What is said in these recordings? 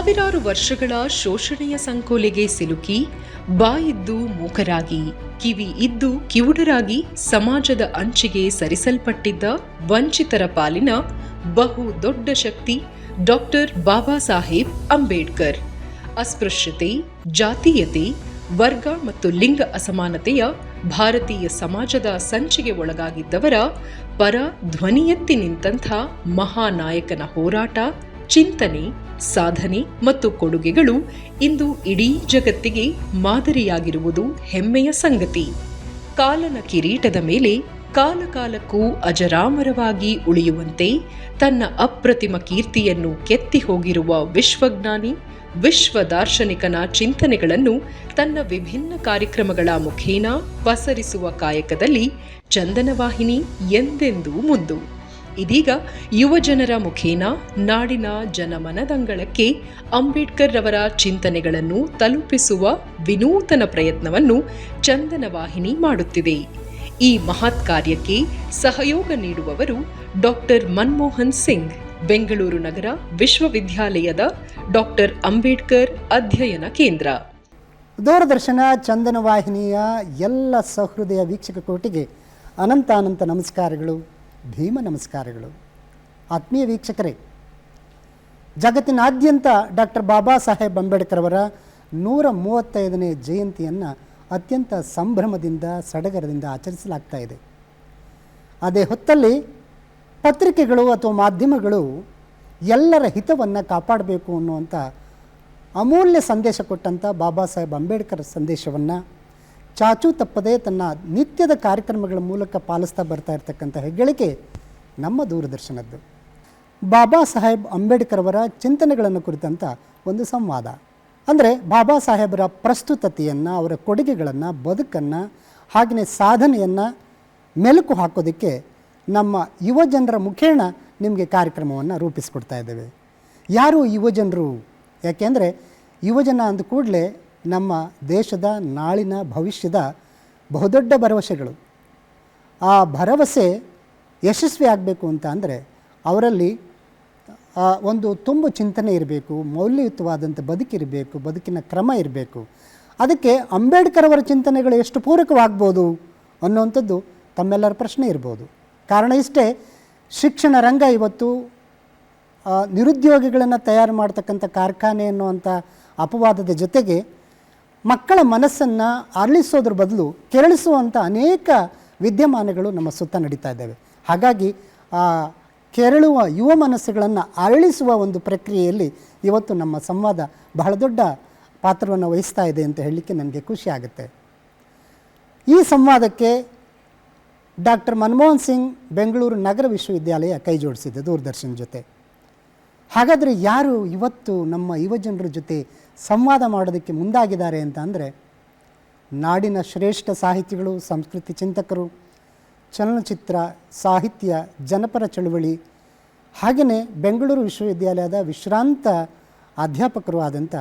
ಸಾವಿರಾರು ವರ್ಷಗಳ ಶೋಷಣೆಯ ಸಂಕೋಲೆಗೆ ಸಿಲುಕಿ ಬಾಯಿದ್ದು ಮೂಕರಾಗಿ ಕಿವಿ ಇದ್ದು ಕಿವುಡರಾಗಿ ಸಮಾಜದ ಅಂಚಿಗೆ ಸರಿಸಲ್ಪಟ್ಟಿದ್ದ ವಂಚಿತರ ಪಾಲಿನ ಬಹು ದೊಡ್ಡ ಶಕ್ತಿ ಡಾಕ್ಟರ್ ಬಾಬಾ ಸಾಹೇಬ್ ಅಂಬೇಡ್ಕರ್. ಅಸ್ಪೃಶ್ಯತೆ, ಜಾತೀಯತೆ, ವರ್ಗ ಮತ್ತು ಲಿಂಗ ಅಸಮಾನತೆಯ ಭಾರತೀಯ ಸಮಾಜದ ಸಂಚಿಗೆ ಒಳಗಾಗಿದ್ದವರ ಪರ ಧ್ವನಿ ಎತ್ತಿ ನಿಂತಹ ಮಹಾನಾಯಕನ ಹೋರಾಟ, ಚಿಂತನೆ, ಸಾಧನೆ ಮತ್ತು ಕೊಡುಗೆಗಳು ಇಂದು ಇಡೀ ಜಗತ್ತಿಗೆ ಮಾದರಿಯಾಗಿರುವುದು ಹೆಮ್ಮೆಯ ಸಂಗತಿ. ಕಾಲನ ಕಿರೀಟದ ಮೇಲೆ ಕಾಲಕಾಲಕ್ಕೂ ಅಜರಾಮರವಾಗಿ ಉಳಿಯುವಂತೆ ತನ್ನ ಅಪ್ರತಿಮ ಕೀರ್ತಿಯನ್ನು ಕೆತ್ತಿ ಹೋಗಿರುವ ವಿಶ್ವಜ್ಞಾನಿ, ವಿಶ್ವ ದಾರ್ಶನಿಕನ ಚಿಂತನೆಗಳನ್ನು ತನ್ನ ವಿಭಿನ್ನ ಕಾರ್ಯಕ್ರಮಗಳ ಮುಖೇನ ಪಸರಿಸುವ ಕಾಯಕದಲ್ಲಿ ಚಂದನವಾಹಿನಿ ಎಂದೆಂದೂ ಮುಂದು. ಇದೀಗ ಯುವಜನರ ಮುಖೇನ ನಾಡಿನ ಜನಮನದಂಗಳಕ್ಕೆ ಅಂಬೇಡ್ಕರ್ ರವರ ಚಿಂತನೆಗಳನ್ನು ತಲುಪಿಸುವ ವಿನೂತನ ಪ್ರಯತ್ನವನ್ನು ಚಂದನವಾಹಿನಿ ಮಾಡುತ್ತಿದೆ. ಈ ಮಹತ್ ಕಾರ್ಯಕ್ಕೆ ಸಹಯೋಗ ನೀಡುವವರು ಡಾಕ್ಟರ್ ಮನಮೋಹನ್ ಸಿಂಗ್, ಬೆಂಗಳೂರು ನಗರ ವಿಶ್ವವಿದ್ಯಾಲಯದ ಡಾಕ್ಟರ್ ಅಂಬೇಡ್ಕರ್ ಅಧ್ಯಯನ ಕೇಂದ್ರ. ದೂರದರ್ಶನ ಚಂದನವಾಹಿನಿಯ ಎಲ್ಲ ಸಹೃದಯ ವೀಕ್ಷಕ ಕೋಟಿಗೆ ಅನಂತ ನಮಸ್ಕಾರಗಳು, ಭೀಮ ನಮಸ್ಕಾರಗಳು. ಆತ್ಮೀಯ ವೀಕ್ಷಕರೇ, ಜಗತ್ತಿನಾದ್ಯಂತ ಡಾಕ್ಟರ್ ಬಾಬಾ ಸಾಹೇಬ್ ಅಂಬೇಡ್ಕರ್ ಅವರ 135ನೇ ಜಯಂತಿಯನ್ನು ಅತ್ಯಂತ ಸಂಭ್ರಮದಿಂದ ಸಡಗರದಿಂದ ಆಚರಿಸಲಾಗ್ತಾ ಇದೆ. ಅದೇ ಹೊತ್ತಲ್ಲಿ ಪತ್ರಿಕೆಗಳು ಅಥವಾ ಮಾಧ್ಯಮಗಳು ಎಲ್ಲರ ಹಿತವನ್ನು ಕಾಪಾಡಬೇಕು ಅನ್ನುವಂಥ ಅಮೂಲ್ಯ ಸಂದೇಶ ಕೊಟ್ಟಂಥ ಬಾಬಾ ಸಾಹೇಬ್ ಅಂಬೇಡ್ಕರ್ ಸಂದೇಶವನ್ನು ಚಾಚೂ ತಪ್ಪದೆ ತನ್ನ ನಿತ್ಯದ ಕಾರ್ಯಕ್ರಮಗಳ ಮೂಲಕ ಪಾಲಿಸ್ತಾ ಬರ್ತಾ ಇರ್ತಕ್ಕಂಥ ಹೆಗ್ಗಳಿಕೆ ನಮ್ಮ ದೂರದರ್ಶನದ್ದು. ಬಾಬಾ ಸಾಹೇಬ್ ಅಂಬೇಡ್ಕರ್ ಅವರ ಚಿಂತನೆಗಳನ್ನು ಕುರಿತಂಥ ಒಂದು ಸಂವಾದ. ಅಂದರೆ ಬಾಬಾ ಸಾಹೇಬರ ಪ್ರಸ್ತುತತೆಯನ್ನು, ಅವರ ಕೊಡುಗೆಗಳನ್ನು, ಬದುಕನ್ನು, ಹಾಗೆಯೇ ಸಾಧನೆಯನ್ನು ಮೆಲುಕು ಹಾಕೋದಕ್ಕೆ ನಮ್ಮ ಯುವಜನರ ಮುಖೇನ ನಿಮಗೆ ಕಾರ್ಯಕ್ರಮವನ್ನು ರೂಪಿಸ್ಕೊಡ್ತಾ ಇದ್ದೇವೆ. ಯಾರು ಯುವಜನರು? ಯಾಕೆಂದರೆ ಯುವಜನ ಅಂದ ಕೂಡಲೇ ನಮ್ಮ ದೇಶದ ನಾಳಿನ ಭವಿಷ್ಯದ ಬಹುದೊಡ್ಡ ಭರವಸೆಗಳು. ಆ ಭರವಸೆ ಯಶಸ್ವಿ ಆಗಬೇಕು ಅಂತ ಅಂದರೆ ಅವರಲ್ಲಿ ಒಂದು ತುಂಬು ಚಿಂತನೆ ಇರಬೇಕು, ಮೌಲ್ಯಯುತವಾದಂಥ ಬದುಕಿರಬೇಕು, ಬದುಕಿನ ಕ್ರಮ ಇರಬೇಕು. ಅದಕ್ಕೆ ಅಂಬೇಡ್ಕರ್ ಅವರ ಚಿಂತನೆಗಳು ಎಷ್ಟು ಪೂರಕವಾಗ್ಬೋದು ಅನ್ನುವಂಥದ್ದು ತಮ್ಮೆಲ್ಲರ ಪ್ರಶ್ನೆ ಇರ್ಬೋದು. ಕಾರಣ ಇಷ್ಟೇ, ಶಿಕ್ಷಣ ರಂಗ ಇವತ್ತು ನಿರುದ್ಯೋಗಿಗಳನ್ನು ತಯಾರು ಮಾಡ್ತಕ್ಕಂಥ ಕಾರ್ಖಾನೆ ಅನ್ನುವಂಥ ಅಪವಾದದ ಜೊತೆಗೆ ಮಕ್ಕಳ ಮನಸ್ಸನ್ನು ಅರಳಿಸೋದ್ರ ಬದಲು ಕೆರಳಿಸುವಂಥ ಅನೇಕ ವಿದ್ಯಮಾನಗಳು ನಮ್ಮ ಸುತ್ತ ನಡೀತಾ ಇದ್ದಾವೆ. ಹಾಗಾಗಿ ಆ ಕೆರಳುವ ಯುವ ಮನಸ್ಸುಗಳನ್ನು ಅರಳಿಸುವ ಒಂದು ಪ್ರಕ್ರಿಯೆಯಲ್ಲಿ ಇವತ್ತು ನಮ್ಮ ಸಂವಾದ ಬಹಳ ದೊಡ್ಡ ಪಾತ್ರವನ್ನು ವಹಿಸ್ತಾ ಇದೆ ಅಂತ ಹೇಳಲಿಕ್ಕೆ ನನಗೆ ಖುಷಿ ಆಗುತ್ತೆ. ಈ ಸಂವಾದಕ್ಕೆ ಡಾಕ್ಟರ್ ಮನಮೋಹನ್ ಸಿಂಗ್, ಬೆಂಗಳೂರು ನಗರ ವಿಶ್ವವಿದ್ಯಾಲಯ ಕೈ ಜೋಡಿಸಿದೆ ದೂರದರ್ಶನ ಜೊತೆ. ಹಾಗಾದರೆ ಯಾರು ಇವತ್ತು ನಮ್ಮ ಯುವಜನರ ಜೊತೆ ಸಂವಾದ ಮಾಡೋದಕ್ಕೆ ಮುಂದಾಗಿದ್ದಾರೆ ಅಂತ ಅಂದರೆ, ನಾಡಿನ ಶ್ರೇಷ್ಠ ಸಾಹಿತಿಗಳು, ಸಂಸ್ಕೃತಿ ಚಿಂತಕರು, ಚಲನಚಿತ್ರ, ಸಾಹಿತ್ಯ, ಜನಪರ ಚಳುವಳಿ, ಹಾಗೆಯೇ ಬೆಂಗಳೂರು ವಿಶ್ವವಿದ್ಯಾಲಯದ ವಿಶ್ರಾಂತ ಅಧ್ಯಾಪಕರು ಆದಂಥ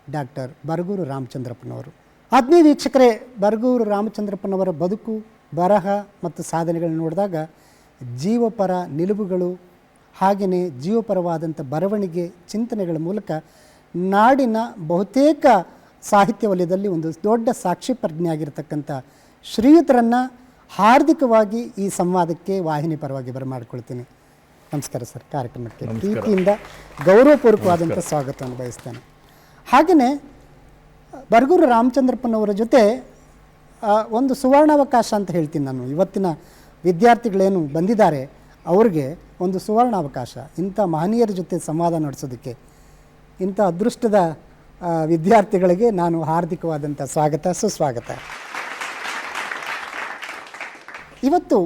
ಡಾಕ್ಟರ್ ಬರಗೂರು ರಾಮಚಂದ್ರಪ್ಪನವರು. ಆತ್ಮೀಯ ವೀಕ್ಷಕರೇ, ಬರಗೂರು ರಾಮಚಂದ್ರಪ್ಪನವರ ಬದುಕು, ಬರಹ ಮತ್ತು ಸಾಧನೆಗಳನ್ನು ನೋಡಿದಾಗ ಜೀವಪರ ನಿಲುವುಗಳು, ಹಾಗೆಯೇ ಜೀವಪರವಾದಂಥ ಬರವಣಿಗೆ, ಚಿಂತನೆಗಳ ಮೂಲಕ ನಾಡಿನ ಬಹುತೇಕ ಸಾಹಿತ್ಯ ವಲಯದಲ್ಲಿ ಒಂದು ದೊಡ್ಡ ಸಾಕ್ಷಿ ಪ್ರಜ್ಞೆಯಾಗಿರ್ತಕ್ಕಂಥ ಶ್ರೀಯುತರನ್ನು ಹಾರ್ದಿಕವಾಗಿ ಈ ಸಂವಾದಕ್ಕೆ ವಾಹಿನಿ ಪರವಾಗಿ ಬರಮಾಡಿಕೊಳ್ತೀನಿ. ನಮಸ್ಕಾರ ಸರ್. ಕಾರ್ಯಕ್ರಮಕ್ಕೆ ಪ್ರೀತಿಯಿಂದ ಗೌರವಪೂರ್ವಕವಾದಂಥ ಸ್ವಾಗತವನ್ನು ಬಯಸ್ತೇನೆ. ಹಾಗೆಯೇ ಬರಗೂರು ರಾಮಚಂದ್ರಪ್ಪನವರ ಜೊತೆ ಒಂದು ಸುವರ್ಣಾವಕಾಶ ಅಂತ ಹೇಳ್ತೀನಿ ನಾನು. ಇವತ್ತಿನ ವಿದ್ಯಾರ್ಥಿಗಳೇನು ಬಂದಿದ್ದಾರೆ ಅವ್ರಿಗೆ ಒಂದು ಸುವರ್ಣಾವಕಾಶ, ಇಂಥ ಮಹನೀಯರ ಜೊತೆ ಸಂವಾದ ನಡೆಸೋದಕ್ಕೆ. ಇಂಥ ಅದೃಷ್ಟದ ವಿದ್ಯಾರ್ಥಿಗಳಿಗೆ ನಾನು ಹಾರ್ದಿಕವಾದಂಥ ಸ್ವಾಗತ, ಸುಸ್ವಾಗತ. ಇವತ್ತು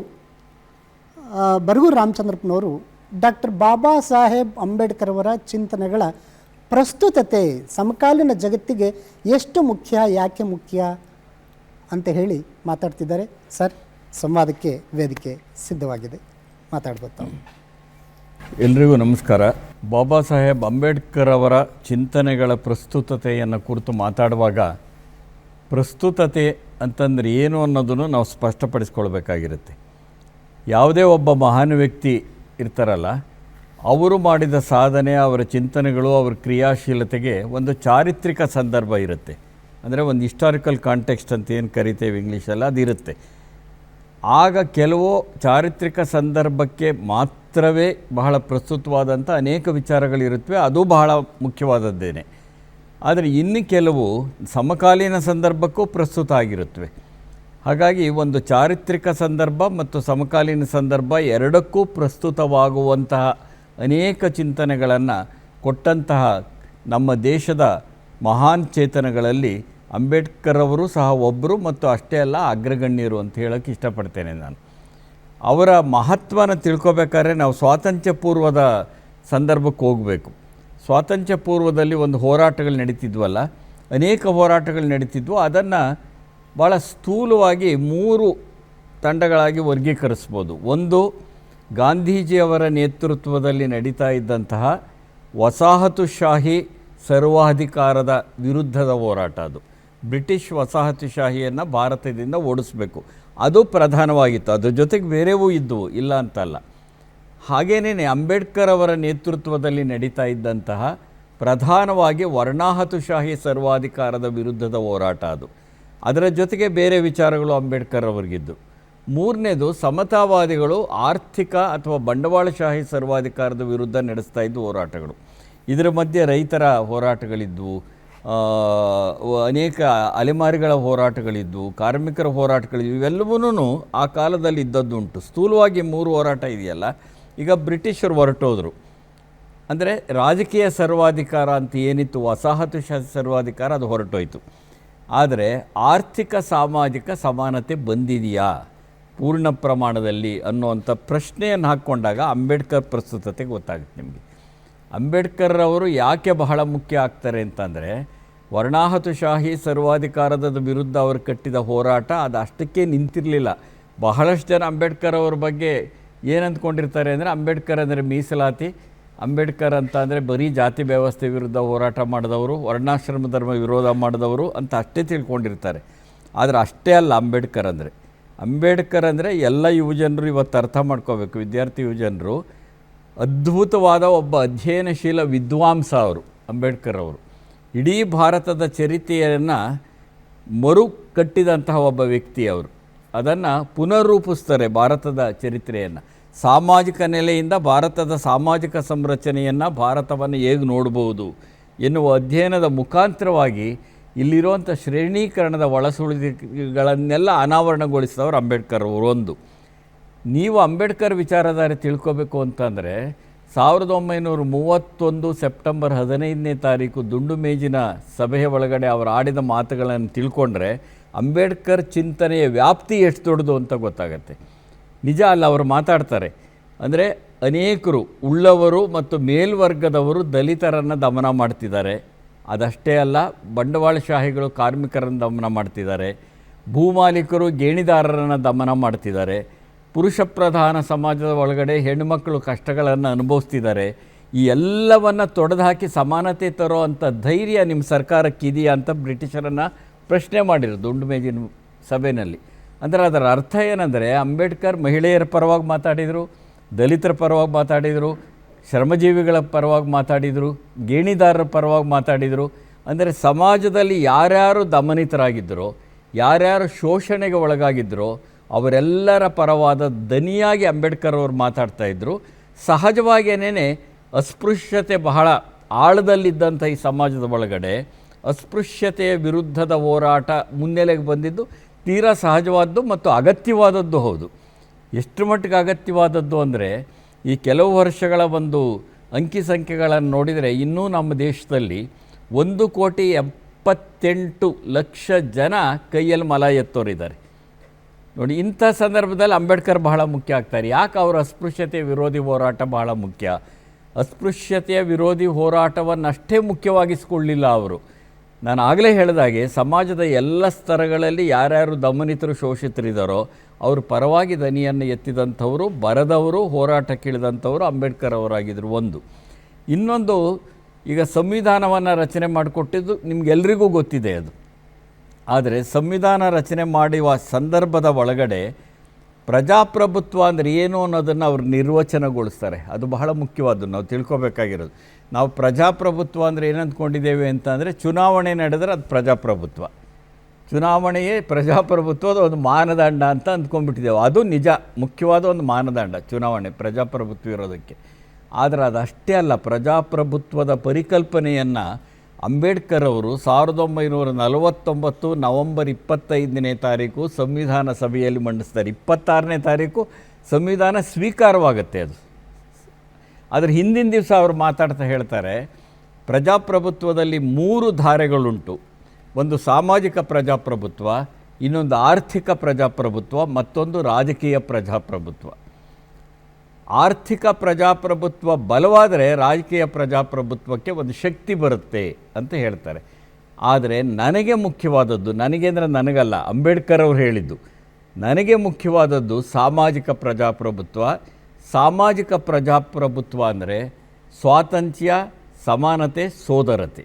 ಬರಗೂರು ರಾಮಚಂದ್ರಪ್ಪನವರು ಡಾಕ್ಟರ್ ಬಾಬಾ ಸಾಹೇಬ್ ಅಂಬೇಡ್ಕರ್ ಅವರ ಚಿಂತನೆಗಳ ಪ್ರಸ್ತುತತೆ ಸಮಕಾಲೀನ ಜಗತ್ತಿಗೆ ಎಷ್ಟು ಮುಖ್ಯ, ಯಾಕೆ ಮುಖ್ಯ ಅಂತ ಹೇಳಿ ಮಾತಾಡ್ತಿದ್ದಾರೆ. ಸರ್, ಸಂವಾದಕ್ಕೆ ವೇದಿಕೆ ಸಿದ್ಧವಾಗಿದೆ, ಮಾತಾಡ್ಬೋದು ತಾವು. ಎಲ್ರಿಗೂ ನಮಸ್ಕಾರ. ಬಾಬಾ ಸಾಹೇಬ್ ಅಂಬೇಡ್ಕರ್ ಅವರ ಚಿಂತನೆಗಳ ಪ್ರಸ್ತುತತೆಯನ್ನು ಕುರಿತು ಮಾತಾಡುವಾಗ ಪ್ರಸ್ತುತತೆ ಅಂತಂದರೆ ಏನು ಅನ್ನೋದನ್ನು ನಾವು ಸ್ಪಷ್ಟಪಡಿಸ್ಕೊಳ್ಬೇಕಾಗಿರುತ್ತೆ. ಯಾವುದೇ ಒಬ್ಬ ಮಹಾನ್ ವ್ಯಕ್ತಿ ಇರ್ತಾರಲ್ಲ, ಅವರು ಮಾಡಿದ ಸಾಧನೆ, ಅವರ ಚಿಂತನೆಗಳು, ಅವರ ಕ್ರಿಯಾಶೀಲತೆಗೆ ಒಂದು ಚಾರಿತ್ರಿಕ ಸಂದರ್ಭ ಇರುತ್ತೆ. ಅಂದರೆ ಒಂದು ಹಿಸ್ಟಾರಿಕಲ್ ಕಾಂಟೆಕ್ಸ್ಟ್ ಅಂತ ಏನು ಕರಿತೇವೆ ಇಂಗ್ಲೀಷಲ್ಲಿ, ಅದಿರುತ್ತೆ. ಆಗ ಕೆಲವು ಚಾರಿತ್ರಿಕ ಸಂದರ್ಭಕ್ಕೆ ಮಾತ್ರವೇ ಬಹಳ ಪ್ರಸ್ತುತವಾದಂಥ ಅನೇಕ ವಿಚಾರಗಳಿರುತ್ತವೆ, ಅದು ಬಹಳ ಮುಖ್ಯವಾದದ್ದೇನೆ. ಆದರೆ ಇನ್ನು ಕೆಲವು ಸಮಕಾಲೀನ ಸಂದರ್ಭಕ್ಕೂ ಪ್ರಸ್ತುತ ಆಗಿರುತ್ತವೆ. ಹಾಗಾಗಿ ಒಂದು ಚಾರಿತ್ರಿಕ ಸಂದರ್ಭ ಮತ್ತು ಸಮಕಾಲೀನ ಸಂದರ್ಭ ಎರಡಕ್ಕೂ ಪ್ರಸ್ತುತವಾಗುವಂತಹ ಅನೇಕ ಚಿಂತನೆಗಳನ್ನು ಕೊಟ್ಟಂತಹ ನಮ್ಮ ದೇಶದ ಮಹಾನ್ ಚೇತನಗಳಲ್ಲಿ ಅಂಬೇಡ್ಕರ್ ಅವರು ಸಹ ಒಬ್ಬರು, ಮತ್ತು ಅಷ್ಟೇ ಅಲ್ಲ ಅಗ್ರಗಣ್ಯರು ಅಂತ ಹೇಳೋಕ್ಕೆ ಇಷ್ಟಪಡ್ತೇನೆ ನಾನು. ಅವರ ಮಹತ್ವನ ತಿಳ್ಕೊಬೇಕಾದ್ರೆ ನಾವು ಸ್ವಾತಂತ್ರ್ಯ ಪೂರ್ವದ ಸಂದರ್ಭಕ್ಕೆ ಹೋಗಬೇಕು. ಸ್ವಾತಂತ್ರ್ಯ ಪೂರ್ವದಲ್ಲಿ ಒಂದು ಹೋರಾಟಗಳು ನಡೀತಿದ್ವಲ್ಲ, ಅನೇಕ ಹೋರಾಟಗಳು ನಡೀತಿದ್ವು. ಅದನ್ನು ಭಾಳ ಸ್ಥೂಲವಾಗಿ 3 ತಂಡಗಳಾಗಿ ವರ್ಗೀಕರಿಸ್ಬೋದು. ಒಂದು, ಗಾಂಧೀಜಿಯವರ ನೇತೃತ್ವದಲ್ಲಿ ನಡೀತಾ ಇದ್ದಂತಹ ವಸಾಹತುಶಾಹಿ ಸರ್ವಾಧಿಕಾರದ ವಿರುದ್ಧದ ಹೋರಾಟ. ಅದು ಬ್ರಿಟಿಷ್ ವಸಾಹತುಶಾಹಿಯನ್ನು ಭಾರತದಿಂದ ಓಡಿಸ್ಬೇಕು, ಅದು ಪ್ರಧಾನವಾಗಿತ್ತು. ಅದ್ರ ಜೊತೆಗೆ ಬೇರೆವೂ ಇದ್ದವು, ಇಲ್ಲ ಅಂತಲ್ಲ. ಹಾಗೇನೇ ಅಂಬೇಡ್ಕರ್ ಅವರ ನೇತೃತ್ವದಲ್ಲಿ ನಡೀತಾ ಇದ್ದಂತಹ ಪ್ರಧಾನವಾಗಿ ವರ್ಣಾಹತುಶಾಹಿ ಸರ್ವಾಧಿಕಾರದ ವಿರುದ್ಧದ ಹೋರಾಟ ಅದು. ಅದರ ಜೊತೆಗೆ ಬೇರೆ ವಿಚಾರಗಳು ಅಂಬೇಡ್ಕರ್ ಅವರಿಗಿದ್ದು. ಮೂರನೇದು, ಸಮತಾವಾದಿಗಳು ಆರ್ಥಿಕ ಅಥವಾ ಬಂಡವಾಳಶಾಹಿ ಸರ್ವಾಧಿಕಾರದ ವಿರುದ್ಧ ನಡೆಸ್ತಾ ಇದ್ದು ಹೋರಾಟಗಳು. ಇದರ ಮಧ್ಯೆ ರೈತರ ಹೋರಾಟಗಳಿದ್ವು, ಅನೇಕ ಅಲೆಮಾರಿಗಳ ಹೋರಾಟಗಳಿದ್ವು, ಕಾರ್ಮಿಕರ ಹೋರಾಟಗಳಿದ್ವು. ಇವೆಲ್ಲವೂ ಆ ಕಾಲದಲ್ಲಿ ಇದ್ದದ್ದುಂಟು. ಸ್ಥೂಲವಾಗಿ 3 ಹೋರಾಟ ಇದೆಯಲ್ಲ. ಈಗ ಬ್ರಿಟಿಷರು ಹೊರಟೋದ್ರು. ಅಂದರೆ ರಾಜಕೀಯ ಸರ್ವಾಧಿಕಾರ ಅಂತ ಏನಿತ್ತು, ವಸಾಹತುಶಾಹಿ ಸರ್ವಾಧಿಕಾರ, ಅದು ಹೊರಟೋಯ್ತು. ಆದರೆ ಆರ್ಥಿಕ ಸಾಮಾಜಿಕ ಸಮಾನತೆ ಬಂದಿದೆಯಾ ಪೂರ್ಣ ಪ್ರಮಾಣದಲ್ಲಿ ಅನ್ನುವಂಥ ಪ್ರಶ್ನೆಯನ್ನು ಹಾಕ್ಕೊಂಡಾಗ ಅಂಬೇಡ್ಕರ್ ಪ್ರಸ್ತುತತೆ ಗೊತ್ತಾಗುತ್ತೆ ನಿಮಗೆ. ಅಂಬೇಡ್ಕರ್ ಅವರು ಯಾಕೆ ಬಹಳ ಮುಖ್ಯ ಆಗ್ತಾರೆ ಅಂತಂದರೆ, ವರ್ಣಾಹತುಶಾಹಿ ಸರ್ವಾಧಿಕಾರದ ವಿರುದ್ಧ ಅವರು ಕಟ್ಟಿದ ಹೋರಾಟ ಅದು ಅಷ್ಟಕ್ಕೆ ನಿಂತಿರಲಿಲ್ಲ. ಬಹಳಷ್ಟು ಜನ ಅಂಬೇಡ್ಕರ್ ಅವ್ರ ಬಗ್ಗೆ ಏನು ಅಂದ್ಕೊಂಡಿರ್ತಾರೆ ಅಂದರೆ, ಅಂಬೇಡ್ಕರ್ ಅಂದರೆ ಮೀಸಲಾತಿ, ಅಂಬೇಡ್ಕರ್ ಅಂತ ಅಂದರೆ ಬರೀ ಜಾತಿ ವ್ಯವಸ್ಥೆ ವಿರುದ್ಧ ಹೋರಾಟ ಮಾಡಿದವರು, ವರ್ಣಾಶ್ರಮ ಧರ್ಮ ವಿರೋಧ ಮಾಡಿದವರು ಅಂತ ಅಷ್ಟೇ ತಿಳ್ಕೊಂಡಿರ್ತಾರೆ. ಆದರೆ ಅಷ್ಟೇ ಅಲ್ಲ ಅಂಬೇಡ್ಕರ್ ಅಂದರೆ ಎಲ್ಲ ಯುವಜನರು ಇವತ್ತು ಅರ್ಥ ಮಾಡ್ಕೋಬೇಕು. ವಿದ್ಯಾರ್ಥಿ ಯುವಜನರು, ಅದ್ಭುತವಾದ ಒಬ್ಬ ಅಧ್ಯಯನಶೀಲ ವಿದ್ವಾಂಸ ಅವರು ಅಂಬೇಡ್ಕರ್ ಅವರು. ಇಡೀ ಭಾರತದ ಚರಿತ್ರೆಯನ್ನು ಮರು ಕಟ್ಟಿದಂತಹ ಒಬ್ಬ ವ್ಯಕ್ತಿ ಅವರು. ಅದನ್ನು ಪುನರ್ರೂಪಿಸ್ತಾರೆ, ಭಾರತದ ಚರಿತ್ರೆಯನ್ನು. ಸಾಮಾಜಿಕ ನೆಲೆಯಿಂದ ಭಾರತದ ಸಾಮಾಜಿಕ ಸಂರಚನೆಯನ್ನು, ಭಾರತವನ್ನು ಹೇಗೆ ನೋಡ್ಬೋದು ಎನ್ನುವ ಅಧ್ಯಯನದ ಮುಖಾಂತರವಾಗಿ ಇಲ್ಲಿರುವಂಥ ಶ್ರೇಣೀಕರಣದ ಒಳಸುಳಿಗಳನ್ನೆಲ್ಲ ಅನಾವರಣಗೊಳಿಸಿದವರು ಅಂಬೇಡ್ಕರ್ ಅವರು. ಒಂದು, ನೀವು ಅಂಬೇಡ್ಕರ್ ವಿಚಾರಧಾರೆ ತಿಳ್ಕೋಬೇಕು ಅಂತಂದರೆ 1931 ಸೆಪ್ಟೆಂಬರ್ 15ನೇ ತಾರೀಕು ದುಂಡು ಮೇಜಿನ ಸಭೆಯ ಒಳಗಡೆ ಅವರು ಆಡಿದ ಮಾತುಗಳನ್ನು ತಿಳ್ಕೊಂಡ್ರೆ ಅಂಬೇಡ್ಕರ್ ಚಿಂತನೆಯ ವ್ಯಾಪ್ತಿ ಎಷ್ಟು ದೊಡ್ಡದು ಅಂತ ಗೊತ್ತಾಗತ್ತೆ. ನಿಜ ಅಲ್ಲ, ಅವರು ಮಾತಾಡ್ತಾರೆ. ಅಂದರೆ ಅನೇಕರು, ಉಳ್ಳವರು ಮತ್ತು ಮೇಲ್ವರ್ಗದವರು ದಲಿತರನ್ನು ದಮನ ಮಾಡ್ತಿದ್ದಾರೆ. ಅದಷ್ಟೇ ಅಲ್ಲ, ಬಂಡವಾಳಶಾಹಿಗಳು ಕಾರ್ಮಿಕರನ್ನು ದಮನ ಮಾಡ್ತಿದ್ದಾರೆ, ಭೂಮಾಲೀಕರು ಗೇಣಿದಾರರನ್ನು ದಮನ ಮಾಡ್ತಿದ್ದಾರೆ, ಪುರುಷ ಪ್ರಧಾನ ಸಮಾಜದ ಒಳಗಡೆ ಹೆಣ್ಣುಮಕ್ಕಳು ಕಷ್ಟಗಳನ್ನು ಅನುಭವಿಸ್ತಿದ್ದಾರೆ. ಈ ಎಲ್ಲವನ್ನು ತೊಡೆದು ಹಾಕಿ ಸಮಾನತೆ ತರೋ ಅಂಥ ಧೈರ್ಯ ನಿಮ್ಮ ಸರ್ಕಾರಕ್ಕಿದೆಯಾ ಅಂತ ಬ್ರಿಟಿಷರನ್ನು ಪ್ರಶ್ನೆ ಮಾಡಿರೋದು ದುಂಡು ಮೇಜಿನ ಸಭೆಯಲ್ಲಿ. ಅಂದರೆ ಅದರ ಅರ್ಥ ಏನಂದರೆ, ಅಂಬೇಡ್ಕರ್ ಮಹಿಳೆಯರ ಪರವಾಗಿ ಮಾತಾಡಿದರು, ದಲಿತರ ಪರವಾಗಿ ಮಾತಾಡಿದರು, ಶ್ರಮಜೀವಿಗಳ ಪರವಾಗಿ ಮಾತಾಡಿದರು, ಗೇಣಿದಾರರ ಪರವಾಗಿ ಮಾತಾಡಿದರು. ಅಂದರೆ ಸಮಾಜದಲ್ಲಿ ಯಾರ್ಯಾರು ದಮನಿತರಾಗಿದ್ದರೋ, ಯಾರ್ಯಾರು ಶೋಷಣೆಗೆ ಒಳಗಾಗಿದ್ದರೋ ಅವರೆಲ್ಲರ ಪರವಾದ ದನಿಯಾಗಿ ಅಂಬೇಡ್ಕರ್ ಅವರು ಮಾತಾಡ್ತಾಯಿದ್ರು. ಸಹಜವಾಗಿಯೇ ಅಸ್ಪೃಶ್ಯತೆ ಬಹಳ ಆಳದಲ್ಲಿದ್ದಂಥ ಈ ಸಮಾಜದ ಒಳಗಡೆ ಅಸ್ಪೃಶ್ಯತೆಯ ವಿರುದ್ಧದ ಹೋರಾಟ ಮುನ್ನೆಲೆಗೆ ಬಂದಿದ್ದು ತೀರಾ ಸಹಜವಾದ್ದು ಮತ್ತು ಅಗತ್ಯವಾದದ್ದು ಹೌದು. ಎಷ್ಟು ಮಟ್ಟಿಗೆ ಅಗತ್ಯವಾದದ್ದು ಅಂದರೆ, ಈ ಕೆಲವು ವರ್ಷಗಳ ಒಂದು ಅಂಕಿ ಸಂಖ್ಯೆಗಳನ್ನು ನೋಡಿದರೆ ಇನ್ನೂ ನಮ್ಮ ದೇಶದಲ್ಲಿ 1,78,00,000 ಜನ ಕೈಯಲ್ಲಿ ಮಲ ಎತ್ತೋರಿದ್ದಾರೆ. ನೋಡಿ, ಇಂಥ ಸಂದರ್ಭದಲ್ಲಿ ಅಂಬೇಡ್ಕರ್ ಬಹಳ ಮುಖ್ಯ ಆಗ್ತಾರೆ. ಯಾಕೆ ಅವರ ಅಸ್ಪೃಶ್ಯತೆ ವಿರೋಧಿ ಹೋರಾಟ ಬಹಳ ಮುಖ್ಯ? ಅಸ್ಪೃಶ್ಯತೆಯ ವಿರೋಧಿ ಹೋರಾಟವನ್ನು ಅಷ್ಟೇ ಮುಖ್ಯವಾಗಿಸ್ಕೊಳ್ಳಿಲ್ಲ ಅವರು. ನಾನು ಆಗಲೇ ಹೇಳಿದಾಗೆ ಸಮಾಜದ ಎಲ್ಲ ಸ್ತರಗಳಲ್ಲಿ ಯಾರ್ಯಾರು ದಮನಿತರು ಶೋಷಿತರಿದ್ದಾರೋ ಅವ್ರ ಪರವಾಗಿ ದನಿಯನ್ನು ಎತ್ತಿದಂಥವರು, ಬರೆದವರು, ಹೋರಾಟಕ್ಕಿಳಿದಂಥವರು ಅಂಬೇಡ್ಕರ್ ಅವರಾಗಿದ್ದರು. ಒಂದು. ಇನ್ನೊಂದು, ಈಗ ಸಂವಿಧಾನವನ್ನು ರಚನೆ ಮಾಡಿಕೊಟ್ಟಿದ್ದು ನಿಮಗೆಲ್ರಿಗೂ ಗೊತ್ತಿದೆ ಅದು. ಆದರೆ ಸಂವಿಧಾನ ರಚನೆ ಮಾಡುವ ಸಂದರ್ಭದ ಒಳಗಡೆ ಪ್ರಜಾಪ್ರಭುತ್ವ ಅಂದರೆ ಏನು ಅನ್ನೋದನ್ನು ಅವರು ನಿರ್ವಚನಗೊಳಿಸ್ತಾರೆ. ಅದು ಬಹಳ ಮುಖ್ಯವಾದ್ದು ನಾವು ತಿಳ್ಕೊಬೇಕಾಗಿರೋದು. ನಾವು ಪ್ರಜಾಪ್ರಭುತ್ವ ಅಂದರೆ ಏನು ಅಂದ್ಕೊಂಡಿದ್ದೇವೆ ಅಂತ ಅಂದರೆ ಚುನಾವಣೆ ನಡೆದರೆ ಅದು ಪ್ರಜಾಪ್ರಭುತ್ವ, ಚುನಾವಣೆಯೇ ಪ್ರಜಾಪ್ರಭುತ್ವದ ಒಂದು ಮಾನದಂಡ ಅಂತ ಅಂದ್ಕೊಂಡ್ಬಿಟ್ಟಿದ್ದೇವೆ. ಅದು ನಿಜ, ಮುಖ್ಯವಾದ ಒಂದು ಮಾನದಂಡ ಚುನಾವಣೆ ಪ್ರಜಾಪ್ರಭುತ್ವ ಇರೋದಕ್ಕೆ. ಆದರೆ ಅದಷ್ಟೇ ಅಲ್ಲ, ಪ್ರಜಾಪ್ರಭುತ್ವದ ಪರಿಕಲ್ಪನೆಯನ್ನು ಅಂಬೇಡ್ಕರ್ ಅವರು 1949 ನವೆಂಬರ್ 25ನೇ ತಾರೀಕು ಸಂವಿಧಾನ ಸಭೆಯಲ್ಲಿ ಮಂಡಿಸ್ತಾರೆ. 26ನೇ ತಾರೀಕು ಸಂವಿಧಾನ ಸ್ವೀಕಾರವಾಗುತ್ತೆ. ಅದರ ಹಿಂದಿನ ದಿವಸ ಅವರು ಮಾತಾಡ್ತಾ ಹೇಳ್ತಾರೆ, ಪ್ರಜಾಪ್ರಭುತ್ವದಲ್ಲಿ 3 ಧಾರೆಗಳುಂಟು. ಒಂದು ಸಾಮಾಜಿಕ ಪ್ರಜಾಪ್ರಭುತ್ವ, ಇನ್ನೊಂದು ಆರ್ಥಿಕ ಪ್ರಜಾಪ್ರಭುತ್ವ, ಮತ್ತೊಂದು ರಾಜಕೀಯ ಪ್ರಜಾಪ್ರಭುತ್ವ. ಆರ್ಥಿಕ ಪ್ರಜಾಪ್ರಭುತ್ವ ಬಲವಾದರೆ ರಾಜಕೀಯ ಪ್ರಜಾಪ್ರಭುತ್ವಕ್ಕೆ ಒಂದು ಶಕ್ತಿ ಬರುತ್ತೆ ಅಂತ ಹೇಳ್ತಾರೆ. ಆದರೆ ನನಗೆ ಮುಖ್ಯವಾದದ್ದು, ನನಗೆ ಅಂದರೆ ನನಗಲ್ಲ, ಅಂಬೇಡ್ಕರ್ ಅವರು ಹೇಳಿದ್ದು, ನನಗೆ ಮುಖ್ಯವಾದದ್ದು ಸಾಮಾಜಿಕ ಪ್ರಜಾಪ್ರಭುತ್ವ. ಸಾಮಾಜಿಕ ಪ್ರಜಾಪ್ರಭುತ್ವ ಅಂದರೆ ಸ್ವಾತಂತ್ರ್ಯ, ಸಮಾನತೆ, ಸೋದರತೆ.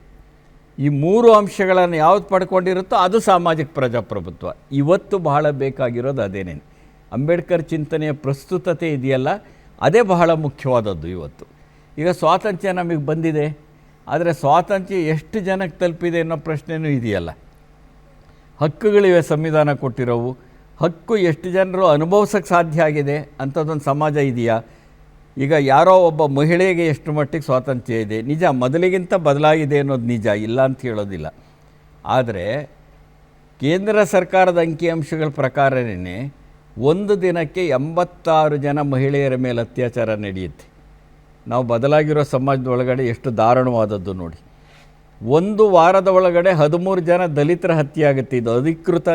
ಈ 3 ಅಂಶಗಳನ್ನು ಯಾವುದು ಪಡ್ಕೊಂಡಿರುತ್ತೋ ಅದು ಸಾಮಾಜಿಕ ಪ್ರಜಾಪ್ರಭುತ್ವ. ಇವತ್ತು ಬಹಳ ಬೇಕಾಗಿರೋದು ಅದೇನೇನು. ಅಂಬೇಡ್ಕರ್ ಚಿಂತನೆಯ ಪ್ರಸ್ತುತತೆ ಇದೆಯಲ್ಲ, ಅದೇ ಬಹಳ ಮುಖ್ಯವಾದದ್ದು ಇವತ್ತು. ಈಗ ಸ್ವಾತಂತ್ರ್ಯ ನಮಗೆ ಬಂದಿದೆ, ಆದರೆ ಸ್ವಾತಂತ್ರ್ಯ ಎಷ್ಟು ಜನಕ್ಕೆ ತಲುಪಿದೆ ಅನ್ನೋ ಪ್ರಶ್ನೆಯೂ ಇದೆಯಲ್ಲ. ಹಕ್ಕುಗಳಿವೆ ಸಂವಿಧಾನ ಕೊಟ್ಟಿರೋವು, ಹಕ್ಕು ಎಷ್ಟು ಜನರು ಅನುಭವಿಸೋಕ್ಕೆ ಸಾಧ್ಯ ಆಗಿದೆ ಅಂಥದ್ದೊಂದು ಸಮಾಜ ಇದೆಯಾ? ಈಗ ಯಾರೋ ಒಬ್ಬ ಮಹಿಳೆಗೆ ಎಷ್ಟು ಮಟ್ಟಿಗೆ ಸ್ವಾತಂತ್ರ್ಯ ಇದೆ, ನಿಜ, ಮೊದಲಿಗಿಂತ ಬದಲಾಗಿದೆ ಅನ್ನೋದು ನಿಜ, ಇಲ್ಲ ಅಂತ ಹೇಳೋದಿಲ್ಲ. ಆದರೆ ಕೇಂದ್ರ ಸರ್ಕಾರದ ಅಂಕಿಅಂಶಗಳ ಪ್ರಕಾರನೇ ಒಂದು ದಿನಕ್ಕೆ 86 ಜನ ಮಹಿಳೆಯರ ಮೇಲೆ ಅತ್ಯಾಚಾರ ನಡೆಯುತ್ತೆ. ನಾವು ಬದಲಾಗಿರೋ ಸಮಾಜದ ಒಳಗಡೆ ಎಷ್ಟು ದಾರುಣವಾದದ್ದು ನೋಡಿ. ಒಂದು ವಾರದ ಒಳಗಡೆ 13 ಜನ ದಲಿತರ ಹತ್ಯೆ ಆಗುತ್ತೆ. ಇದು ಅಧಿಕೃತ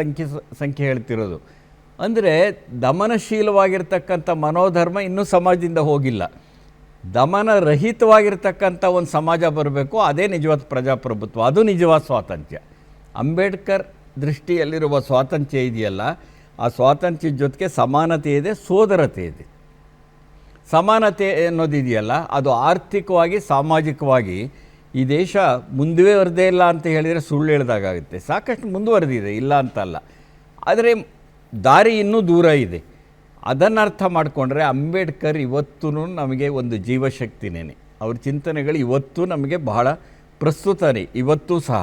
ಸಂಖ್ಯೆ ಹೇಳ್ತಿರೋದು. ಅಂದರೆ ದಮನಶೀಲವಾಗಿರ್ತಕ್ಕಂಥ ಮನೋಧರ್ಮ ಇನ್ನೂ ಸಮಾಜದಿಂದ ಹೋಗಿಲ್ಲ. ದಮನರಹಿತವಾಗಿರ್ತಕ್ಕಂಥ ಒಂದು ಸಮಾಜ ಬರಬೇಕು, ಅದೇ ನಿಜವಾದ ಪ್ರಜಾಪ್ರಭುತ್ವ, ಅದು ನಿಜವಾದ ಸ್ವಾತಂತ್ರ್ಯ. ಅಂಬೇಡ್ಕರ್ ದೃಷ್ಟಿಯಲ್ಲಿರುವ ಸ್ವಾತಂತ್ರ್ಯ ಇದೆಯಲ್ಲ, ಆ ಸ್ವಾತಂತ್ರ್ಯದ ಜೊತೆಗೆ ಸಮಾನತೆ ಇದೆ, ಸೋದರತೆ ಇದೆ. ಸಮಾನತೆ ಅನ್ನೋದಿದೆಯಲ್ಲ, ಅದು ಆರ್ಥಿಕವಾಗಿ, ಸಾಮಾಜಿಕವಾಗಿ ಈ ದೇಶ ಮುಂದುವರೆದೇ ಇಲ್ಲ ಅಂತ ಹೇಳಿದರೆ ಸುಳ್ಳು ಹೇಳಿದಾಗುತ್ತೆ. ಸಾಕಷ್ಟು ಮುಂದುವರೆದಿದೆ, ಇಲ್ಲ ಅಂತಲ್ಲ. ಆದರೆ ದಾರಿ ಇನ್ನೂ ದೂರ ಇದೆ. ಅದನ್ನು ಅರ್ಥ ಮಾಡಿಕೊಂಡ್ರೆ ಅಂಬೇಡ್ಕರ್ ಇವತ್ತೂ ನಮಗೆ ಒಂದು ಜೀವಶಕ್ತಿನೇ. ಅವ್ರ ಚಿಂತನೆಗಳು ಇವತ್ತು ನಮಗೆ ಬಹಳ ಪ್ರಸ್ತುತನೇ. ಇವತ್ತೂ ಸಹ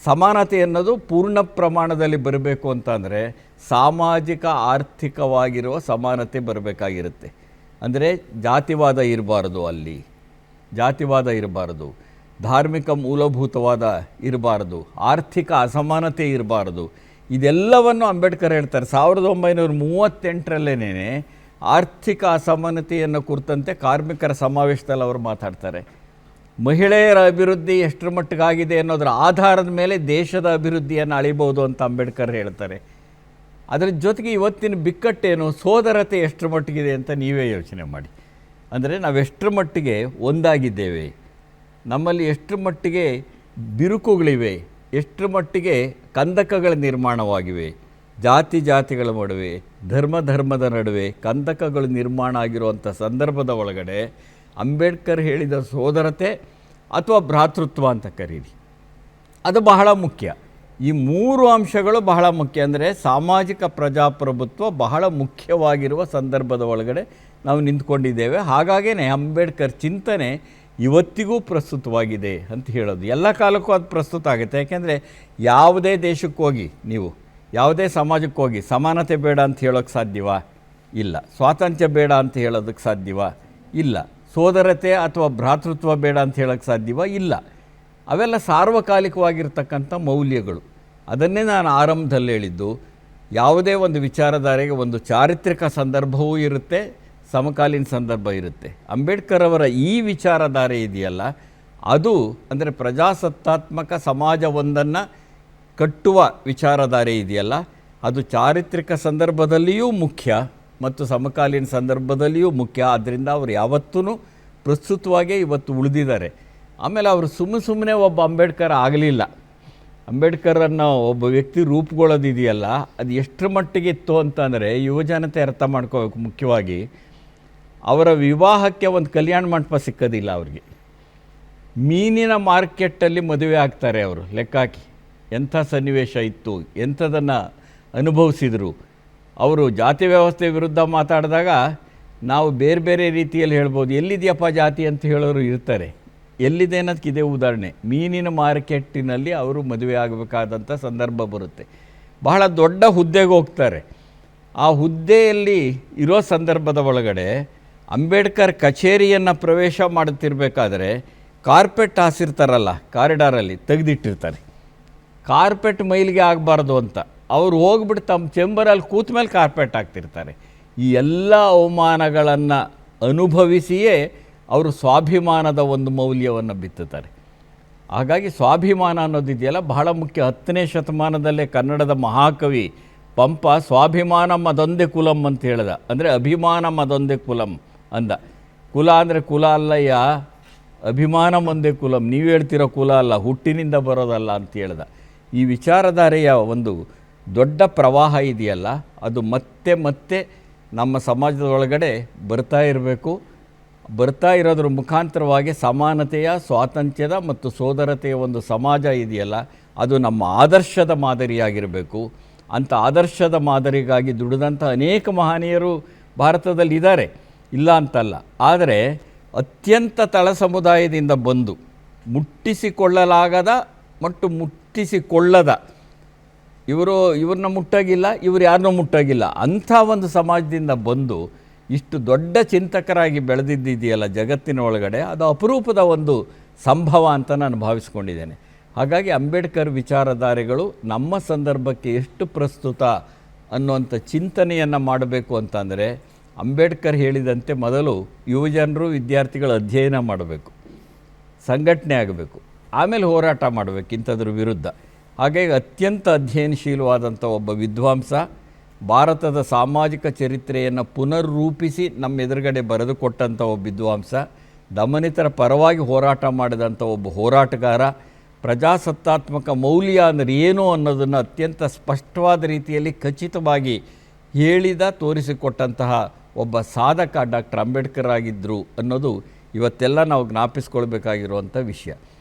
ಸಮಾನತೆ ಅನ್ನೋದು ಪೂರ್ಣ ಪ್ರಮಾಣದಲ್ಲಿ ಬರಬೇಕು ಅಂತಂದರೆ ಸಾಮಾಜಿಕ ಆರ್ಥಿಕವಾಗಿರುವ ಸಮಾನತೆ ಬರಬೇಕಾಗಿರುತ್ತೆ. ಅಂದರೆ ಜಾತಿವಾದ ಇರಬಾರ್ದು, ಅಲ್ಲಿ ಜಾತಿವಾದ ಇರಬಾರ್ದು, ಧಾರ್ಮಿಕ ಮೂಲಭೂತವಾದ ಇರಬಾರ್ದು, ಆರ್ಥಿಕ ಅಸಮಾನತೆ ಇರಬಾರ್ದು. ಇದೆಲ್ಲವನ್ನು ಅಂಬೇಡ್ಕರ್ ಹೇಳ್ತಾರೆ. 1938ರಲ್ಲೇನೇ ಆರ್ಥಿಕ ಅಸಮಾನತೆಯನ್ನು ಕುರಿತಂತೆ ಕಾರ್ಮಿಕರ ಸಮಾವೇಶದಲ್ಲಿ ಅವರು ಮಾತಾಡ್ತಾರೆ. ಮಹಿಳೆಯರ ಅಭಿವೃದ್ಧಿ ಎಷ್ಟರ ಮಟ್ಟಿಗಾಗಿದೆ ಅನ್ನೋದರ ಆಧಾರದ ಮೇಲೆ ದೇಶದ ಅಭಿವೃದ್ಧಿಯನ್ನು ಅಳಿಬೋದು ಅಂತ ಅಂಬೇಡ್ಕರ್ ಹೇಳ್ತಾರೆ. ಅದರ ಜೊತೆಗೆ ಇವತ್ತಿನ ಬಿಕ್ಕಟ್ಟೇನು, ಸೋದರತೆ ಎಷ್ಟರ ಮಟ್ಟಿಗಿದೆ ಅಂತ ನೀವೇ ಯೋಚನೆ ಮಾಡಿ. ಅಂದರೆ ನಾವೆಷ್ಟರ ಮಟ್ಟಿಗೆ ಒಂದಾಗಿದ್ದೇವೆ, ನಮ್ಮಲ್ಲಿ ಎಷ್ಟರ ಮಟ್ಟಿಗೆ ಬಿರುಕುಗಳಿವೆ, ಎಷ್ಟರ ಮಟ್ಟಿಗೆ ಕಂದಕಗಳ ನಿರ್ಮಾಣವಾಗಿವೆ, ಜಾತಿಗಳ ನಡುವೆ, ಧರ್ಮದ ನಡುವೆ ಕಂದಕಗಳು ನಿರ್ಮಾಣ ಆಗಿರುವಂಥ ಸಂದರ್ಭದ ಒಳಗಡೆ ಅಂಬೇಡ್ಕರ್ ಹೇಳಿದ ಸೋದರತೆ ಅಥವಾ ಭ್ರಾತೃತ್ವ ಅಂತ ಕರೀರಿ, ಅದು ಬಹಳ ಮುಖ್ಯ. ಈ 3 ಅಂಶಗಳು ಬಹಳ ಮುಖ್ಯ. ಅಂದರೆ ಸಾಮಾಜಿಕ ಪ್ರಜಾಪ್ರಭುತ್ವ ಬಹಳ ಮುಖ್ಯವಾಗಿರುವ ಸಂದರ್ಭದ ಒಳಗಡೆ ನಾವು ನಿಂತ್ಕೊಂಡಿದ್ದೇವೆ. ಹಾಗಾಗೇ ಅಂಬೇಡ್ಕರ್ ಚಿಂತನೆ ಇವತ್ತಿಗೂ ಪ್ರಸ್ತುತವಾಗಿದೆ ಅಂತ ಹೇಳೋದು. ಎಲ್ಲ ಕಾಲಕ್ಕೂ ಅದು ಪ್ರಸ್ತುತ ಆಗುತ್ತೆ. ಯಾಕೆಂದರೆ ಯಾವುದೇ ದೇಶಕ್ಕೆ ಹೋಗಿ, ನೀವು ಯಾವುದೇ ಸಮಾಜಕ್ಕೆ ಹೋಗಿ ಸಮಾನತೆ ಬೇಡ ಅಂತ ಹೇಳೋಕ್ಕೆ ಸಾಧ್ಯವಾ? ಇಲ್ಲ. ಸ್ವಾತಂತ್ರ್ಯ ಬೇಡ ಅಂತ ಹೇಳೋದಕ್ಕೆ ಸಾಧ್ಯವಾ? ಇಲ್ಲ. ಸೋದರತೆ ಅಥವಾ ಭ್ರಾತೃತ್ವ ಬೇಡ ಅಂತ ಹೇಳೋಕ್ಕೆ ಸಾಧ್ಯವಾ? ಇಲ್ಲ. ಅವೆಲ್ಲ ಸಾರ್ವಕಾಲಿಕವಾಗಿರ್ತಕ್ಕಂಥ ಮೌಲ್ಯಗಳು. ಅದನ್ನೇ ನಾನು ಆರಂಭದಲ್ಲಿ ಹೇಳಿದ್ದು. ಯಾವುದೇ ಒಂದು ವಿಚಾರಧಾರೆಗೆ ಒಂದು ಚಾರಿತ್ರಿಕ ಸಂದರ್ಭವೂ ಇರುತ್ತೆ, ಸಮಕಾಲೀನ ಸಂದರ್ಭ ಇರುತ್ತೆ. ಅಂಬೇಡ್ಕರ್ ಅವರ ಈ ವಿಚಾರಧಾರೆ ಇದೆಯಲ್ಲ, ಅದು ಅಂದರೆ ಪ್ರಜಾಸತ್ತಾತ್ಮಕ ಸಮಾಜವೊಂದನ್ನು ಕಟ್ಟುವ ವಿಚಾರಧಾರೆ ಇದೆಯಲ್ಲ, ಅದು ಚಾರಿತ್ರಿಕ ಸಂದರ್ಭದಲ್ಲಿಯೂ ಮುಖ್ಯ ಮತ್ತು ಸಮಕಾಲೀನ ಸಂದರ್ಭದಲ್ಲಿಯೂ ಮುಖ್ಯ. ಆದ್ದರಿಂದ ಅವರು ಯಾವತ್ತೂ ಪ್ರಸ್ತುತವಾಗೇ ಇವತ್ತು ಉಳಿದಿದ್ದಾರೆ. ಆಮೇಲೆ ಅವರು ಸುಮ್ಮನೆ ಒಬ್ಬ ಅಂಬೇಡ್ಕರ್ ಆಗಲಿಲ್ಲ. ಅಂಬೇಡ್ಕರನ್ನು ಒಬ್ಬ ವ್ಯಕ್ತಿ ರೂಪುಗೊಳ್ಳೋದಿದೆಯಲ್ಲ, ಅದು ಎಷ್ಟರ ಮಟ್ಟಿಗೆ ಇತ್ತು ಅಂತಂದರೆ ಯುವಜನತೆ ಅರ್ಥ ಮಾಡ್ಕೋಬೇಕು. ಮುಖ್ಯವಾಗಿ ಅವರ ವಿವಾಹಕ್ಕೆ ಒಂದು ಕಲ್ಯಾಣ ಮಂಟಪ ಸಿಕ್ಕೋದಿಲ್ಲ ಅವ್ರಿಗೆ. ಮೀನಿನ ಮಾರ್ಕೆಟಲ್ಲಿ ಮದುವೆ ಆಗ್ತಾರೆ ಅವರು, ಲೆಕ್ಕ ಹಾಕಿ. ಎಂಥ ಸನ್ನಿವೇಶ ಇತ್ತು, ಎಂಥದನ್ನು ಅನುಭವಿಸಿದರು. ಅವರು ಜಾತಿ ವ್ಯವಸ್ಥೆ ವಿರುದ್ಧ ಮಾತಾಡಿದಾಗ ನಾವು ಬೇರೆ ಬೇರೆ ರೀತಿಯಲ್ಲಿ ಹೇಳ್ಬೋದು. ಎಲ್ಲಿದೆಯಪ್ಪ ಜಾತಿ ಅಂತ ಹೇಳೋರು ಇರ್ತಾರೆ. ಎಲ್ಲಿದೆ ಅನ್ನೋದಕ್ಕೆ ಇದೇ ಉದಾಹರಣೆ. ಮೀನಿನ ಮಾರ್ಕೆಟ್ಟಿನಲ್ಲಿ ಅವರು ಮದುವೆ ಆಗಬೇಕಾದಂಥ ಸಂದರ್ಭ ಬರುತ್ತೆ. ಬಹಳ ದೊಡ್ಡ ಹುದ್ದೆಗೆ ಹೋಗ್ತಾರೆ. ಆ ಹುದ್ದೆಯಲ್ಲಿ ಇರೋ ಸಂದರ್ಭದ ಒಳಗಡೆ ಅಂಬೇಡ್ಕರ್ ಕಚೇರಿಯನ್ನು ಪ್ರವೇಶ ಮಾಡುತ್ತಿರಬೇಕಾದ್ರೆ ಕಾರ್ಪೆಟ್ ಹಾಸಿರ್ತಾರಲ್ಲ, ಕಾರಿಡಾರಲ್ಲಿ ತೆಗೆದಿಟ್ಟಿರ್ತಾರೆ. ಕಾರ್ಪೆಟ್ ಮೈಲಿಗೆ ಆಗಬಾರ್ದು ಅಂತ ಅವರು ಹೋಗ್ಬಿಟ್ಟು ತಮ್ಮ ಚೇಂಬರಲ್ಲಿ ಕೂತ ಮೇಲೆ ಕಾರ್ಪೆಟ್ ಹಾಕ್ತಿರ್ತಾರೆ. ಈ ಎಲ್ಲ ಅವಮಾನಗಳನ್ನು ಅನುಭವಿಸಿಯೇ ಅವರು ಸ್ವಾಭಿಮಾನದ ಒಂದು ಮೌಲ್ಯವನ್ನು ಬಿತ್ತುತ್ತಾರೆ. ಹಾಗಾಗಿ ಸ್ವಾಭಿಮಾನ ಅನ್ನೋದಿದೆಯಲ್ಲ ಬಹಳ ಮುಖ್ಯ. 10ನೇ ಶತಮಾನದಲ್ಲೇ ಕನ್ನಡದ ಮಹಾಕವಿ ಪಂಪ ಸ್ವಾಭಿಮಾನ ಮದೊಂದೇ ಕುಲಂ ಅಂತ ಹೇಳ್ದ. ಅಂದರೆ ಅಭಿಮಾನ ಮದೊಂದೇ ಕುಲಂ ಅಂದ. ಕುಲ ಅಂದರೆ ಕುಲ ಅಲ್ಲಯ್ಯ, ಅಭಿಮಾನ ಒಂದೇ ಕುಲಂ. ನೀವು ಹೇಳ್ತಿರೋ ಕುಲ ಅಲ್ಲ, ಹುಟ್ಟಿನಿಂದ ಬರೋದಲ್ಲ ಅಂತ ಹೇಳ್ದ. ಈ ವಿಚಾರಧಾರೆಯ ಒಂದು ದೊಡ್ಡ ಪ್ರವಾಹ ಇದೆಯಲ್ಲ, ಅದು ಮತ್ತೆ ಮತ್ತೆ ನಮ್ಮ ಸಮಾಜದ ಒಳಗಡೆ ಬರ್ತಾ ಇರಬೇಕು. ಬರ್ತಾ ಇರೋದ್ರ ಮುಖಾಂತರವಾಗಿ ಸಮಾನತೆಯ, ಸ್ವಾತಂತ್ರ್ಯದ ಮತ್ತು ಸೋದರತೆಯ ಒಂದು ಸಮಾಜ ಇದೆಯಲ್ಲ, ಅದು ನಮ್ಮ ಆದರ್ಶದ ಮಾದರಿಯಾಗಿರಬೇಕು. ಅಂಥ ಆದರ್ಶದ ಮಾದರಿಗಾಗಿ ದುಡಿದಂಥ ಅನೇಕ ಮಹನೀಯರು ಭಾರತದಲ್ಲಿ ಇದ್ದಾರೆ, ಇಲ್ಲ ಅಂತಲ್ಲ. ಆದರೆ ಅತ್ಯಂತ ತಳ ಸಮುದಾಯದಿಂದ ಬಂದು ಮುಟ್ಟಿಸಿಕೊಳ್ಳಲಾಗದ ಮತ್ತು ಮುಟ್ಟಿಸಿಕೊಳ್ಳದ, ಇವ್ರನ್ನ ಮುಟ್ಟಾಗಿಲ್ಲ, ಇವ್ರು ಯಾರನ್ನೂ ಮುಟ್ಟಾಗಿಲ್ಲ, ಅಂಥ ಒಂದು ಸಮಾಜದಿಂದ ಬಂದು ಇಷ್ಟು ದೊಡ್ಡ ಚಿಂತಕರಾಗಿ ಬೆಳೆದಿದ್ದಿದೆಯಲ್ಲ ಜಗತ್ತಿನ ಒಳಗಡೆ, ಅದು ಅಪರೂಪದ ಒಂದು ಸಂಭವ ಅಂತ ನಾನು ಭಾವಿಸ್ಕೊಂಡಿದ್ದೇನೆ. ಹಾಗಾಗಿ ಅಂಬೇಡ್ಕರ್ ವಿಚಾರಧಾರೆಗಳು ನಮ್ಮ ಸಂದರ್ಭಕ್ಕೆ ಎಷ್ಟು ಪ್ರಸ್ತುತ ಅನ್ನುವಂಥ ಚಿಂತನೆಯನ್ನು ಮಾಡಬೇಕು ಅಂತಂದರೆ, ಅಂಬೇಡ್ಕರ್ ಹೇಳಿದಂತೆ ಮೊದಲು ಯುವಜನರು ವಿದ್ಯಾರ್ಥಿಗಳು ಅಧ್ಯಯನ ಮಾಡಬೇಕು, ಸಂಘಟನೆ ಆಗಬೇಕು, ಆಮೇಲೆ ಹೋರಾಟ ಮಾಡಬೇಕು ಇಂಥದ್ರ ವಿರುದ್ಧ. ಹಾಗಾಗಿ ಅತ್ಯಂತ ಅಧ್ಯಯನಶೀಲವಾದಂಥ ಒಬ್ಬ ವಿದ್ವಾಂಸ, ಭಾರತದ ಸಾಮಾಜಿಕ ಚರಿತ್ರೆಯನ್ನು ಪುನರ್ರೂಪಿಸಿ ನಮ್ಮ ಎದುರುಗಡೆ ಬರೆದುಕೊಟ್ಟಂಥ ಒಬ್ಬ ವಿದ್ವಾಂಸ, ದಮನಿತರ ಪರವಾಗಿ ಹೋರಾಟ ಮಾಡಿದಂಥ ಒಬ್ಬ ಹೋರಾಟಗಾರ, ಪ್ರಜಾಸತ್ತಾತ್ಮಕ ಮೌಲ್ಯ ಅಂದರೆ ಏನು ಅನ್ನೋದನ್ನು ಅತ್ಯಂತ ಸ್ಪಷ್ಟವಾದ ರೀತಿಯಲ್ಲಿ ಖಚಿತವಾಗಿ ಹೇಳಿದ ತೋರಿಸಿಕೊಟ್ಟಂತಹ ಒಬ್ಬ ಸಾಧಕ ಡಾಕ್ಟರ್ ಅಂಬೇಡ್ಕರ್ ಆಗಿದ್ದರು ಅನ್ನೋದು ಇವತ್ತೆಲ್ಲ ನಾವು ಜ್ಞಾಪಿಸ್ಕೊಳ್ಬೇಕಾಗಿರುವಂಥ ವಿಷಯ.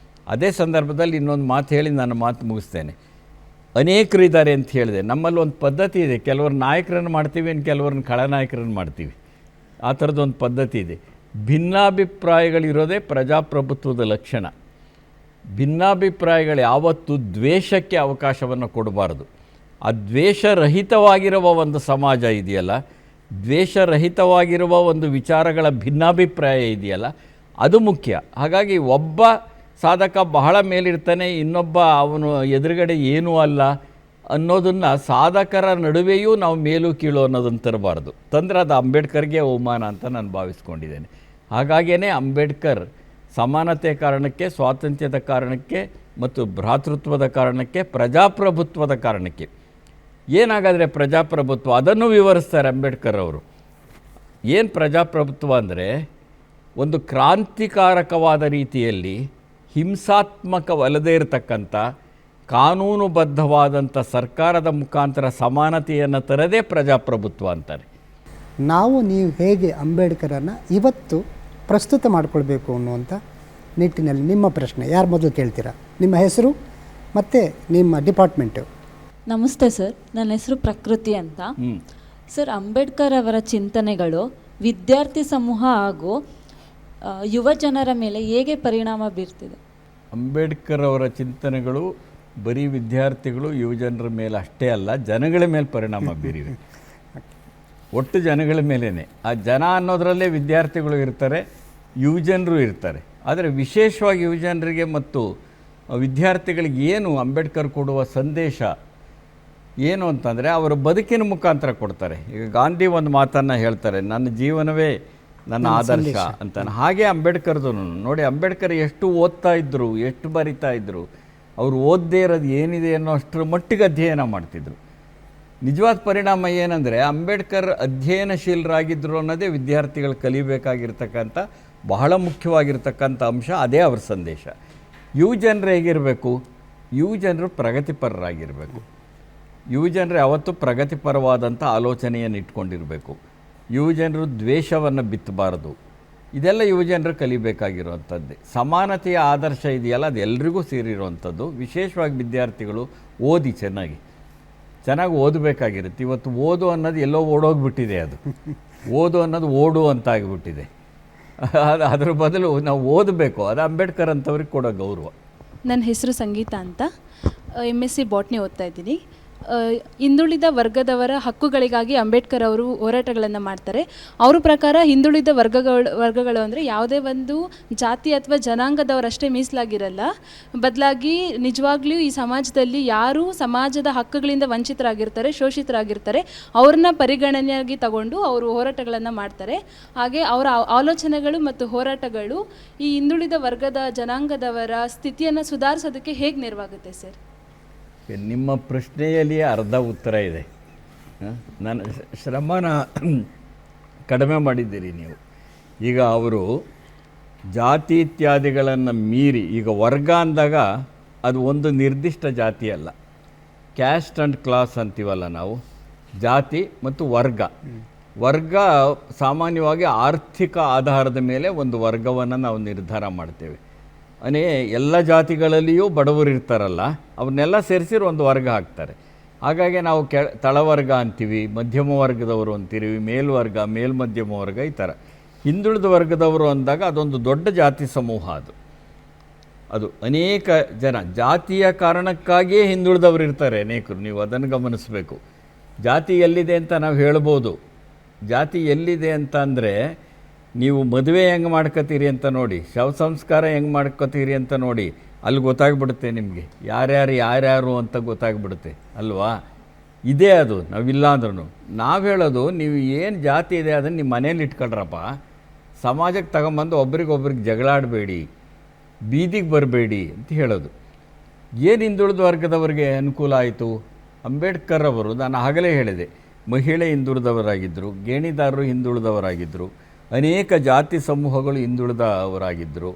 ಅದೇ ಸಂದರ್ಭದಲ್ಲಿ ಇನ್ನೊಂದು ಮಾತು ಹೇಳಿ ನಾನು ಮಾತು ಮುಗಿಸ್ತೇನೆ. ಅನೇಕರು ಇದ್ದಾರೆ ಅಂತ ಹೇಳಿದೆ. ನಮ್ಮಲ್ಲಿ ಒಂದು ಪದ್ಧತಿ ಇದೆ, ಕೆಲವರು ನಾಯಕರನ್ನು ಮಾಡ್ತೀವಿ, ಇನ್ನು ಕೆಲವ್ರನ್ನ ಖಳನಾಯಕರನ್ನು ಮಾಡ್ತೀವಿ. ಆ ಥರದ್ದೊಂದು ಪದ್ಧತಿ ಇದೆ. ಭಿನ್ನಾಭಿಪ್ರಾಯಗಳಿರೋದೇ ಪ್ರಜಾಪ್ರಭುತ್ವದ ಲಕ್ಷಣ. ಭಿನ್ನಾಭಿಪ್ರಾಯಗಳು ಯಾವತ್ತೂ ದ್ವೇಷಕ್ಕೆ ಅವಕಾಶವನ್ನು ಕೊಡಬಾರದು. ಆ ದ್ವೇಷರಹಿತವಾಗಿರುವ ಒಂದು ಸಮಾಜ ಇದೆಯಲ್ಲ, ದ್ವೇಷರಹಿತವಾಗಿರುವ ಒಂದು ವಿಚಾರಗಳ ಭಿನ್ನಾಭಿಪ್ರಾಯ ಇದೆಯಲ್ಲ, ಅದು ಮುಖ್ಯ. ಹಾಗಾಗಿ ಒಬ್ಬ ಸಾಧಕ ಬಹಳ ಮೇಲಿರ್ತಾನೆ, ಇನ್ನೊಬ್ಬ ಅವನು ಎದುರುಗಡೆ ಏನೂ ಅಲ್ಲ ಅನ್ನೋದನ್ನು ಸಾಧಕರ ನಡುವೆಯೂ ನಾವು ಮೇಲು ಕೀಳು ಅನ್ನೋದನ್ನು ತರಬಾರ್ದು. ತಂದ್ರೆ ಅದು ಅಂಬೇಡ್ಕರ್ಗೆ ಅವಮಾನ ಅಂತ ನಾನು ಭಾವಿಸ್ಕೊಂಡಿದ್ದೇನೆ. ಹಾಗಾಗಿಯೇ ಅಂಬೇಡ್ಕರ್ ಸಮಾನತೆ ಕಾರಣಕ್ಕೆ, ಸ್ವಾತಂತ್ರ್ಯದ ಕಾರಣಕ್ಕೆ ಮತ್ತು ಭ್ರಾತೃತ್ವದ ಕಾರಣಕ್ಕೆ, ಪ್ರಜಾಪ್ರಭುತ್ವದ ಕಾರಣಕ್ಕೆ. ಏನಾಗಾದರೆ ಪ್ರಜಾಪ್ರಭುತ್ವ ಅದನ್ನು ವಿವರಿಸ್ತಾರೆ ಅಂಬೇಡ್ಕರ್ ಅವರು. ಏನು ಪ್ರಜಾಪ್ರಭುತ್ವ ಅಂದರೆ, ಒಂದು ಕ್ರಾಂತಿಕಾರಕವಾದ ರೀತಿಯಲ್ಲಿ ಹಿಂಸಾತ್ಮಕವಲ್ಲದೇ ಇರತಕ್ಕಂಥ ಕಾನೂನುಬದ್ಧವಾದಂಥ ಸರ್ಕಾರದ ಮುಖಾಂತರ ಸಮಾನತೆಯನ್ನು ತರದೇ ಪ್ರಜಾಪ್ರಭುತ್ವ ಅಂತಾರೆ. ನೀವು ಹೇಗೆ ಅಂಬೇಡ್ಕರನ್ನು ಇವತ್ತು ಪ್ರಸ್ತುತ ಮಾಡಿಕೊಳ್ಬೇಕು ಅನ್ನುವಂಥ ನಿಟ್ಟಿನಲ್ಲಿ ನಿಮ್ಮ ಪ್ರಶ್ನೆ ಯಾರು ಮೊದಲು ಕೇಳ್ತೀರಾ? ನಿಮ್ಮ ಹೆಸರು ಮತ್ತು ನಿಮ್ಮ ಡಿಪಾರ್ಟ್ಮೆಂಟು. ನಮಸ್ತೆ ಸರ್, ನನ್ನ ಹೆಸರು ಪ್ರಕೃತಿ ಅಂತ. ಸರ್, ಅಂಬೇಡ್ಕರ್ ಅವರ ಚಿಂತನೆಗಳು ವಿದ್ಯಾರ್ಥಿ ಸಮೂಹ ಹಾಗೂ ಯುವ ಜನರ ಮೇಲೆ ಹೇಗೆ ಪರಿಣಾಮ ಬೀರ್ತಿದೆ? ಅಂಬೇಡ್ಕರ್ ಅವರ ಚಿಂತನೆಗಳು ಬರೀ ವಿದ್ಯಾರ್ಥಿಗಳು ಯುವಜನರ ಮೇಲೆ ಅಷ್ಟೇ ಅಲ್ಲ, ಜನಗಳ ಮೇಲೆ ಪರಿಣಾಮ ಬೀರಿವೆ. ಒಟ್ಟು ಜನಗಳ ಮೇಲೇ. ಆ ಜನ ಅನ್ನೋದರಲ್ಲೇ ವಿದ್ಯಾರ್ಥಿಗಳು ಇರ್ತಾರೆ, ಯುವಜನರು ಇರ್ತಾರೆ. ಆದರೆ ವಿಶೇಷವಾಗಿ ಯುವಜನರಿಗೆ ಮತ್ತು ವಿದ್ಯಾರ್ಥಿಗಳಿಗೆ ಏನು ಅಂಬೇಡ್ಕರ್ ಕೊಡುವ ಸಂದೇಶ ಏನು ಅಂತಂದರೆ, ಅವರ ಬದುಕಿನ ಮುಖಾಂತರ ಕೊಡ್ತಾರೆ. ಈಗ ಗಾಂಧಿ ಒಂದು ಮಾತನ್ನು ಹೇಳ್ತಾರೆ, ನನ್ನ ಜೀವನವೇ ನನ್ನ ಆದರ್ಶ ಅಂತಾನೆ. ಹಾಗೆ ಅಂಬೇಡ್ಕರ್ದು ನೋಡಿ, ಅಂಬೇಡ್ಕರ್ ಎಷ್ಟು ಓದ್ತಾ ಇದ್ದರು, ಎಷ್ಟು ಬರಿತಾ ಇದ್ದರು. ಅವರು ಓದದೇ ಇರೋದು ಏನಿದೆ ಅನ್ನೋ ಅಷ್ಟರ ಮಟ್ಟಿಗೆ ಅಧ್ಯಯನ ಮಾಡ್ತಿದ್ರು. ನಿಜವಾದ ಪರಿಣಾಮ ಏನಂದರೆ, ಅಂಬೇಡ್ಕರ್ ಅಧ್ಯಯನಶೀಲರಾಗಿದ್ದರು ಅನ್ನೋದೇ ವಿದ್ಯಾರ್ಥಿಗಳು ಕಲಿಬೇಕಾಗಿರ್ತಕ್ಕಂಥ ಬಹಳ ಮುಖ್ಯವಾಗಿರ್ತಕ್ಕಂಥ ಅಂಶ. ಅದೇ ಅವ್ರ ಸಂದೇಶ. ಯುವಜನರು ಹೇಗಿರಬೇಕು? ಯುವಜನರು ಪ್ರಗತಿಪರರಾಗಿರಬೇಕು. ಯುವಜನರು ಯಾವತ್ತೂ ಪ್ರಗತಿಪರವಾದಂಥ ಆಲೋಚನೆಯನ್ನು ಇಟ್ಕೊಂಡಿರಬೇಕು. ಯುವಜನರು ದ್ವೇಷವನ್ನು ಬಿತ್ತಬಾರದು. ಇದೆಲ್ಲ ಯುವಜನರು ಕಲಿಬೇಕಾಗಿರುವಂಥದ್ದೇ. ಸಮಾನತೆಯ ಆದರ್ಶ ಇದೆಯಲ್ಲ, ಅದು ಎಲ್ರಿಗೂ ಸೇರಿರುವಂಥದ್ದು. ವಿಶೇಷವಾಗಿ ವಿದ್ಯಾರ್ಥಿಗಳು ಓದಿ ಚೆನ್ನಾಗಿ. ಚೆನ್ನಾಗಿ ಓದಬೇಕಾಗಿರುತ್ತೆ. ಇವತ್ತು ಓದು ಅನ್ನೋದು ಎಲ್ಲೋ ಓಡೋಗ್ಬಿಟ್ಟಿದೆ. ಅದು ಓದು ಅನ್ನೋದು ಓಡು ಅಂತ ಆಗಿಬಿಟ್ಟಿದೆ. ಅದ್ರ ಬದಲು ನಾವು ಓದಬೇಕು. ಅದು ಅಂಬೇಡ್ಕರ್ ಅಂತವ್ರಿಗೆ ಕೊಡೋ ಗೌರವ. ನನ್ನ ಹೆಸರು ಸಂಗೀತ ಅಂತ, MSc ಬಾಟ್ನಿ ಓದ್ತಾ ಇದ್ದೀನಿ. ಹಿಂದುಳಿದ ವರ್ಗದವರ ಹಕ್ಕುಗಳಿಗಾಗಿ ಅಂಬೇಡ್ಕರ್ ಅವರು ಹೋರಾಟಗಳನ್ನು ಮಾಡ್ತಾರೆ. ಅವ್ರ ಪ್ರಕಾರ ಹಿಂದುಳಿದ ವರ್ಗಗಳು ಅಂದರೆ ಯಾವುದೇ ಒಂದು ಜಾತಿ ಅಥವಾ ಜನಾಂಗದವರಷ್ಟೇ ಮೀಸಲಾಗಿರಲ್ಲ, ಬದಲಾಗಿ ನಿಜವಾಗ್ಲೂ ಈ ಸಮಾಜದಲ್ಲಿ ಯಾರು ಸಮಾಜದ ಹಕ್ಕುಗಳಿಂದ ವಂಚಿತರಾಗಿರ್ತಾರೆ, ಶೋಷಿತರಾಗಿರ್ತಾರೆ, ಅವ್ರನ್ನ ಪರಿಗಣನೆಯಾಗಿ ತಗೊಂಡು ಅವರು ಹೋರಾಟಗಳನ್ನು ಮಾಡ್ತಾರೆ. ಹಾಗೆ ಅವರ ಆಲೋಚನೆಗಳು ಮತ್ತು ಹೋರಾಟಗಳು ಈ ಹಿಂದುಳಿದ ವರ್ಗದ ಜನಾಂಗದವರ ಸ್ಥಿತಿಯನ್ನು ಸುಧಾರಿಸೋದಕ್ಕೆ ಹೇಗೆ ನೆರವಾಗುತ್ತೆ ಸರ್? ನಿಮ್ಮ ಪ್ರಶ್ನೆಯಲ್ಲಿ ಅರ್ಧ ಉತ್ತರ ಇದೆ. ನನ್ನ ಶ್ರಮನ ಕಡಿಮೆ ಮಾಡಿದ್ದೀರಿ ನೀವು. ಈಗ ಅವರು ಜಾತಿ ಇತ್ಯಾದಿಗಳನ್ನು ಮೀರಿ, ಈಗ ವರ್ಗ ಅಂದಾಗ ಅದು ಒಂದು ನಿರ್ದಿಷ್ಟ ಜಾತಿ ಅಲ್ಲ. ಕ್ಯಾಸ್ಟ್ ಆ್ಯಂಡ್ ಕ್ಲಾಸ್ ಅಂತೀವಲ್ಲ ನಾವು, ಜಾತಿ ಮತ್ತು ವರ್ಗ. ವರ್ಗ ಸಾಮಾನ್ಯವಾಗಿ ಆರ್ಥಿಕ ಆಧಾರದ ಮೇಲೆ ಒಂದು ವರ್ಗವನ್ನು ನಾವು ನಿರ್ಧಾರ ಮಾಡ್ತೇವೆ. ಎಲ್ಲ ಜಾತಿಗಳಲ್ಲಿಯೂ ಬಡವರು ಇರ್ತಾರಲ್ಲ, ಅವನ್ನೆಲ್ಲ ಸೇರಿಸಿರು ಒಂದು ವರ್ಗ ಹಾಕ್ತಾರೆ. ಹಾಗಾಗಿ ನಾವು ತಳವರ್ಗ ಅಂತೀವಿ, ಮಧ್ಯಮ ವರ್ಗದವರು ಅಂತೀವಿ, ಮೇಲ್ವರ್ಗ, ಮೇಲ್ಮಧ್ಯಮ ವರ್ಗ, ಈ ಥರ. ಹಿಂದುಳಿದ ವರ್ಗದವರು ಅಂದಾಗ ಅದೊಂದು ದೊಡ್ಡ ಜಾತಿ ಸಮೂಹ. ಅದು ಅನೇಕ ಜನ ಜಾತಿಯ ಕಾರಣಕ್ಕಾಗಿಯೇ ಹಿಂದುಳಿದವರು ಇರ್ತಾರೆ ಅನೇಕರು. ನೀವು ಅದನ್ನು ಗಮನಿಸಬೇಕು. ಜಾತಿ ಎಲ್ಲಿದೆ ಅಂತ ನಾವು ಹೇಳ್ಬೋದು. ಜಾತಿ ಎಲ್ಲಿದೆ ಅಂತ ಅಂದರೆ, ನೀವು ಮದುವೆ ಹೆಂಗೆ ಮಾಡ್ಕೋತೀರಿ ಅಂತ ನೋಡಿ, ಶವ ಸಂಸ್ಕಾರ ಹೆಂಗೆ ಮಾಡ್ಕೋತೀರಿ ಅಂತ ನೋಡಿ, ಅಲ್ಲಿ ಗೊತ್ತಾಗ್ಬಿಡುತ್ತೆ ನಿಮಗೆ ಯಾರ್ಯಾರು ಅಂತ ಗೊತ್ತಾಗ್ಬಿಡುತ್ತೆ ಅಲ್ವಾ? ಇದೇ ಅದು, ನಾವಿಲ್ಲ ಅಂದ್ರೂ. ನಾವು ಹೇಳೋದು, ನೀವು ಏನು ಜಾತಿ ಇದೆ ಅದನ್ನು ನಿಮ್ಮ ಮನೇಲಿ ಇಟ್ಕೊಳ್ರಪ್ಪ. ಸಮಾಜಕ್ಕೆ ತಗೊಂಬಂದು ಒಬ್ರಿಗೊಬ್ರಿಗೆ ಜಗಳಾಡಬೇಡಿ, ಬೀದಿಗೆ ಬರಬೇಡಿ ಅಂತ ಹೇಳೋದು. ಏನು ಹಿಂದುಳಿದ ವರ್ಗದವರಿಗೆ ಅನುಕೂಲ ಆಯಿತು? ಅಂಬೇಡ್ಕರ್ ಅವರು, ನಾನು ಆಗಲೇ ಹೇಳಿದೆ, ಮಹಿಳೆ ಹಿಂದುಳಿದವರಾಗಿದ್ದರು, ಗೇಣಿದಾರರು ಹಿಂದುಳಿದವರಾಗಿದ್ದರು, ಅನೇಕ ಜಾತಿ ಸಮೂಹಗಳು ಹಿಂದುಳಿದವರಾಗಿದ್ದರು.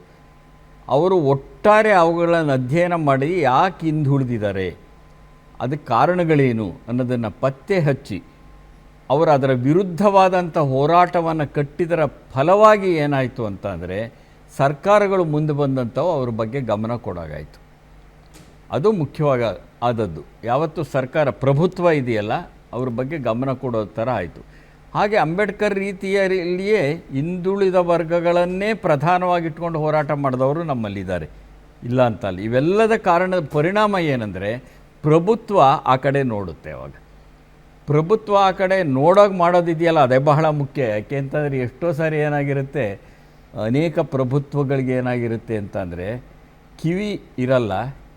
ಅವರು ಒಟ್ಟಾರೆ ಅವುಗಳನ್ನು ಅಧ್ಯಯನ ಮಾಡಿ ಯಾಕೆ ಹಿಂದುಳಿದಿದ್ದಾರೆ, ಅದಕ್ಕೆ ಕಾರಣಗಳೇನು ಅನ್ನೋದನ್ನು ಪತ್ತೆ ಹಚ್ಚಿ ಅವರು ಅದರ ವಿರುದ್ಧವಾದಂಥ ಹೋರಾಟವನ್ನು ಕಟ್ಟಿದರ ಫಲವಾಗಿ ಏನಾಯಿತು ಅಂತ ಅಂದರೆ, ಸರ್ಕಾರಗಳು ಮುಂದೆ ಬಂದಂಥವು ಅವ್ರ ಬಗ್ಗೆ ಗಮನ ಕೊಡೋಗಾಯಿತು. ಅದು ಮುಖ್ಯವಾಗಿ ಆದದ್ದು. ಯಾವತ್ತು ಸರ್ಕಾರ ಪ್ರಭುತ್ವ ಇದೆಯಲ್ಲ, ಅವ್ರ ಬಗ್ಗೆ ಗಮನ ಕೊಡೋ ಥರ ಆಯಿತು. ಹಾಗೆ ಅಂಬೇಡ್ಕರ್ ರೀತಿಯಲ್ಲಿಯೇ ಹಿಂದುಳಿದ ವರ್ಗಗಳನ್ನೇ ಪ್ರಧಾನವಾಗಿಟ್ಕೊಂಡು ಹೋರಾಟ ಮಾಡಿದವರು ನಮ್ಮಲ್ಲಿದ್ದಾರೆ, ಇಲ್ಲ ಅಂತಲ್ಲ. ಇವೆಲ್ಲದ ಕಾರಣದ ಪರಿಣಾಮ ಏನಂದರೆ, ಪ್ರಭುತ್ವ ಆ ಕಡೆ ನೋಡುತ್ತೆ. ಅವಾಗ ಪ್ರಭುತ್ವ ಆ ಕಡೆ ನೋಡೋಕೆ ಮಾಡೋದಿದೆಯಲ್ಲ, ಅದೇ ಬಹಳ ಮುಖ್ಯ. ಯಾಕೆ ಅಂತಂದರೆ, ಎಷ್ಟೋ ಸಾರಿ ಏನಾಗಿರುತ್ತೆ, ಅನೇಕ ಪ್ರಭುತ್ವಗಳಿಗೆ ಏನಾಗಿರುತ್ತೆ ಅಂತಂದರೆ, ಕಿವಿ ಇರಲ್ಲ,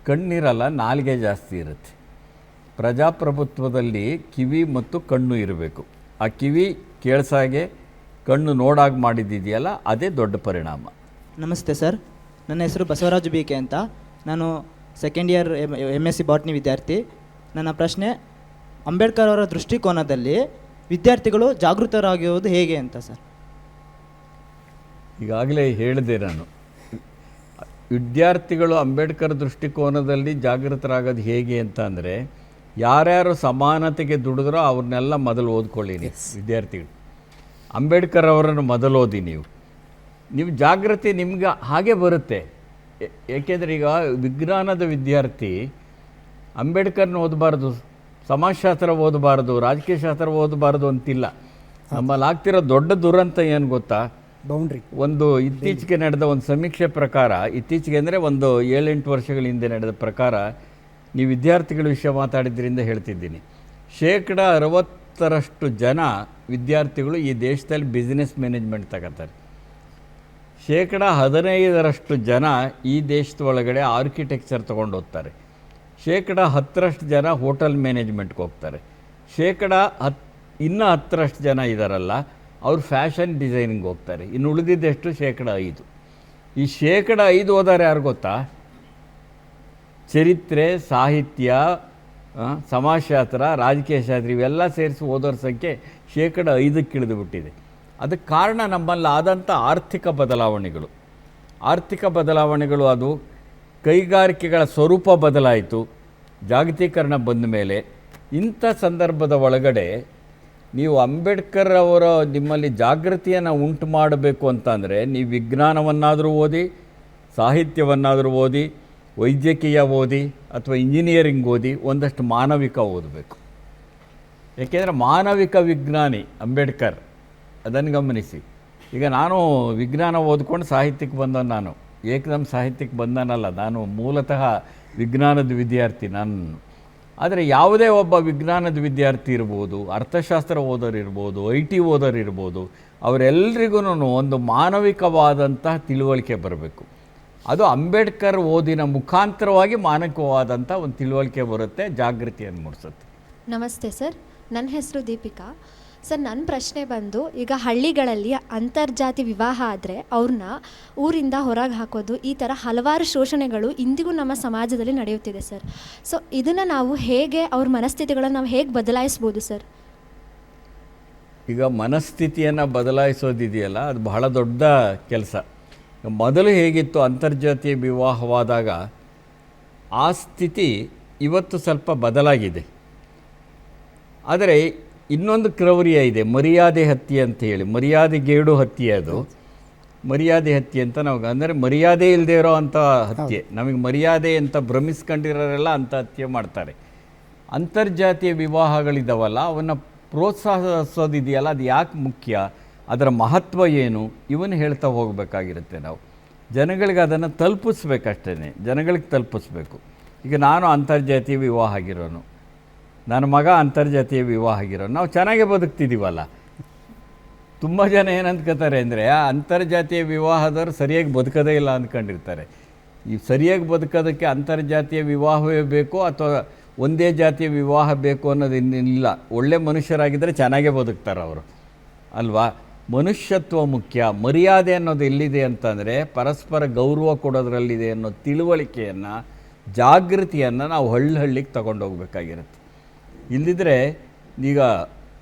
ಕಣ್ಣಿರಲ್ಲ, ನಾಲಿಗೆ ಜಾಸ್ತಿ ಇರುತ್ತೆ. ಪ್ರಜಾಪ್ರಭುತ್ವದಲ್ಲಿ ಕಿವಿ ಮತ್ತು ಕಣ್ಣು ಇರಬೇಕು. ಆ ಕಿವಿ ಕೇಳಿಸಾಗೆ, ಕಣ್ಣು ನೋಡಾಗಿ ಮಾಡಿದ್ದಿದೆಯಲ್ಲ, ಅದೇ ದೊಡ್ಡ ಪರಿಣಾಮ. ನಮಸ್ತೆ ಸರ್, ನನ್ನ ಹೆಸರು ಬಸವರಾಜು ಬಿಕೆ ಅಂತ. ನಾನು ಸೆಕೆಂಡ್ ಇಯರ್ MSc ಬಾಟ್ನಿ ವಿದ್ಯಾರ್ಥಿ. ನನ್ನ ಪ್ರಶ್ನೆ, ಅಂಬೇಡ್ಕರ್ ಅವರ ದೃಷ್ಟಿಕೋನದಲ್ಲಿ ವಿದ್ಯಾರ್ಥಿಗಳು ಜಾಗೃತರಾಗಿರುವುದು ಹೇಗೆ ಅಂತ ಸರ್? ಈಗಾಗಲೇ ಹೇಳಿದೆ ನಾನು, ವಿದ್ಯಾರ್ಥಿಗಳು ಅಂಬೇಡ್ಕರ್ ದೃಷ್ಟಿಕೋನದಲ್ಲಿ ಜಾಗೃತರಾಗೋದು ಹೇಗೆ ಅಂತ ಅಂದರೆ, ಯಾರ್ಯಾರು ಸಮಾನತೆಗೆ ದುಡಿದ್ರೋ ಅವ್ರನ್ನೆಲ್ಲ ಮೊದಲು ಓದ್ಕೊಳ್ಳಿ ನೀವು ವಿದ್ಯಾರ್ಥಿಗಳು. ಅಂಬೇಡ್ಕರ್ ಅವರನ್ನು ಮೊದಲು ಓದಿ. ನೀವು ಜಾಗೃತಿ ನಿಮ್ಗೆ ಹಾಗೆ ಬರುತ್ತೆ. ಏಕೆಂದರೆ ಈಗ ವಿಜ್ಞಾನದ ವಿದ್ಯಾರ್ಥಿ ಅಂಬೇಡ್ಕರ್ನ ಓದಬಾರ್ದು, ಸಮಾಜಶಾಸ್ತ್ರ ಓದಬಾರ್ದು, ರಾಜಕೀಯ ಶಾಸ್ತ್ರ ಓದಬಾರ್ದು ಅಂತಿಲ್ಲ. ನಮ್ಮಲ್ಲಿ ಆಗ್ತಿರೋ ದೊಡ್ಡ ದುರಂತ ಏನು ಗೊತ್ತಾ? ಬೌಂಡ್ರಿ. ಒಂದು ಇತ್ತೀಚೆಗೆ ನಡೆದ ಒಂದು ಸಮೀಕ್ಷೆ ಪ್ರಕಾರ, ಇತ್ತೀಚೆಗೆ ಅಂದರೆ ಒಂದು 7-8 ವರ್ಷಗಳ ಹಿಂದೆ ನಡೆದ ಪ್ರಕಾರ, ನೀವು ವಿದ್ಯಾರ್ಥಿಗಳ ವಿಷಯ ಮಾತಾಡಿದ್ರಿಂದ ಹೇಳ್ತಿದ್ದೀನಿ, 60% ಜನ ವಿದ್ಯಾರ್ಥಿಗಳು ಈ ದೇಶದಲ್ಲಿ ಬಿಸ್ನೆಸ್ ಮ್ಯಾನೇಜ್ಮೆಂಟ್ ತಗೋತಾರೆ. 15% ಜನ ಈ ದೇಶದ ಒಳಗಡೆ ಆರ್ಕಿಟೆಕ್ಚರ್ ತೊಗೊಂಡು ಹೋಗ್ತಾರೆ. 10% ಜನ ಹೋಟೆಲ್ ಮ್ಯಾನೇಜ್ಮೆಂಟ್ಗೆ ಹೋಗ್ತಾರೆ. 10% ಜನ ಇದ್ದಾರಲ್ಲ, ಅವ್ರು ಫ್ಯಾಷನ್ ಡಿಸೈನಿಂಗ್ ಹೋಗ್ತಾರೆ. ಇನ್ನು ಉಳಿದಿದ್ದೆಷ್ಟು? 5%. ಈ 5% ಓದಾರೆ ಯಾರು ಗೊತ್ತಾ? ಚರಿತ್ರೆ, ಸಾಹಿತ್ಯ, ಸಮಾಜಶಾಸ್ತ್ರ, ರಾಜಕೀಯ ಶಾಸ್ತ್ರ ಇವೆಲ್ಲ ಸೇರಿಸಿ ಓದೋರ ಸಂಖ್ಯೆ 5%ಕ್ಕೆ ಇಳಿದುಬಿಟ್ಟಿದೆ. ಅದಕ್ಕೆ ಕಾರಣ ನಮ್ಮಲ್ಲಿ ಆದಂಥ ಆರ್ಥಿಕ ಬದಲಾವಣೆಗಳು. ಅದು ಕೈಗಾರಿಕೆಗಳ ಸ್ವರೂಪ ಬದಲಾಯಿತು, ಜಾಗತೀಕರಣ ಬಂದ ಮೇಲೆ. ಇಂಥ ಸಂದರ್ಭದ ಒಳಗಡೆ ನೀವು ಅಂಬೇಡ್ಕರ್ ಅವರ ನಿಮ್ಮಲ್ಲಿ ಜಾಗೃತಿಯನ್ನು ಉಂಟು ಮಾಡಬೇಕು ಅಂತಂದರೆ, ನೀವು ವಿಜ್ಞಾನವನ್ನಾದರೂ ಓದಿ, ಸಾಹಿತ್ಯವನ್ನಾದರೂ ಓದಿ, ವೈದ್ಯಕೀಯ ಓದಿ, ಅಥವಾ ಇಂಜಿನಿಯರಿಂಗ್ ಓದಿ, ಒಂದಷ್ಟು ಮಾನವಿಕ ಓದಬೇಕು. ಏಕೆಂದರೆ ಮಾನವಿಕ ವಿಜ್ಞಾನಿ ಅಂಬೇಡ್ಕರ್, ಅದನ್ನು ಗಮನಿಸಿ. ಈಗ ನಾನು ವಿಜ್ಞಾನ ಓದ್ಕೊಂಡು ಸಾಹಿತ್ಯಕ್ಕೆ ಬಂದವನು, ನಾನು ಏಕದಮ್ ಸಾಹಿತ್ಯಕ್ಕೆ ಬಂದನಲ್ಲ, ನಾನು ಮೂಲತಃ ವಿಜ್ಞಾನದ ವಿದ್ಯಾರ್ಥಿ ನಾನು. ಆದರೆ ಯಾವುದೇ ಒಬ್ಬ ವಿಜ್ಞಾನದ ವಿದ್ಯಾರ್ಥಿ ಇರ್ಬೋದು, ಅರ್ಥಶಾಸ್ತ್ರ ಓದೋರು ಇರ್ಬೋದು, IT ಓದೋರು ಇರ್ಬೋದು, ಅವರೆಲ್ಲರಿಗೂ ಒಂದು ಮಾನವಿಕವಾದಂತಹ ತಿಳುವಳಿಕೆ ಬರಬೇಕು. ಅದು ಅಂಬೇಡ್ಕರ್ ಓದಿನ ಮುಖಾಂತರವಾಗಿ ಮಾನವಿಕವಾದಂಥ ಒಂದು ತಿಳುವಳಿಕೆ ಬರುತ್ತೆ, ಜಾಗೃತಿಯನ್ನು ಮೂಡಿಸುತ್ತೆ. ನಮಸ್ತೆ ಸರ್, ನನ್ನ ಹೆಸರು ದೀಪಿಕಾ. ಸರ್, ನನ್ನ ಪ್ರಶ್ನೆ ಬಂದು, ಈಗ ಹಳ್ಳಿಗಳಲ್ಲಿ ಅಂತರ್ಜಾತಿ ವಿವಾಹ ಆದರೆ ಅವ್ರನ್ನ ಊರಿಂದ ಹೊರಗೆ ಹಾಕೋದು, ಈ ಥರ ಹಲವಾರು ಶೋಷಣೆಗಳು ಇಂದಿಗೂ ನಮ್ಮ ಸಮಾಜದಲ್ಲಿ ನಡೆಯುತ್ತಿದೆ ಸರ್. ಸೊ ಇದನ್ನು ನಾವು ಹೇಗೆ, ಅವ್ರ ಮನಸ್ಥಿತಿಗಳನ್ನು ನಾವು ಹೇಗೆ ಬದಲಾಯಿಸ್ಬೋದು ಸರ್? ಈಗ ಮನಸ್ಥಿತಿಯನ್ನು ಬದಲಾಯಿಸೋದಿದೆಯಲ್ಲ, ಅದು ಬಹಳ ದೊಡ್ಡ ಕೆಲಸ. ಮೊದಲು ಹೇಗಿತ್ತು ಅಂತರ್ಜಾತೀಯ ವಿವಾಹವಾದಾಗ, ಆ ಸ್ಥಿತಿ ಇವತ್ತು ಸ್ವಲ್ಪ ಬದಲಾಗಿದೆ. ಆದರೆ ಇನ್ನೊಂದು ಕ್ರೌರ್ಯ ಇದೆ, ಮರ್ಯಾದೆ ಹತ್ಯೆ ಅಂತ ಹೇಳಿ. ಮರ್ಯಾದೆಗೇಡು ಹತ್ಯೆ ಅದು, ಮರ್ಯಾದೆ ಹತ್ಯೆ ಅಂತ ನಾವು, ಅಂದರೆ ಮರ್ಯಾದೆ ಇಲ್ಲದೆ ಇರೋ ಅಂಥ ಹತ್ಯೆ. ನಮಗೆ ಮರ್ಯಾದೆ ಅಂತ ಭ್ರಮಿಸ್ಕೊಂಡಿರೋರೆಲ್ಲ ಅಂಥ ಹತ್ಯೆ ಮಾಡ್ತಾರೆ. ಅಂತರ್ಜಾತೀಯ ವಿವಾಹಗಳಿದ್ದಾವಲ್ಲ, ಅವನ್ನು ಪ್ರೋತ್ಸಾಹಿಸೋದಿದೆಯಲ್ಲ, ಅದು ಯಾಕೆ ಮುಖ್ಯ, ಅದರ ಮಹತ್ವ ಏನು, ಇವನು ಹೇಳ್ತಾ ಹೋಗಬೇಕಾಗಿರುತ್ತೆ. ನಾವು ಜನಗಳಿಗೆ ಅದನ್ನು ತಲುಪಿಸ್ಬೇಕಷ್ಟೇ, ಜನಗಳಿಗೆ ತಲುಪಿಸ್ಬೇಕು. ಈಗ ನಾನು ಅಂತರ್ಜಾತೀಯ ವಿವಾಹ ಆಗಿರೋನು, ನನ್ನ ಮಗ ಅಂತರ್ಜಾತೀಯ ವಿವಾಹ ಆಗಿರೋನು, ನಾವು ಚೆನ್ನಾಗೇ ಬದುಕ್ತಿದ್ದೀವಲ್ಲ. ತುಂಬ ಜನ ಏನಂದ್ಕೋತಾರೆ ಅಂದರೆ, ಅಂತರ್ಜಾತೀಯ ವಿವಾಹದವ್ರು ಸರಿಯಾಗಿ ಬದುಕೋದೇ ಇಲ್ಲ ಅಂದ್ಕೊಂಡಿರ್ತಾರೆ. ಈ ಸರಿಯಾಗಿ ಬದುಕೋದಕ್ಕೆ ಅಂತರ್ಜಾತೀಯ ವಿವಾಹವೇ ಬೇಕು ಅಥವಾ ಒಂದೇ ಜಾತಿಯ ವಿವಾಹ ಬೇಕು ಅನ್ನೋದು ಇನ್ನಿಲ್ಲ. ಒಳ್ಳೆ ಮನುಷ್ಯರಾಗಿದ್ದರೆ ಚೆನ್ನಾಗೇ ಬದುಕ್ತಾರೆ ಅವರು, ಅಲ್ವಾ? ಮನುಷ್ಯತ್ವ ಮುಖ್ಯ. ಮರ್ಯಾದೆ ಅನ್ನೋದು ಎಲ್ಲಿದೆ ಅಂತಂದರೆ ಪರಸ್ಪರ ಗೌರವ ಕೊಡೋದ್ರಲ್ಲಿದೆ ಅನ್ನೋ ತಿಳುವಳಿಕೆಯನ್ನು, ಜಾಗೃತಿಯನ್ನು ನಾವು ಹಳ್ಳಿಗೆ ತಗೊಂಡೋಗ್ಬೇಕಾಗಿರುತ್ತೆ. ಇಲ್ಲದಿದ್ದರೆ ಈಗ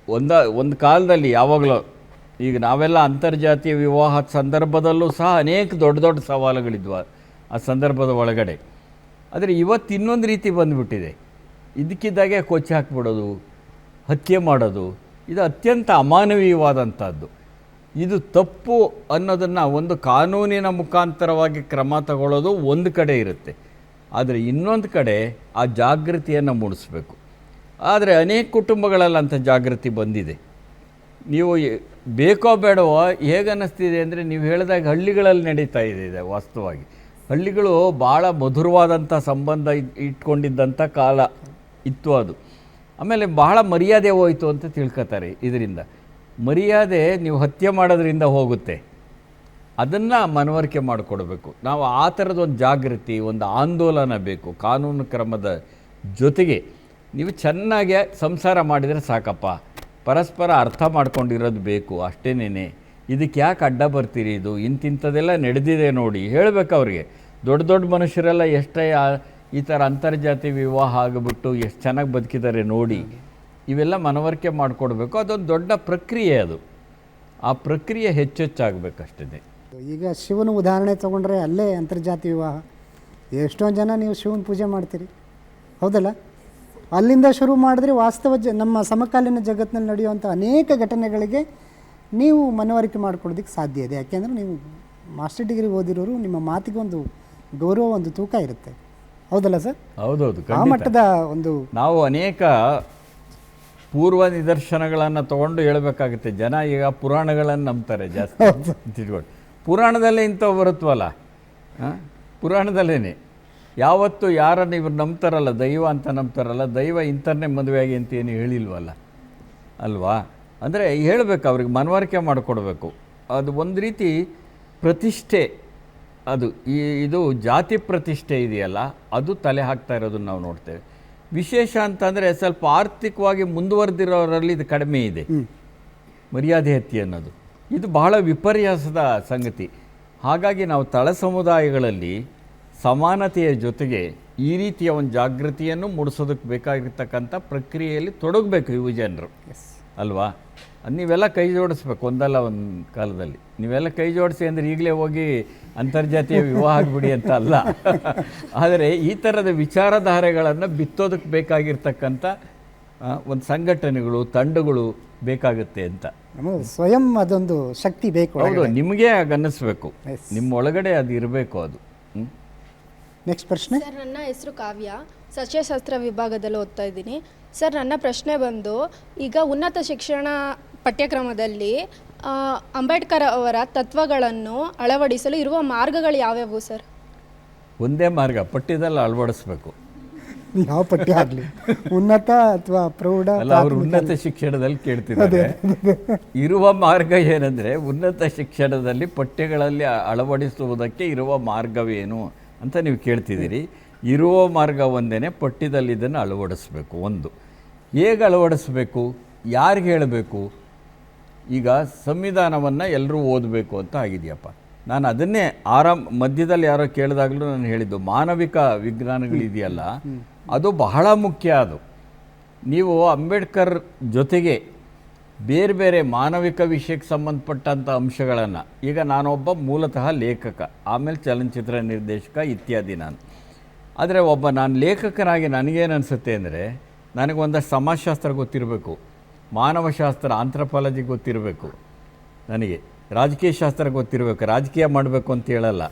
ಒಂದು ಕಾಲದಲ್ಲಿ ಯಾವಾಗಲೂ, ಈಗ ನಾವೆಲ್ಲ ಅಂತರ್ಜಾತೀಯ ವಿವಾಹದ ಸಂದರ್ಭದಲ್ಲೂ ಸಹ ಅನೇಕ ದೊಡ್ಡ ದೊಡ್ಡ ಸವಾಲುಗಳಿದ್ವು ಆ ಸಂದರ್ಭದ ಒಳಗಡೆ. ಆದರೆ ಇವತ್ತು ಇನ್ನೊಂದು ರೀತಿ ಬಂದುಬಿಟ್ಟಿದೆ. ಇದಕ್ಕಿದ್ದಾಗೆ ಕೊಚ್ಚಿ ಹಾಕ್ಬಿಡೋದು, ಹತ್ಯೆ ಮಾಡೋದು, ಇದು ಅತ್ಯಂತ ಅಮಾನವೀಯವಾದಂಥದ್ದು. ಇದು ತಪ್ಪು ಅನ್ನೋದನ್ನು ಒಂದು ಕಾನೂನಿನ ಮುಖಾಂತರವಾಗಿ ಕ್ರಮ ತಗೊಳ್ಳೋದು ಒಂದು ಕಡೆ ಇರುತ್ತೆ. ಆದರೆ ಇನ್ನೊಂದು ಕಡೆ ಆ ಜಾಗೃತಿಯನ್ನು ಮೂಡಿಸ್ಬೇಕು. ಆದರೆ ಅನೇಕ ಕುಟುಂಬಗಳಲ್ಲಿ ಅಂಥ ಜಾಗೃತಿ ಬಂದಿದೆ. ನೀವು ಬೇಕೋ ಬೇಡವೋ ಹೇಗನ್ನಿಸ್ತಿದೆ ಅಂದರೆ, ನೀವು ಹೇಳಿದಾಗ ಹಳ್ಳಿಗಳಲ್ಲಿ ನಡೀತಾ ಇದೆ ವಾಸ್ತವವಾಗಿ. ಹಳ್ಳಿಗಳು ಭಾಳ ಮಧುರವಾದಂಥ ಸಂಬಂಧ ಇಟ್ಕೊಂಡಿದ್ದಂಥ ಕಾಲ ಇತ್ತು ಅದು. ಆಮೇಲೆ ಬಹಳ ಮರ್ಯಾದೆ ಹೋಯಿತು ಅಂತ ತಿಳ್ಕೊತಾರೆ. ಇದರಿಂದ ಮರ್ಯಾದೆ ನೀವು ಹತ್ಯೆ ಮಾಡೋದ್ರಿಂದ ಹೋಗುತ್ತೆ, ಅದನ್ನು ಮನವರಿಕೆ ಮಾಡಿಕೊಡ್ಬೇಕು ನಾವು. ಆ ಥರದೊಂದು ಜಾಗೃತಿ, ಒಂದು ಆಂದೋಲನ ಬೇಕು. ಕಾನೂನು ಕ್ರಮದ ಜೊತೆಗೆ ನೀವು ಚೆನ್ನಾಗಿ ಸಂಸಾರ ಮಾಡಿದರೆ ಸಾಕಪ್ಪ, ಪರಸ್ಪರ ಅರ್ಥ ಮಾಡ್ಕೊಂಡಿರೋದು ಬೇಕು ಅಷ್ಟೇನೇ. ಇದಕ್ಕೆ ಯಾಕೆ ಅಡ್ಡ ಬರ್ತೀರಿ, ಇದು ಇಂತಿಂಥದ್ದೆಲ್ಲ ನಡೆದಿದೆ ನೋಡಿ ಹೇಳಬೇಕು ಅವ್ರಿಗೆ. ದೊಡ್ಡ ದೊಡ್ಡ ಮನುಷ್ಯರೆಲ್ಲ ಎಷ್ಟೇ ಈ ಥರ ಅಂತರ್ಜಾತಿ ವಿವಾಹ ಆಗಿಬಿಟ್ಟು ಎಷ್ಟು ಚೆನ್ನಾಗಿ ಬದುಕಿದ್ದಾರೆ ನೋಡಿ, ಇವೆಲ್ಲ ಮನವರಿಕೆ ಮಾಡಿಕೊಡ್ಬೇಕು. ಅದೊಂದು ದೊಡ್ಡ ಪ್ರಕ್ರಿಯೆ ಅದು. ಆ ಪ್ರಕ್ರಿಯೆ ಹೆಚ್ಚೆಚ್ಚಾಗಬೇಕಷ್ಟೇ. ಈಗ ಶಿವನ ಉದಾಹರಣೆ ತೊಗೊಂಡ್ರೆ ಅಲ್ಲೇ ಅಂತರ್ಜಾತಿ ವಿವಾಹ. ಎಷ್ಟೊಂದು ಜನ ನೀವು ಶಿವನ ಪೂಜೆ ಮಾಡ್ತೀರಿ, ಹೌದಲ್ಲ? ಅಲ್ಲಿಂದ ಶುರು ಮಾಡಿದ್ರೆ ವಾಸ್ತವ ನಮ್ಮ ಸಮಕಾಲೀನ ಜಗತ್ತಿನಲ್ಲಿ ನಡೆಯುವಂಥ ಅನೇಕ ಘಟನೆಗಳಿಗೆ ನೀವು ಮನವರಿಕೆ ಮಾಡಿಕೊಡೋದಕ್ಕೆ ಸಾಧ್ಯ ಇದೆ. ಯಾಕೆಂದರೆ ನೀವು ಮಾಸ್ಟರ್ ಡಿಗ್ರಿ ಓದಿರೋರು, ನಿಮ್ಮ ಮಾತಿಗೆ ಒಂದು ಗೌರವ, ಒಂದು ತೂಕ ಇರುತ್ತೆ, ಹೌದಲ್ಲ ಸರ್? ಹೌದೌದು. ಆ ಮಟ್ಟದ ಒಂದು ನಾವು ಅನೇಕ ಪೂರ್ವ ನಿದರ್ಶನಗಳನ್ನು ತೊಗೊಂಡು ಹೇಳಬೇಕಾಗುತ್ತೆ. ಜನ ಈಗ ಪುರಾಣಗಳನ್ನು ನಂಬ್ತಾರೆ ಜಾಸ್ತಿ ತಿಳ್ಕೊಂಡು. ಪುರಾಣದಲ್ಲೇ ಇಂಥವು ಬರುತ್ತವಲ್ಲ, ಪುರಾಣದಲ್ಲೇ ಯಾವತ್ತು ಯಾರನ್ನು ಇವ್ರು ನಂಬ್ತಾರಲ್ಲ, ದೈವ ಅಂತ ನಂಬ್ತಾರಲ್ಲ, ದೈವ ಇಂಥನ್ನೇ ಮದುವೆಯಾಗಿ ಅಂತ ಏನು ಹೇಳಿಲ್ವಲ್ಲ, ಅಲ್ವಾ? ಅಂದರೆ ಹೇಳಬೇಕು, ಅವ್ರಿಗೆ ಮನವರಿಕೆ ಮಾಡಿಕೊಡ್ಬೇಕು. ಅದು ಒಂದು ರೀತಿ ಪ್ರತಿಷ್ಠೆ, ಅದು ಇದು ಜಾತಿ ಪ್ರತಿಷ್ಠೆ ಇದೆಯಲ್ಲ, ಅದು ತಲೆ ಹಾಕ್ತಾ ಇರೋದನ್ನು ನಾವು ನೋಡ್ತೇವೆ. ವಿಶೇಷ ಅಂತಂದರೆ ಸ್ವಲ್ಪ ಆರ್ಥಿಕವಾಗಿ ಮುಂದುವರೆದಿರೋರಲ್ಲಿ ಇದು ಕಡಿಮೆ ಇದೆ, ಮರ್ಯಾದೆ ಹತ್ಯೆ ಅನ್ನೋದು. ಇದು ಬಹಳ ವಿಪರ್ಯಾಸದ ಸಂಗತಿ. ಹಾಗಾಗಿ ನಾವು ತಳ ಸಮುದಾಯಗಳಲ್ಲಿ ಸಮಾನತೆಯ ಜೊತೆಗೆ ಈ ರೀತಿಯ ಒಂದು ಜಾಗೃತಿಯನ್ನು ಮೂಡಿಸೋದಕ್ಕೆ ಬೇಕಾಗಿರ್ತಕ್ಕಂಥ ಪ್ರಕ್ರಿಯೆಯಲ್ಲಿ ತೊಡಗಬೇಕು ಯುವ ಜನರು, ಅಲ್ವಾ? ನೀವೆಲ್ಲ ಕೈ ಜೋಡಿಸ್ಬೇಕು ಒಂದಲ್ಲ ಒಂದು ಕಾಲದಲ್ಲಿ. ನೀವೆಲ್ಲ ಕೈ ಜೋಡಿಸಿ ಅಂದರೆ ಈಗಲೇ ಹೋಗಿ ಅಂತರ್ಜಾತೀಯ ವಿವಾಹ ಆಗಿಬಿಡಿ ಅಂತ ಅಲ್ಲ. ಆದರೆ ಈ ಥರದ ವಿಚಾರಧಾರೆಗಳನ್ನು ಬಿತ್ತೋದಕ್ಕೆ ಬೇಕಾಗಿರ್ತಕ್ಕಂಥ ಒಂದು ಸಂಘಟನೆಗಳು, ತಂಡಗಳು ಬೇಕಾಗುತ್ತೆ ಅಂತ. ಸ್ವಯಂ ಅದೊಂದು ಶಕ್ತಿ ಬೇಕು. ಹೌದು, ನಿಮಗೆ ಅನ್ನಿಸ್ಬೇಕು, ನಿಮ್ಮ ಒಳಗಡೆ ಅದು ಇರಬೇಕು. ಅದು ನೆಕ್ಸ್ಟ್ ಪ್ರಶ್ನೆ. ಸರ್, ನನ್ನ ಹೆಸರು ಕಾವ್ಯ, ಸಸ್ಯಶಾಸ್ತ್ರ ವಿಭಾಗದಲ್ಲಿ ಓದ್ತಾ ಇದ್ದೀನಿ. ಸರ್, ನನ್ನ ಪ್ರಶ್ನೆ ಬಂದು, ಈಗ ಉನ್ನತ ಶಿಕ್ಷಣ ಪಠ್ಯಕ್ರಮದಲ್ಲಿ ಅಂಬೇಡ್ಕರ್ ಅವರ ತತ್ವಗಳನ್ನು ಅಳವಡಿಸಲು ಇರುವ ಮಾರ್ಗಗಳು ಯಾವ್ಯಾವು ಸರ್? ಒಂದೇ ಮಾರ್ಗ, ಪಠ್ಯದಲ್ಲಿ ಅಳವಡಿಸ್ಬೇಕು. ಯಾವ ಪಠ್ಯ ಆಗಲಿ, ಉನ್ನತ ಅಥವಾ ಪ್ರೌಢ, ಅಲ್ಲ, ಅವರು ಉನ್ನತ ಶಿಕ್ಷಣದಲ್ಲಿ ಕೇಳ್ತಿದ್ದಾರೆ. ಇರುವ ಮಾರ್ಗ ಏನಂದರೆ, ಉನ್ನತ ಶಿಕ್ಷಣದಲ್ಲಿ ಪಠ್ಯಗಳಲ್ಲಿ ಅಳವಡಿಸುವುದಕ್ಕೆ ಇರುವ ಮಾರ್ಗವೇನು ಅಂತ ನೀವು ಕೇಳ್ತಿದ್ದೀರಿ. ಇರುವ ಮಾರ್ಗ ಒಂದೇ, ಪಠ್ಯದಲ್ಲಿ ಇದನ್ನು ಅಳವಡಿಸ್ಬೇಕು. ಒಂದು, ಹೇಗೆ ಅಳವಡಿಸ್ಬೇಕು, ಯಾರಿಗೆ ಹೇಳಬೇಕು? ಈಗ ಸಂವಿಧಾನವನ್ನು ಎಲ್ಲರೂ ಓದಬೇಕು ಅಂತ ಆಗಿದೆಯಪ್ಪ. ನಾನು ಅದನ್ನೇ ಮಧ್ಯದಲ್ಲಿ ಯಾರೋ ಕೇಳಿದಾಗಲೂ ನಾನು ಹೇಳಿದ್ದು, ಮಾನವಿಕ ವಿಜ್ಞಾನಗಳಿದೆಯಲ್ಲ, ಅದು ಬಹಳ ಮುಖ್ಯ. ಅದು ನೀವು ಅಂಬೇಡ್ಕರ್ ಜೊತೆಗೆ ಬೇರೆ ಬೇರೆ ಮಾನವಿಕ ವಿಷಯಕ್ಕೆ ಸಂಬಂಧಪಟ್ಟಂಥ ಅಂಶಗಳನ್ನು, ಈಗ ನಾನೊಬ್ಬ ಮೂಲತಃ ಲೇಖಕ, ಆಮೇಲೆ ಚಲನಚಿತ್ರ ನಿರ್ದೇಶಕ ಇತ್ಯಾದಿ ನಾನು. ಆದರೆ ನಾನು ಲೇಖಕನಾಗಿ ನನಗೇನು ಅನಿಸುತ್ತೆ ಅಂದರೆ, ನನಗೊಂದಷ್ಟು ಸಮಾಜಶಾಸ್ತ್ರ ಗೊತ್ತಿರಬೇಕು, ಮಾನವಶಾಸ್ತ್ರ ಆಂಥ್ರಪಾಲಜಿ ಗೊತ್ತಿರಬೇಕು, ನನಗೆ ರಾಜಕೀಯ ಶಾಸ್ತ್ರ ಗೊತ್ತಿರಬೇಕು. ರಾಜಕೀಯ ಮಾಡಬೇಕು ಅಂತ ಹೇಳಲ್ಲ,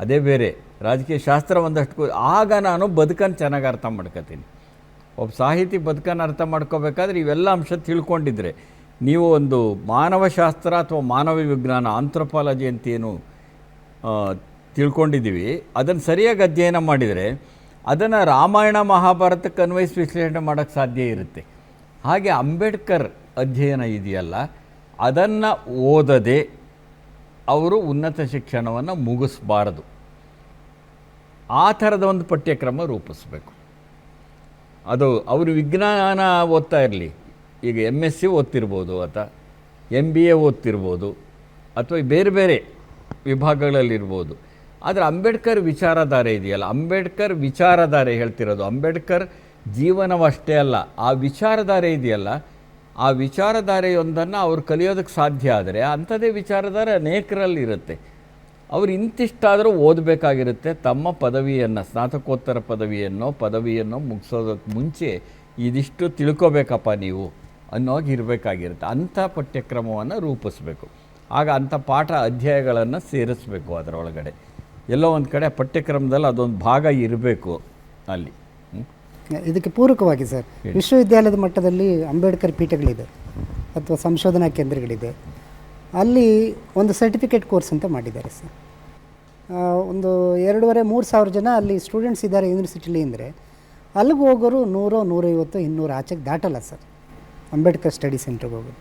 ಅದೇ ಬೇರೆ. ರಾಜಕೀಯ ಶಾಸ್ತ್ರ ಒಂದಷ್ಟು ಆಗ ನಾನು ಬದುಕನ್ನು ಚೆನ್ನಾಗಿ ಅರ್ಥ ಮಾಡ್ಕೋತೀನಿ. ಒಬ್ಬ ಸಾಹಿತಿ ಬದುಕನ್ನು ಅರ್ಥ ಮಾಡ್ಕೋಬೇಕಾದ್ರೆ ಇವೆಲ್ಲ ಅಂಶ ತಿಳ್ಕೊಂಡಿದ್ರೆ, ನೀವು ಒಂದು ಮಾನವಶಾಸ್ತ್ರ ಅಥವಾ ಮಾನವ ವಿಜ್ಞಾನ ಆಂಥ್ರಪಾಲಜಿ ಅಂತೇನು ತಿಳ್ಕೊಂಡಿದ್ದೀವಿ, ಅದನ್ನು ಸರಿಯಾಗಿ ಅಧ್ಯಯನ ಮಾಡಿದರೆ ಅದನ್ನು ರಾಮಾಯಣ ಮಹಾಭಾರತಕ್ಕೆ ಅನ್ವಯಿಸಿ ವಿಶ್ಲೇಷಣೆ ಮಾಡೋಕ್ಕೆ ಸಾಧ್ಯ ಇರುತ್ತೆ. ಹಾಗೆ ಅಂಬೇಡ್ಕರ್ ಅಧ್ಯಯನ ಇದೆಯಲ್ಲ, ಅದನ್ನು ಓದದೆ ಅವರು ಉನ್ನತ ಶಿಕ್ಷಣವನ್ನು ಮುಗಿಸ್ಬಾರದು. ಆ ಥರದ ಒಂದು ಪಠ್ಯಕ್ರಮ ರೂಪಿಸ್ಬೇಕು. ಅದು ಅವರು ವಿಜ್ಞಾನ ಓದ್ತಾ ಇರಲಿ, ಈಗ MSc ಓದ್ತಿರ್ಬೋದು, ಅಥವಾ MBA ಓದ್ತಿರ್ಬೋದು, ಅಥವಾ ಬೇರೆ ಬೇರೆ ವಿಭಾಗಗಳಲ್ಲಿರ್ಬೋದು. ಆದರೆ ಅಂಬೇಡ್ಕರ್ ವಿಚಾರಧಾರೆ ಇದೆಯಲ್ಲ, ಅಂಬೇಡ್ಕರ್ ವಿಚಾರಧಾರೆ ಹೇಳ್ತಿರೋದು, ಅಂಬೇಡ್ಕರ್ ಜೀವನವಷ್ಟೇ ಅಲ್ಲ, ಆ ವಿಚಾರಧಾರೆ ಇದೆಯಲ್ಲ, ಆ ವಿಚಾರಧಾರೆಯೊಂದನ್ನು ಅವ್ರು ಕಲಿಯೋದಕ್ಕೆ ಸಾಧ್ಯ ಆದರೆ ಅಂಥದ್ದೇ ವಿಚಾರಧಾರೆ ಅನೇಕರಲ್ಲಿರುತ್ತೆ. ಅವರು ಇಂತಿಷ್ಟಾದರೂ ಓದಬೇಕಾಗಿರುತ್ತೆ. ತಮ್ಮ ಪದವಿಯನ್ನು, ಸ್ನಾತಕೋತ್ತರ ಪದವಿಯನ್ನು ಮುಗಿಸೋದಕ್ಕೆ ಮುಂಚೆ ಇದಿಷ್ಟು ತಿಳ್ಕೊಬೇಕಪ್ಪ ನೀವು ಅನ್ನೋಗಿ ಇರಬೇಕಾಗಿರುತ್ತೆ. ಅಂಥ ಪಠ್ಯಕ್ರಮವನ್ನು ರೂಪಿಸ್ಬೇಕು. ಆಗ ಅಂಥ ಪಾಠ ಅಧ್ಯಾಯಗಳನ್ನು ಸೇರಿಸ್ಬೇಕು. ಅದರೊಳಗಡೆ ಎಲ್ಲೋ ಒಂದು ಕಡೆ ಪಠ್ಯಕ್ರಮದಲ್ಲಿ ಅದೊಂದು ಭಾಗ ಇರಬೇಕು ಅಲ್ಲಿ. ಇದಕ್ಕೆ ಪೂರಕವಾಗಿ ಸರ್, ವಿಶ್ವವಿದ್ಯಾಲಯದ ಮಟ್ಟದಲ್ಲಿ ಅಂಬೇಡ್ಕರ್ ಪೀಠಗಳಿದೆ ಅಥವಾ ಸಂಶೋಧನಾ ಕೇಂದ್ರಗಳಿದೆ. ಅಲ್ಲಿ ಒಂದು ಸರ್ಟಿಫಿಕೇಟ್ ಕೋರ್ಸ್ ಅಂತ ಮಾಡಿದ್ದಾರೆ ಸರ್. ಒಂದು 2,500-3 ಸಾವಿರ ಜನ ಅಲ್ಲಿ ಸ್ಟೂಡೆಂಟ್ಸ್ ಇದ್ದಾರೆ ಯೂನಿವರ್ಸಿಟಿಲಿ. ಅಂದರೆ ಅಲ್ಲಿಗೆ ಹೋಗೋರು 100, 150, 200 ಆಚೆಗೆ ದಾಟಲ್ಲ ಸರ್ ಅಂಬೇಡ್ಕರ್ ಸ್ಟಡಿ ಸೆಂಟ್ರಿಗೆ ಹೋಗೋದು.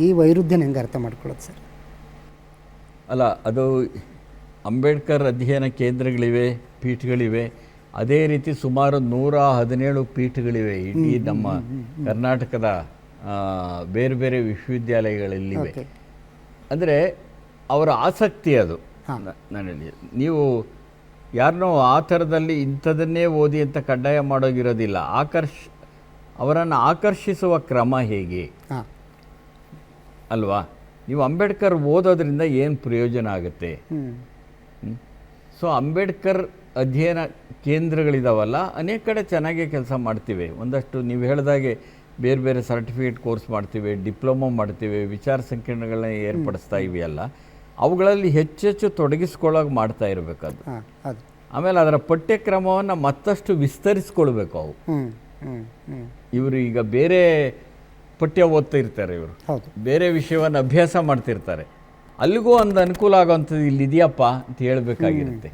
ಈ ವೈರುಧ್ಯನ ಹೆಂಗೆ ಅರ್ಥ ಮಾಡ್ಕೊಳ್ಳೋದು ಸರ್? ಅಲ್ಲ, ಅದು ಅಂಬೇಡ್ಕರ್ ಅಧ್ಯಯನ ಕೇಂದ್ರಗಳಿವೆ, ಪೀಠಗಳಿವೆ. ಅದೇ ರೀತಿ ಸುಮಾರು 117 ಪೀಠಗಳಿವೆ ಇಡೀ ನಮ್ಮ ಕರ್ನಾಟಕದ ಬೇರೆ ಬೇರೆ ವಿಶ್ವವಿದ್ಯಾಲಯಗಳಲ್ಲಿವೆ. ಅಂದರೆ ಅವರ ಆಸಕ್ತಿ ಅದು. ನಾನು ನೀವು ಯಾರನ್ನೋ ಆ ಥರದಲ್ಲಿ ಇಂಥದನ್ನೇ ಓದಿ ಅಂತ ಕಡ್ಡಾಯ ಮಾಡೋಗಿರೋದಿಲ್ಲ. ಅವರನ್ನು ಆಕರ್ಷಿಸುವ ಕ್ರಮ ಹೇಗೆ ಅಲ್ವಾ? ನೀವು ಅಂಬೇಡ್ಕರ್ ಓದೋದ್ರಿಂದ ಏನು ಪ್ರಯೋಜನ ಆಗುತ್ತೆ? ಸೊ ಅಂಬೇಡ್ಕರ್ ಅಧ್ಯಯನ ಕೇಂದ್ರಗಳಿದಾವಲ್ಲ, ಅನೇಕ ಕಡೆ ಚೆನ್ನಾಗೇ ಕೆಲಸ ಮಾಡ್ತೀವಿ. ಒಂದಷ್ಟು ನೀವು ಹೇಳಿದಾಗೆ ಬೇರೆ ಬೇರೆ ಸರ್ಟಿಫಿಕೇಟ್ ಕೋರ್ಸ್ ಮಾಡ್ತೀವಿ, ಡಿಪ್ಲೊಮೊ ಮಾಡ್ತೀವಿ, ವಿಚಾರ ಸಂಕಿರಣಗಳನ್ನ ಏರ್ಪಡಿಸ್ತಾ ಇವೆಯಲ್ಲ, ಅವುಗಳಲ್ಲಿ ಹೆಚ್ಚೆಚ್ಚು ತೊಡಗಿಸ್ಕೊಳ್ಳೋಕೆ ಮಾಡ್ತಾ ಇರಬೇಕದು. ಆಮೇಲೆ ಅದರ ಪಠ್ಯಕ್ರಮವನ್ನು ಮತ್ತಷ್ಟು ವಿಸ್ತರಿಸ್ಕೊಳ್ಬೇಕು. ಅವು ಇವರು ಈಗ ಬೇರೆ ಪಠ್ಯ ಓದ್ತಾ ಇರ್ತಾರೆ, ಇವರು ಬೇರೆ ವಿಷಯವನ್ನು ಅಭ್ಯಾಸ ಮಾಡ್ತಿರ್ತಾರೆ. ಅಲ್ಲಿಗೂ ಒಂದು ಅನುಕೂಲ ಆಗೋವಂಥದ್ದು ಇಲ್ಲಿದೆಯಪ್ಪ ಅಂತ ಹೇಳಬೇಕಾಗಿರುತ್ತೆ.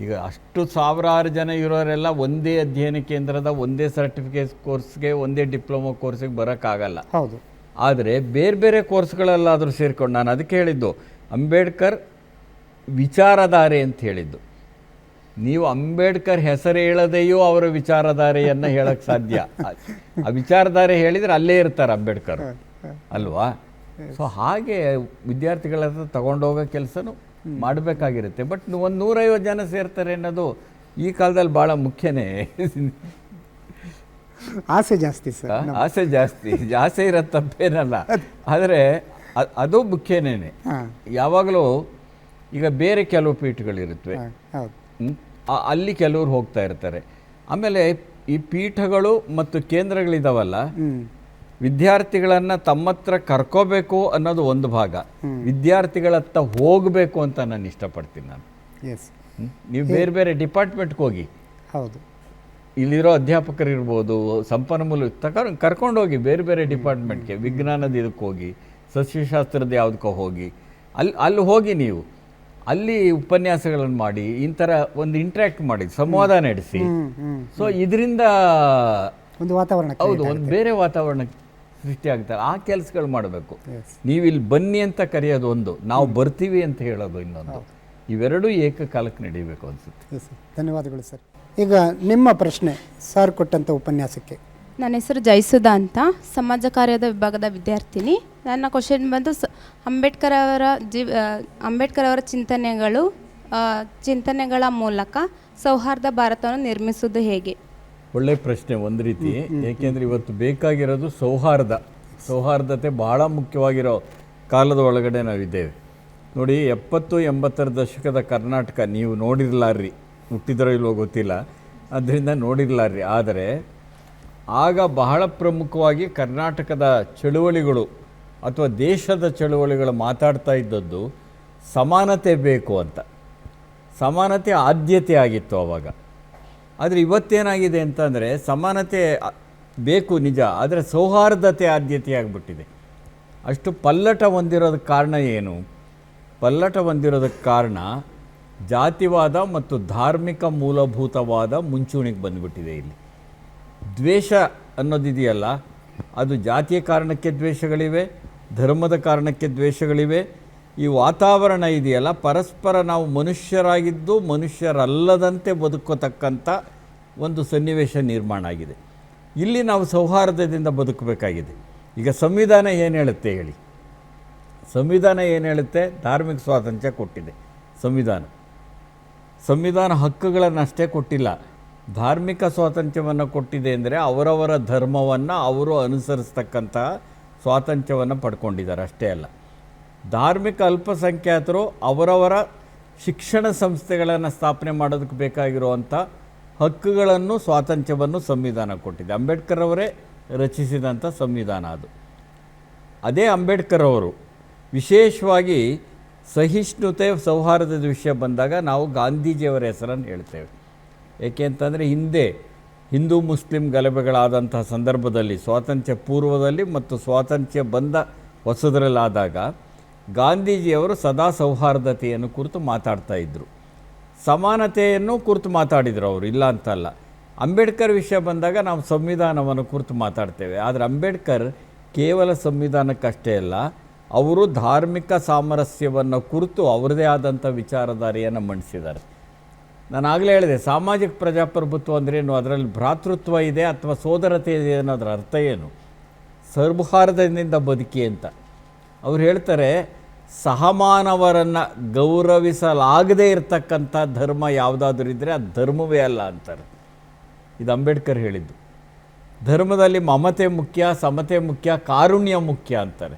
ಈಗ ಅಷ್ಟು ಸಾವಿರಾರು ಜನ ಇರೋರೆಲ್ಲ ಒಂದೇ ಅಧ್ಯಯನ ಕೇಂದ್ರದ ಒಂದೇ ಸರ್ಟಿಫಿಕೇಟ್ ಕೋರ್ಸ್ಗೆ, ಒಂದೇ ಡಿಪ್ಲೊಮೊ ಕೋರ್ಸಿಗೆ ಬರೋಕ್ಕಾಗಲ್ಲ. ಆದರೆ ಬೇರೆ ಬೇರೆ ಕೋರ್ಸ್ಗಳಲ್ಲಾದರೂ ಸೇರ್ಕೊಂಡು, ನಾನು ಅದಕ್ಕೆ ಹೇಳಿದ್ದು ಅಂಬೇಡ್ಕರ್ ವಿಚಾರಧಾರೆ ಅಂತ ಹೇಳಿದ್ದು. ನೀವು ಅಂಬೇಡ್ಕರ್ ಹೆಸರು ಹೇಳದೆಯೂ ಅವರ ವಿಚಾರಧಾರೆಯನ್ನು ಹೇಳಕ್ಕೆ ಸಾಧ್ಯ. ಆ ವಿಚಾರಧಾರೆ ಹೇಳಿದರೆ ಅಲ್ಲೇ ಇರ್ತಾರೆ ಅಂಬೇಡ್ಕರ್ ಅಲ್ವಾ? ಸೊ ಹಾಗೆ ವಿದ್ಯಾರ್ಥಿಗಳ ಹತ್ರ ತಗೊಂಡೋಗೋ ಕೆಲಸನೂ ಮಾಡಬೇಕಾಗಿರುತ್ತೆ. ಬಟ್ ಒಂದು 150 ಜನ ಸೇರ್ತಾರೆ ಅನ್ನೋದು ಈ ಕಾಲದಲ್ಲಿ ಭಾಳ ಮುಖ್ಯನೇ. ಆಸೆ ಜಾಸ್ತಿ ಸರ್, ಆಸೆ ಜಾಸ್ತಿ. ಆಸೆ ಇರೋದು ತಪ್ಪೇನಲ್ಲ, ಆದರೆ ಅದು ಮುಖ್ಯನೇ. ಯಾವಾಗಲೂ ಈಗ ಬೇರೆ ಕೆಲವು ಪೀಠಗಳಿರುತ್ತವೆ, ಅಲ್ಲಿ ಕೆಲವರು ಹೋಗ್ತಾ ಇರ್ತಾರೆ. ಆಮೇಲೆ ಈ ಪೀಠಗಳು ಮತ್ತು ಕೇಂದ್ರಗಳಿದಾವಲ್ಲ, ವಿದ್ಯಾರ್ಥಿಗಳನ್ನು ತಮ್ಮತ್ರ ಕರ್ಕೋಬೇಕು ಅನ್ನೋದು ಒಂದು ಭಾಗ, ವಿದ್ಯಾರ್ಥಿಗಳತ್ತ ಹೋಗಬೇಕು ಅಂತ ನಾನು ಇಷ್ಟಪಡ್ತೀನಿ. ನಾನು ನೀವು ಬೇರೆ ಬೇರೆ ಡಿಪಾರ್ಟ್ಮೆಂಟ್ಗೆ ಹೋಗಿ, ಹೌದು, ಇಲ್ಲಿರೋ ಅಧ್ಯಾಪಕರು ಇರ್ಬೋದು, ಸಂಪನ್ಮೂಲ ಕರ್ಕೊಂಡೋಗಿ ಬೇರೆ ಬೇರೆ ಡಿಪಾರ್ಟ್ಮೆಂಟ್ಗೆ, ವಿಜ್ಞಾನದ ಇದಕ್ಕೆ ಹೋಗಿ, ಸಸ್ಯಶಾಸ್ತ್ರದ ಯಾವುದಕ್ಕೋ ಹೋಗಿ, ಅಲ್ಲಿ ಹೋಗಿ ನೀವು ಅಲ್ಲಿ ಉಪನ್ಯಾಸಗಳನ್ನು ಮಾಡಿ, ಇಂಥರ ಒಂದು ಇಂಟ್ರ್ಯಾಕ್ಟ್ ಮಾಡಿ, ಸಂವಾದ ನಡೆಸಿ. ಸೊ ಇದರಿಂದ ಒಂದು ವಾತಾವರಣ, ಹೌದು, ಒಂದು ಬೇರೆ ವಾತಾವರಣ ಸೃಷ್ಟಿ ಆಗ್ತಾರೆ. ಆ ಕೆಲಸಗಳು ಮಾಡಬೇಕು. ನೀವು ಇಲ್ಲಿ ಬನ್ನಿ ಅಂತ ಕರೆಯೋದು ಒಂದು, ನಾವು ಬರ್ತೀವಿ ಅಂತ ಹೇಳೋದು ಇನ್ನೊಂದು. ಇವೆರಡೂ ಏಕಕಾಲಕ್ಕೆ ನಡೀಬೇಕು ಅನಿಸುತ್ತೆ. ಧನ್ಯವಾದಗಳು ಸರ್. ಈಗ ನಿಮ್ಮ ಪ್ರಶ್ನೆ ಸರ್ ಕೊಟ್ಟಂಥ ಉಪನ್ಯಾಸಕ್ಕೆ. ನನ್ನ ಹೆಸರು ಜಯಸುಧಾ ಅಂತ, ಸಮಾಜ ಕಾರ್ಯದ ವಿಭಾಗದ ವಿದ್ಯಾರ್ಥಿನಿ. ನನ್ನ ಕ್ವಶನ್ ಬಂದು ಅಂಬೇಡ್ಕರ್ ಅವರ ಚಿಂತನೆಗಳ ಮೂಲಕ ಸೌಹಾರ್ದ ಭಾರತವನ್ನು ನಿರ್ಮಿಸುವುದು ಹೇಗೆ? ಒಳ್ಳೆ ಪ್ರಶ್ನೆ ಒಂದು ರೀತಿ. ಏಕೆಂದರೆ ಇವತ್ತು ಬೇಕಾಗಿರೋದು ಸೌಹಾರ್ದತೆ ಬಹಳ ಮುಖ್ಯವಾಗಿರೋ ಕಾಲದ ಒಳಗಡೆ ನಾವಿದ್ದೇವೆ. ನೋಡಿ, 70-80ರ ದಶಕದ ಕರ್ನಾಟಕ ನೀವು ನೋಡಿರ್ಲಾರ್ರಿ, ಹುಟ್ಟಿದ್ರೋ ಇಲ್ವೋ ಗೊತ್ತಿಲ್ಲ, ಅದರಿಂದ ನೋಡಿರ್ಲಾರ್ರಿ. ಆದರೆ ಆಗ ಬಹಳ ಪ್ರಮುಖವಾಗಿ ಕರ್ನಾಟಕದ ಚಳುವಳಿಗಳು ಅಥವಾ ದೇಶದ ಚಳುವಳಿಗಳು ಮಾತಾಡ್ತಾ ಇದ್ದದ್ದು ಸಮಾನತೆ ಬೇಕು ಅಂತ. ಸಮಾನತೆ ಆದ್ಯತೆ ಆಗಿತ್ತು ಆವಾಗ. ಆದರೆ ಇವತ್ತೇನಾಗಿದೆ ಅಂತಂದರೆ, ಸಮಾನತೆ ಬೇಕು ನಿಜ, ಆದರೆ ಸೌಹಾರ್ದತೆ ಆದ್ಯತೆ ಆಗಿಬಿಟ್ಟಿದೆ. ಅಷ್ಟು ಪಲ್ಲಟ ಹೊಂದಿರೋದಕ್ಕೆ ಕಾರಣ ಏನು? ಪಲ್ಲಟ ಹೊಂದಿರೋದಕ್ಕೆ ಕಾರಣ ಜಾತಿವಾದ ಮತ್ತು ಧಾರ್ಮಿಕ ಮೂಲಭೂತವಾದ ಮುಂಚೂಣಿಗೆ ಬಂದುಬಿಟ್ಟಿದೆ. ಇಲ್ಲಿ ದ್ವೇಷ ಅನ್ನೋದಿದೆಯಲ್ಲ, ಅದು ಜಾತಿಯ ಕಾರಣಕ್ಕೆ ದ್ವೇಷಗಳಿವೆ, ಧರ್ಮದ ಕಾರಣಕ್ಕೆ ದ್ವೇಷಗಳಿವೆ. ಈ ವಾತಾವರಣ ಇದೆಯಲ್ಲ, ಪರಸ್ಪರ ನಾವು ಮನುಷ್ಯರಾಗಿದ್ದು ಮನುಷ್ಯರಲ್ಲದಂತೆ ಬದುಕೋತಕ್ಕಂಥ ಒಂದು ಸನ್ನಿವೇಶ ನಿರ್ಮಾಣ ಆಗಿದೆ. ಇಲ್ಲಿ ನಾವು ಸೌಹಾರ್ದದಿಂದ ಬದುಕಬೇಕಾಗಿದೆ. ಈಗ ಸಂವಿಧಾನ ಏನು ಹೇಳುತ್ತೆ ಹೇಳಿ? ಸಂವಿಧಾನ ಏನು ಹೇಳುತ್ತೆ? ಧಾರ್ಮಿಕ ಸ್ವಾತಂತ್ರ್ಯ ಕೊಟ್ಟಿದೆ ಸಂವಿಧಾನ ಹಕ್ಕುಗಳನ್ನಷ್ಟೇ ಕೊಟ್ಟಿಲ್ಲ, ಧಾರ್ಮಿಕ ಸ್ವಾತಂತ್ರ್ಯವನ್ನು ಕೊಟ್ಟಿದೆ. ಅಂದರೆ ಅವರವರ ಧರ್ಮವನ್ನು ಅವರು ಅನುಸರಿಸ್ತಕ್ಕಂಥ ಸ್ವಾತಂತ್ರ್ಯವನ್ನು ಪಡ್ಕೊಂಡಿದ್ದಾರೆ, ಅಷ್ಟೇ ಅಲ್ಲ. ಧಾರ್ಮಿಕ ಅಲ್ಪಸಂಖ್ಯಾತರು ಅವರವರ ಶಿಕ್ಷಣ ಸಂಸ್ಥೆಗಳನ್ನು ಸ್ಥಾಪನೆ ಮಾಡೋದಕ್ಕೆ ಬೇಕಾಗಿರುವಂಥ ಹಕ್ಕುಗಳನ್ನು, ಸ್ವಾತಂತ್ರ್ಯವನ್ನು ಸಂವಿಧಾನ ಕೊಟ್ಟಿದೆ. ಅಂಬೇಡ್ಕರ್ ಅವರೇ ರಚಿಸಿದಂಥ ಸಂವಿಧಾನ ಅದು. ಅದೇ ಅಂಬೇಡ್ಕರ್ ಅವರು ವಿಶೇಷವಾಗಿ ಸಹಿಷ್ಣುತೆ, ಸೌಹಾರ್ದದ ವಿಷಯ ಬಂದಾಗ ನಾವು ಗಾಂಧೀಜಿಯವರ ಹೆಸರನ್ನು ಹೇಳ್ತೇವೆ. ಏಕೆ ಅಂತಂದರೆ, ಹಿಂದೆ ಹಿಂದೂ ಮುಸ್ಲಿಂ ಗಲಭೆಗಳಾದಂಥ ಸಂದರ್ಭದಲ್ಲಿ, ಸ್ವಾತಂತ್ರ್ಯ ಪೂರ್ವದಲ್ಲಿ ಮತ್ತು ಸ್ವಾತಂತ್ರ್ಯ ಬಂದ ಹೊಸದರಲ್ಲಾದಾಗ ಗಾಂಧೀಜಿಯವರು ಸದಾ ಸೌಹಾರ್ದತೆಯನ್ನು ಕುರಿತು ಮಾತಾಡ್ತಾ ಇದ್ದರು, ಸಮಾನತೆಯನ್ನು ಕುರಿತು ಮಾತಾಡಿದರು ಅವರು, ಇಲ್ಲ ಅಂತಲ್ಲ. ಅಂಬೇಡ್ಕರ್ ವಿಷಯ ಬಂದಾಗ ನಾವು ಸಂವಿಧಾನವನ್ನು ಕುರಿತು ಮಾತಾಡ್ತೇವೆ. ಆದರೆ ಅಂಬೇಡ್ಕರ್ ಕೇವಲ ಸಂವಿಧಾನಕ್ಕಷ್ಟೇ ಅಲ್ಲ, ಅವರು ಧಾರ್ಮಿಕ ಸಾಮರಸ್ಯವನ್ನು ಕುರಿತು ಅವರದೇ ಆದಂಥ ವಿಚಾರಧಾರೆಯನ್ನು ಮಂಡಿಸಿದ್ದಾರೆ. ನಾನು ಆಗಲೇ ಹೇಳಿದೆ, ಸಾಮಾಜಿಕ ಪ್ರಜಾಪ್ರಭುತ್ವ ಅಂದ್ರೇನು, ಅದರಲ್ಲಿ ಭ್ರಾತೃತ್ವ ಇದೆ ಅಥವಾ ಸೋದರತೆ ಇದೆ ಅನ್ನೋದರ ಅರ್ಥ ಏನು? ಸೌಹಾರ್ದದಿಂದ ಬದುಕಿ ಅಂತ ಅವ್ರು ಹೇಳ್ತಾರೆ. ಸಹಮಾನವರನ್ನು ಗೌರವಿಸಲಾಗದೇ ಇರತಕ್ಕಂಥ ಧರ್ಮ ಯಾವುದಾದ್ರೂ ಇದ್ದರೆ ಅದು ಧರ್ಮವೇ ಅಲ್ಲ ಅಂತಾರೆ. ಇದು ಅಂಬೇಡ್ಕರ್ ಹೇಳಿದ್ದು. ಧರ್ಮದಲ್ಲಿ ಮಮತೆ ಮುಖ್ಯ, ಸಮತೆ ಮುಖ್ಯ, ಕಾರುಣ್ಯ ಮುಖ್ಯ ಅಂತಾರೆ.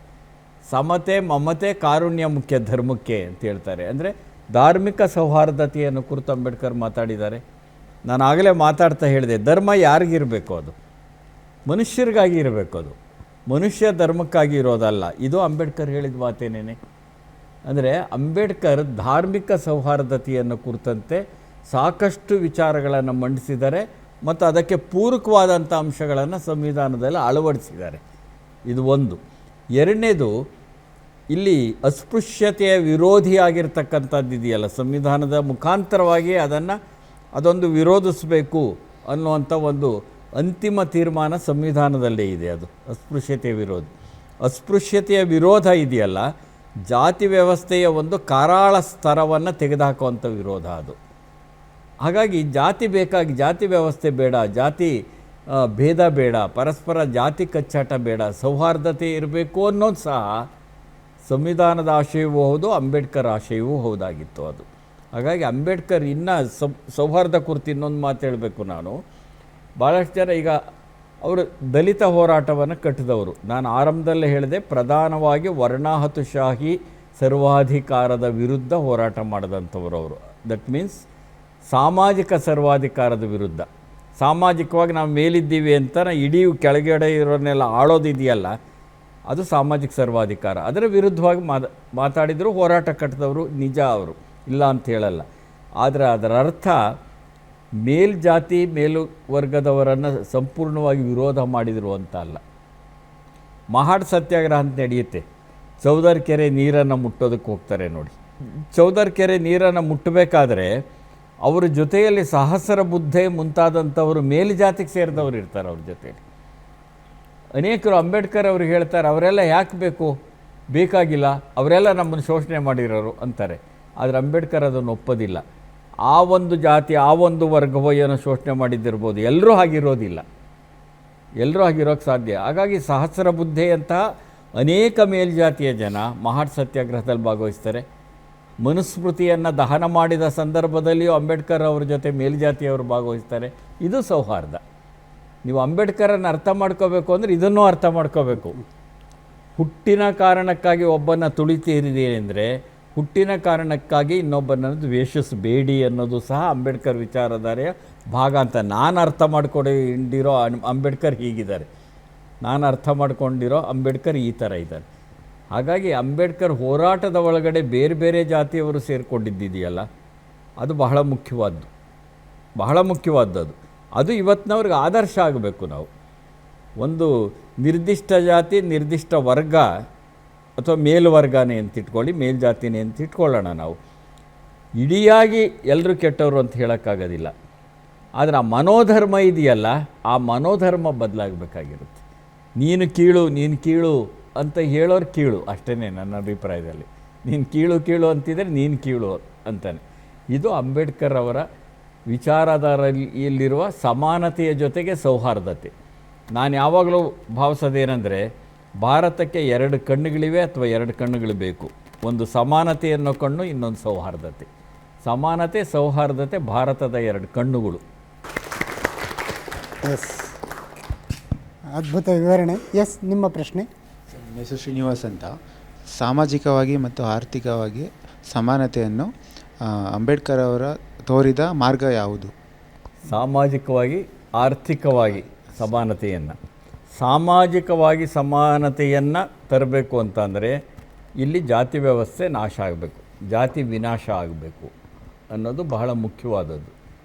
ಸಮತೆ, ಮಮತೆ, ಕಾರುಣ್ಯ ಮುಖ್ಯ ಧರ್ಮಕ್ಕೆ ಅಂತ ಹೇಳ್ತಾರೆ. ಅಂದರೆ ಧಾರ್ಮಿಕ ಸೌಹಾರ್ದತೆಯನ್ನು ಕುರಿತು ಅಂಬೇಡ್ಕರ್ ಮಾತಾಡಿದ್ದಾರೆ. ನಾನು ಆಗಲೇ ಮಾತಾಡ್ತಾ ಹೇಳಿದೆ, ಧರ್ಮ ಯಾರಿಗಿರಬೇಕು? ಅದು ಮನುಷ್ಯರಿಗಾಗಿ ಇರಬೇಕು, ಅದು ಮನುಷ್ಯ ಧರ್ಮಕ್ಕಾಗಿ ಇರೋದಲ್ಲ. ಇದು ಅಂಬೇಡ್ಕರ್ ಹೇಳಿದ ಮಾತೇನೇನೆ. ಅಂದರೆ ಅಂಬೇಡ್ಕರ್ ಧಾರ್ಮಿಕ ಸೌಹಾರ್ದತೆಯನ್ನು ಕುರಿತಂತೆ ಸಾಕಷ್ಟು ವಿಚಾರಗಳನ್ನು ಮಂಡಿಸಿದ್ದಾರೆ ಮತ್ತು ಅದಕ್ಕೆ ಪೂರಕವಾದಂಥ ಅಂಶಗಳನ್ನು ಸಂವಿಧಾನದಲ್ಲಿ ಅಳವಡಿಸಿದ್ದಾರೆ. ಇದು ಒಂದು. ಎರಡನೇದು, ಇಲ್ಲಿ ಅಸ್ಪೃಶ್ಯತೆಯ ವಿರೋಧಿಯಾಗಿರ್ತಕ್ಕಂಥದ್ದು ಇದೆಯಲ್ಲ, ಸಂವಿಧಾನದ ಮುಖಾಂತರವಾಗಿ ಅದೊಂದು ವಿರೋಧಿಸಬೇಕು ಅನ್ನುವಂಥ ಒಂದು ಅಂತಿಮ ತೀರ್ಮಾನ ಸಂವಿಧಾನದಲ್ಲೇ ಇದೆ. ಅದು ಅಸ್ಪೃಶ್ಯತೆಯ ವಿರೋಧ ಇದೆಯಲ್ಲ, ಜಾತಿ ವ್ಯವಸ್ಥೆಯ ಒಂದು ಕರಾಳ ಸ್ತರವನ್ನು ತೆಗೆದುಹಾಕುವಂಥ ವಿರೋಧ ಅದು. ಹಾಗಾಗಿ ಜಾತಿ ಬೇಕಾಗಿ, ಜಾತಿ ವ್ಯವಸ್ಥೆ ಬೇಡ, ಜಾತಿ ಭೇದ ಬೇಡ, ಪರಸ್ಪರ ಜಾತಿ ಕಚ್ಚಾಟ ಬೇಡ, ಸೌಹಾರ್ದತೆ ಇರಬೇಕು ಅನ್ನೋದು ಸಹ ಸಂವಿಧಾನದ ಆಶಯವೂ ಹೌದು, ಅಂಬೇಡ್ಕರ್ ಆಶಯವೂ ಹೌದಾಗಿತ್ತು ಅದು. ಹಾಗಾಗಿ ಅಂಬೇಡ್ಕರ್ ಇನ್ನೂ ಸೌಹಾರ್ದ ಕುರಿತು ಇನ್ನೊಂದು ಮಾತು ಹೇಳಬೇಕು ನಾನು. ಭಾಳಷ್ಟು ಜನ ಈಗ ಅವರು ದಲಿತ ಹೋರಾಟವನ್ನು ಕಟ್ಟಿದವರು. ನಾನು ಆರಂಭದಲ್ಲೇ ಹೇಳಿದೆ, ಪ್ರಧಾನವಾಗಿ ವರ್ಣಾಹತುಶಾಹಿ ಸರ್ವಾಧಿಕಾರದ ವಿರುದ್ಧ ಹೋರಾಟ ಮಾಡಿದಂಥವರು ಅವರು. ದಟ್ ಮೀನ್ಸ್ ಸಾಮಾಜಿಕ ಸರ್ವಾಧಿಕಾರದ ವಿರುದ್ಧ. ಸಾಮಾಜಿಕವಾಗಿ ನಾವು ಮೇಲಿದ್ದೀವಿ ಅಂತ ಇಡೀ ಕೆಳಗಡೆ ಇರೋನ್ನೆಲ್ಲ ಆಳೋದಿದೆಯಲ್ಲ, ಅದು ಸಾಮಾಜಿಕ ಸರ್ವಾಧಿಕಾರ. ಅದರ ವಿರುದ್ಧವಾಗಿ ಮಾತಾಡಿದರು, ಹೋರಾಟ ಕಟ್ಟಿದವರು ನಿಜ, ಅವರು ಇಲ್ಲ ಅಂತ ಹೇಳಲ್ಲ. ಆದರೆ ಅದರ ಅರ್ಥ ಮೇಲ್ಜಾತಿ ಮೇಲುವರ್ಗದವರನ್ನು ಸಂಪೂರ್ಣವಾಗಿ ವಿರೋಧ ಮಾಡಿದರು ಅಂತ ಅಲ್ಲ. ಮಹಾಡ್ ಸತ್ಯಾಗ್ರಹ ಅಂತ ನಡೆಯುತ್ತೆ. ಚೌದರ್ಕೆರೆ ನೀರನ್ನು ಮುಟ್ಟೋದಕ್ಕೆ ಹೋಗ್ತಾರೆ ನೋಡಿ. ಚೌದರ್ಕೆರೆ ನೀರನ್ನು ಮುಟ್ಟಬೇಕಾದ್ರೆ ಅವರ ಜೊತೆಯಲ್ಲಿ ಸಹಸ್ರ ಬುದ್ಧೆ ಮುಂತಾದಂಥವರು ಮೇಲ್ಜಾತಿಗೆ ಸೇರಿದವರು ಇರ್ತಾರೆ ಅವ್ರ ಜೊತೆಯಲ್ಲಿ. ಅನೇಕರು ಅಂಬೇಡ್ಕರ್ ಅವ್ರಿಗೆ ಹೇಳ್ತಾರೆ, ಅವರೆಲ್ಲ ಯಾಕೆ ಬೇಕು, ಬೇಕಾಗಿಲ್ಲ, ಅವರೆಲ್ಲ ನಮ್ಮನ್ನು ಶೋಷಣೆ ಮಾಡಿರೋರು ಅಂತಾರೆ. ಆದರೆ ಅಂಬೇಡ್ಕರ್ ಅದನ್ನು ಒಪ್ಪೋದಿಲ್ಲ. ಆ ಒಂದು ಜಾತಿ, ಆ ಒಂದು ವರ್ಗವೋ ಏನೋ ಶೋಷಣೆ ಮಾಡಿದ್ದಿರ್ಬೋದು, ಎಲ್ಲರೂ ಹಾಗಿರೋದಿಲ್ಲ, ಎಲ್ಲರೂ ಆಗಿರೋಕ್ಕೆ ಸಾಧ್ಯ. ಹಾಗಾಗಿ ಸಹಸ್ರ ಬುದ್ಧೆಯಂತಹ ಅನೇಕ ಮೇಲ್ಜಾತಿಯ ಜನ ಮಹಾಡ್ ಸತ್ಯಾಗ್ರಹದಲ್ಲಿ ಭಾಗವಹಿಸ್ತಾರೆ. ಮನುಸ್ಮೃತಿಯನ್ನು ದಹನ ಮಾಡಿದ ಸಂದರ್ಭದಲ್ಲಿಯೂ ಅಂಬೇಡ್ಕರ್ ಅವ್ರ ಜೊತೆ ಮೇಲ್ಜಾತಿಯವರು ಭಾಗವಹಿಸ್ತಾರೆ. ಇದು ಸೌಹಾರ್ದ. ನೀವು ಅಂಬೇಡ್ಕರನ್ನು ಅರ್ಥ ಮಾಡ್ಕೋಬೇಕು ಅಂದರೆ ಇದನ್ನೂ ಅರ್ಥ ಮಾಡ್ಕೋಬೇಕು. ಹುಟ್ಟಿನ ಕಾರಣಕ್ಕಾಗಿ ಒಬ್ಬನ ತುಳಿತೀರಿದೆ ಅಂದರೆ ಹುಟ್ಟಿನ ಕಾರಣಕ್ಕಾಗಿ ಇನ್ನೊಬ್ಬನನ್ನು ದ್ವೇಷಿಸಬೇಡಿ ಅನ್ನೋದು ಸಹ ಅಂಬೇಡ್ಕರ್ ವಿಚಾರಧಾರೆಯ ಭಾಗ ಅಂತ ನಾನು ಅರ್ಥ ಮಾಡ್ಕೊಂಡಿರೋ ಅಂಬೇಡ್ಕರ್ ಹೀಗಿದ್ದಾರೆ, ನಾನು ಅರ್ಥ ಮಾಡ್ಕೊಂಡಿರೋ ಅಂಬೇಡ್ಕರ್ ಈ ಥರ ಇದ್ದಾರೆ. ಹಾಗಾಗಿ ಅಂಬೇಡ್ಕರ್ ಹೋರಾಟದ ಒಳಗಡೆ ಬೇರೆ ಬೇರೆ ಜಾತಿಯವರು ಸೇರಿಕೊಂಡಿದ್ದಿದೆಯಲ್ಲ, ಅದು ಬಹಳ ಮುಖ್ಯವಾದ್ದು, ಬಹಳ ಮುಖ್ಯವಾದದ್ದು. ಅದು ಇವತ್ತಿನವ್ರಿಗೆ ಆದರ್ಶ ಆಗಬೇಕು. ನಾವು ಒಂದು ನಿರ್ದಿಷ್ಟ ಜಾತಿ, ನಿರ್ದಿಷ್ಟ ವರ್ಗ ಅಥವಾ ಮೇಲ್ವರ್ಗನೇ ಅಂತ ಇಟ್ಕೊಳ್ಳಿ, ಮೇಲ್ಜಾತಿನೇ ಅಂತ ಇಟ್ಕೊಳ್ಳೋಣ. ನಾವು ಇಡಿಯಾಗಿ ಎಲ್ಲರೂ ಕೆಟ್ಟವರು ಅಂತ ಹೇಳೋಕ್ಕಾಗೋದಿಲ್ಲ. ಆದರೆ ಆ ಮನೋಧರ್ಮ ಇದೆಯಲ್ಲ, ಆ ಮನೋಧರ್ಮ ಬದಲಾಗಬೇಕಾಗಿರುತ್ತೆ. ನೀನು ಕೀಳು, ನೀನು ಕೀಳು ಅಂತ ಹೇಳೋರು ಕೀಳು ಅಷ್ಟೇ ನನ್ನ ಅಭಿಪ್ರಾಯದಲ್ಲಿ. ನೀನು ಕೀಳು ಕೀಳು ಅಂತಿದ್ರೆ ನೀನು ಕೀಳು ಅಂತಾನೆ. ಇದು ಅಂಬೇಡ್ಕರ್ ಅವರ ವಿಚಾರಧಾರೆಯಲ್ಲಿರುವ ಸಮಾನತೆಯ ಜೊತೆಗೆ ಸೌಹಾರ್ದತೆ. ನಾನು ಯಾವಾಗಲೂ ಭಾವಿಸೋದೇನೆಂದರೆ, ಭಾರತಕ್ಕೆ ಎರಡು ಕಣ್ಣುಗಳಿವೆ ಅಥವಾ ಎರಡು ಕಣ್ಣುಗಳು ಬೇಕು. ಒಂದು ಸಮಾನತೆ ಅನ್ನೋ ಕಣ್ಣು, ಇನ್ನೊಂದು ಸೌಹಾರ್ದತೆ. ಸಮಾನತೆ, ಸೌಹಾರ್ದತೆ ಭಾರತದ ಎರಡು ಕಣ್ಣುಗಳು. ಎಸ್, ಅದ್ಭುತ ವಿವರಣೆ. ಎಸ್, ನಿಮ್ಮ ಪ್ರಶ್ನೆ. ನನ್ನ ಹೆಸರು ಶ್ರೀನಿವಾಸ್ ಅಂತ. ಸಾಮಾಜಿಕವಾಗಿ ಮತ್ತು ಆರ್ಥಿಕವಾಗಿ ಸಮಾನತೆಯನ್ನು ಅಂಬೇಡ್ಕರ್ ಅವರ ತೋರಿದ ಮಾರ್ಗ ಯಾವುದು? ಸಾಮಾಜಿಕವಾಗಿ ಆರ್ಥಿಕವಾಗಿ ಸಮಾನತೆಯನ್ನು, ಸಾಮಾಜಿಕವಾಗಿ ಸಮಾನತೆಯನ್ನು ತರಬೇಕು ಅಂತಂದರೆ ಇಲ್ಲಿ ಜಾತಿ ವ್ಯವಸ್ಥೆ ನಾಶ ಆಗಬೇಕು, ಜಾತಿ ವಿನಾಶ ಆಗಬೇಕು ಅನ್ನೋದು ಬಹಳ ಮುಖ್ಯವಾದದ್ದು.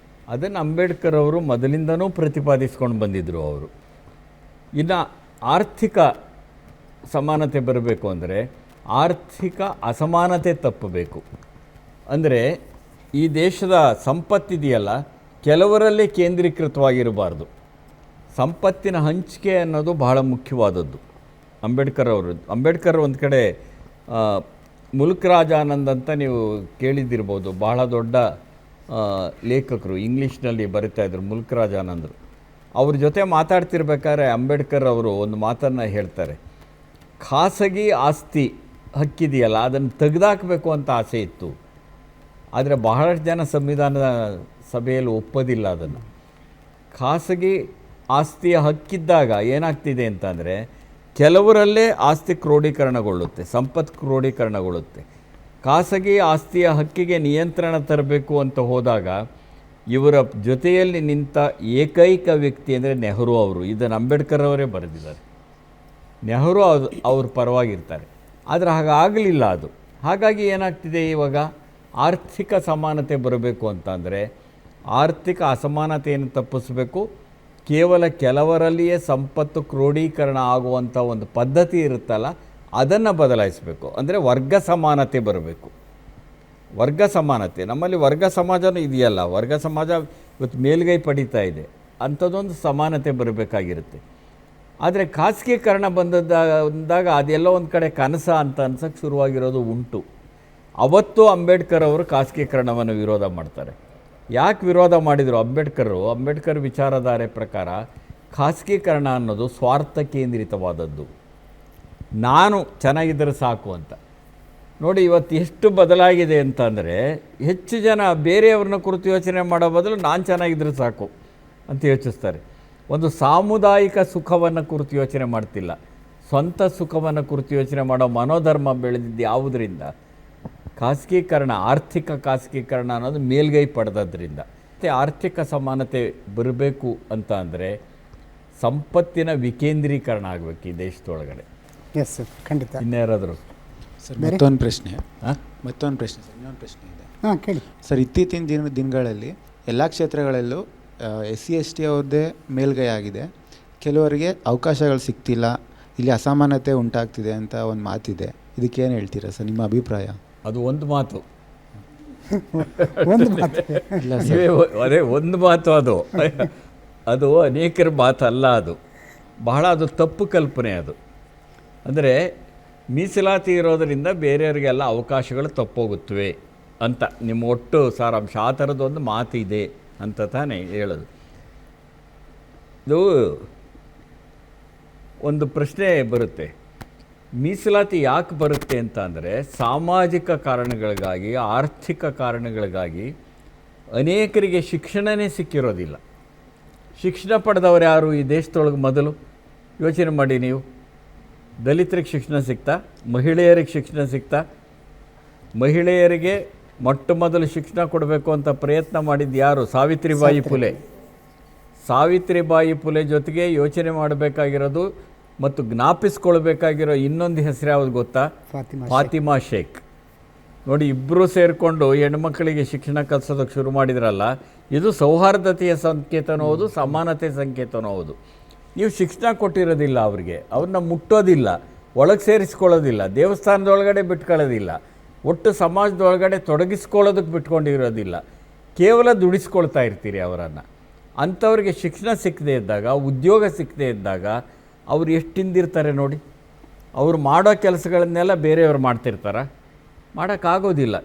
ಅದನ್ನು ಅಂಬೇಡ್ಕರ್ ಅವರು ಮೊದಲಿಂದನೂ ಪ್ರತಿಪಾದಿಸ್ಕೊಂಡು ಬಂದಿದ್ದರು ಅವರು. ಇನ್ನು ಆರ್ಥಿಕ ಸಮಾನತೆ ಬರಬೇಕು ಅಂದರೆ ಆರ್ಥಿಕ ಅಸಮಾನತೆ ತಪ್ಪಬೇಕು. ಅಂದರೆ ಈ ದೇಶದ ಸಂಪತ್ತಿದೆಯಲ್ಲ, ಕೆಲವರಲ್ಲೇ ಕೇಂದ್ರೀಕೃತವಾಗಿರಬಾರ್ದು. ಸಂಪತ್ತಿನ ಹಂಚಿಕೆ ಅನ್ನೋದು ಬಹಳ ಮುಖ್ಯವಾದದ್ದು. ಅಂಬೇಡ್ಕರ್ ಒಂದು ಕಡೆ ಮುಲ್ಕ್ ರಾಜ್ ಆನಂದ್ ಅಂತ ನೀವು ಕೇಳಿದ್ದಿರ್ಬೋದು, ಬಹಳ ದೊಡ್ಡ ಲೇಖಕರು, ಇಂಗ್ಲೀಷ್ನಲ್ಲಿ ಬರೀತಾಯಿದ್ರು ಮುಲ್ಕ್ ರಾಜ್ ಆನಂದರು. ಅವ್ರ ಜೊತೆ ಮಾತಾಡ್ತಿರ್ಬೇಕಾದ್ರೆ ಅಂಬೇಡ್ಕರ್ ಅವರು ಒಂದು ಮಾತನ್ನು ಹೇಳ್ತಾರೆ, ಖಾಸಗಿ ಆಸ್ತಿ ಹಕ್ಕಿದೆಯಲ್ಲ ಅದನ್ನು ತೆಗೆದಾಕಬೇಕು ಅಂತ ಆಸೆ ಇತ್ತು, ಆದರೆ ಬಹಳಷ್ಟು ಜನ ಸಂವಿಧಾನದ ಸಭೆಯಲ್ಲಿ ಒಪ್ಪೋದಿಲ್ಲ ಅದನ್ನು. ಖಾಸಗಿ ಆಸ್ತಿಯ ಹಕ್ಕಿದ್ದಾಗ ಏನಾಗ್ತಿದೆ ಅಂತಂದರೆ, ಕೆಲವರಲ್ಲೇ ಆಸ್ತಿ ಕ್ರೋಢೀಕರಣಗೊಳ್ಳುತ್ತೆ, ಸಂಪತ್ತು ಕ್ರೋಢೀಕರಣಗೊಳ್ಳುತ್ತೆ. ಖಾಸಗಿ ಆಸ್ತಿಯ ಹಕ್ಕಿಗೆ ನಿಯಂತ್ರಣ ತರಬೇಕು ಅಂತ ಹೋದಾಗ ಇವರ ಜೊತೆಯಲ್ಲಿ ನಿಂತ ಏಕೈಕ ವ್ಯಕ್ತಿ ಅಂದರೆ ನೆಹರು ಅವರು. ಇದನ್ನು ಅಂಬೇಡ್ಕರ್ ಅವರೇ ಬರೆದಿದ್ದಾರೆ. ನೆಹರು ಅವ್ರ ಪರವಾಗಿರ್ತಾರೆ. ಆದರೆ ಹಾಗಾಗಲಿಲ್ಲ ಅದು. ಹಾಗಾಗಿ ಏನಾಗ್ತಿದೆ, ಇವಾಗ ಆರ್ಥಿಕ ಸಮಾನತೆ ಬರಬೇಕು ಅಂತಂದರೆ ಆರ್ಥಿಕ ಅಸಮಾನತೆಯನ್ನು ತಪ್ಪಿಸಬೇಕು. ಕೇವಲ ಕೆಲವರಲ್ಲಿಯೇ ಸಂಪತ್ತು ಕ್ರೋಢೀಕರಣ ಆಗುವಂಥ ಒಂದು ಪದ್ಧತಿ ಇರುತ್ತಲ್ಲ, ಅದನ್ನು ಬದಲಾಯಿಸಬೇಕು. ಅಂದರೆ ವರ್ಗ ಸಮಾನತೆ ಬರಬೇಕು. ವರ್ಗ ಸಮಾನತೆ, ನಮ್ಮಲ್ಲಿ ವರ್ಗ ಸಮಾಜನೂ ಇದೆಯಲ್ಲ, ವರ್ಗ ಸಮಾಜ ಇವತ್ತು ಮೇಲುಗೈ ಪಡೀತಾ ಇದೆ, ಅಂಥದ್ದೊಂದು ಸಮಾನತೆ ಬರಬೇಕಾಗಿರುತ್ತೆ. ಆದರೆ ಖಾಸಗೀಕರಣ ಬಂದಾಗ ಅದೆಲ್ಲ ಒಂದು ಕಡೆ ಕನಸ ಅಂತ ಅನ್ಸೋಕ್ಕೆ ಶುರುವಾಗಿರೋದು ಉಂಟು. ಅವತ್ತು ಅಂಬೇಡ್ಕರ್ ಅವರು ಖಾಸಗೀಕರಣವನ್ನು ವಿರೋಧ ಮಾಡ್ತಾರೆ. ಯಾಕೆ ವಿರೋಧ ಮಾಡಿದರು ಅಂಬೇಡ್ಕರ್ ವಿಚಾರಧಾರೆ ಪ್ರಕಾರ ಖಾಸಗೀಕರಣ ಅನ್ನೋದು ಸ್ವಾರ್ಥ ಕೇಂದ್ರಿತವಾದದ್ದು. ನಾನು ಚೆನ್ನಾಗಿದ್ದರೆ ಸಾಕು ಅಂತ. ನೋಡಿ ಇವತ್ತು ಎಷ್ಟು ಬದಲಾಗಿದೆ ಅಂತಂದರೆ, ಹೆಚ್ಚು ಜನ ಬೇರೆಯವ್ರನ್ನ ಕುರಿತು ಯೋಚನೆ ಮಾಡೋ ಬದಲು ನಾನು ಚೆನ್ನಾಗಿದ್ದರೆ ಸಾಕು ಅಂತ ಯೋಚಿಸ್ತಾರೆ. ಒಂದು ಸಾಮುದಾಯಿಕ ಸುಖವನ್ನು ಕುರಿತು ಯೋಚನೆ ಮಾಡ್ತಿಲ್ಲ, ಸ್ವಂತ ಸುಖವನ್ನು ಕುರಿತು ಯೋಚನೆ ಮಾಡೋ ಮನೋಧರ್ಮ ಬೆಳೆದಿದ್ದು ಯಾವುದರಿಂದ? ಖಾಸಗೀಕರಣ, ಆರ್ಥಿಕ ಖಾಸಗೀಕರಣ ಅನ್ನೋದು ಮೇಲ್ಗೈ ಪಡೆದದ್ರಿಂದ. ಮತ್ತು ಆರ್ಥಿಕ ಸಮಾನತೆ ಬರಬೇಕು ಅಂತ ಅಂದರೆ ಸಂಪತ್ತಿನ ವಿಕೇಂದ್ರೀಕರಣ ಆಗಬೇಕು ಈ ದೇಶದೊಳಗಡೆ. ಎಸ್ ಸರ್, ಖಂಡಿತ. ಇನ್ಯಾರಾದರೂ ಸರ್ ಮತ್ತೊಂದು ಪ್ರಶ್ನೆ ಸರ್, ಇನ್ನೊಂದು ಪ್ರಶ್ನೆ ಇದೆ. ಹಾಂ, ಕೇಳಿ ಸರ್. ಇತ್ತೀಚಿನ ದಿನಗಳಲ್ಲಿ ಎಲ್ಲ ಕ್ಷೇತ್ರಗಳಲ್ಲೂ SC/ST ಅವ್ರದ್ದೇ ಮೇಲ್ಗೈ ಆಗಿದೆ. ಕೆಲವರಿಗೆ ಅವಕಾಶಗಳು ಸಿಗ್ತಿಲ್ಲ, ಇಲ್ಲಿ ಅಸಮಾನತೆ ಉಂಟಾಗ್ತಿದೆ ಅಂತ ಒಂದು ಮಾತಿದೆ. ಇದಕ್ಕೇನು ಹೇಳ್ತೀರಾ ಸರ್, ನಿಮ್ಮ ಅಭಿಪ್ರಾಯ? ಅದು ಒಂದು ಮಾತು. ಒಂದು ಮಾತು. ಇಲ್ಲ ಅದೇ ಒಂದು ಮಾತು. ಅದು ಅನೇಕರ ಮಾತಲ್ಲ. ಬಹಳ ತಪ್ಪು ಕಲ್ಪನೆ. ಅಂದರೆ ಮೀಸಲಾತಿ ಇರೋದರಿಂದ ಬೇರೆಯವರಿಗೆಲ್ಲ ಅವಕಾಶಗಳು ತಪ್ಪೋಗುತ್ತವೆ ಅಂತ ನಿಮ್ಮ ಒಟ್ಟು ಸಾರಾಂಶ. ಆ ಥರದ್ದೊಂದು ಮಾತಿದೆ ಅಂತ ತಾನೇ ಹೇಳೋದು. ಇದು ಒಂದು ಪ್ರಶ್ನೆ ಬರುತ್ತೆ, ಮೀಸಲಾತಿ ಯಾಕೆ ಬರುತ್ತೆ ಅಂತ ಅಂದರೆ ಸಾಮಾಜಿಕ ಕಾರಣಗಳಿಗಾಗಿ, ಆರ್ಥಿಕ ಕಾರಣಗಳಿಗಾಗಿ ಅನೇಕರಿಗೆ ಶಿಕ್ಷಣವೇ ಸಿಕ್ಕಿರೋದಿಲ್ಲ. ಶಿಕ್ಷಣ ಪಡೆದವರು ಯಾರು ಈ ದೇಶದೊಳಗೆ? ಮೊದಲು ಯೋಚನೆ ಮಾಡಿ ನೀವು. ದಲಿತರಿಗೆ ಶಿಕ್ಷಣ ಸಿಗ್ತಾ? ಮಹಿಳೆಯರಿಗೆ ಶಿಕ್ಷಣ ಸಿಗ್ತಾ? ಮಹಿಳೆಯರಿಗೆ ಮೊಟ್ಟ ಮೊದಲು ಶಿಕ್ಷಣ ಕೊಡಬೇಕು ಅಂತ ಪ್ರಯತ್ನ ಮಾಡಿದ್ದು ಯಾರು? ಸಾವಿತ್ರಿಬಾಯಿ ಫುಲೆ. ಸಾವಿತ್ರಿಬಾಯಿ ಫುಲೆ ಜೊತೆಗೆ ಯೋಚನೆ ಮಾಡಬೇಕಾಗಿರೋದು ಮತ್ತು ಜ್ಞಾಪಿಸ್ಕೊಳ್ಬೇಕಾಗಿರೋ ಇನ್ನೊಂದು ಹೆಸರು ಯಾವುದು ಗೊತ್ತಾ? ಫಾತಿಮಾ ಶೇಖ್. ನೋಡಿ, ಇಬ್ಬರು ಸೇರಿಕೊಂಡು ಹೆಣ್ಮಕ್ಕಳಿಗೆ ಶಿಕ್ಷಣ ಕಲಿಸೋದಕ್ಕೆ ಶುರು ಮಾಡಿದ್ರಲ್ಲ, ಇದು ಸೌಹಾರ್ದತೆಯ ಸಂಕೇತನೂ ಹೌದು, ಸಮಾನತೆ ಸಂಕೇತನೂ ಹೌದು. ನೀವು ಶಿಕ್ಷಣ ಕೊಟ್ಟಿರೋದಿಲ್ಲ ಅವ್ರಿಗೆ, ಅವ್ರನ್ನ ಮುಟ್ಟೋದಿಲ್ಲ, ಒಳಗೆ ಸೇರಿಸ್ಕೊಳ್ಳೋದಿಲ್ಲ, ದೇವಸ್ಥಾನದೊಳಗಡೆ ಬಿಟ್ಕೊಳ್ಳೋದಿಲ್ಲ, ಒಟ್ಟು ಸಮಾಜದೊಳಗಡೆ ತೊಡಗಿಸ್ಕೊಳ್ಳೋದಕ್ಕೆ ಬಿಟ್ಕೊಂಡಿರೋದಿಲ್ಲ, ಕೇವಲ ದುಡಿಸ್ಕೊಳ್ತಾ ಇರ್ತೀರಿ ಅವರನ್ನು. ಅಂಥವ್ರಿಗೆ ಶಿಕ್ಷಣ ಸಿಕ್ಕದೇ ಇದ್ದಾಗ, ಉದ್ಯೋಗ ಸಿಕ್ಕದೇ ಇದ್ದಾಗ ಅವ್ರು ಎಷ್ಟು ತಿಂದಿರ್ತಾರೆ ನೋಡಿ. ಅವ್ರು ಮಾಡೋ ಕೆಲಸಗಳನ್ನೆಲ್ಲ ಬೇರೆಯವ್ರು ಮಾಡ್ತಿರ್ತಾರೆ? ಮಾಡೋಕ್ಕಾಗೋದಿಲ್ಲ.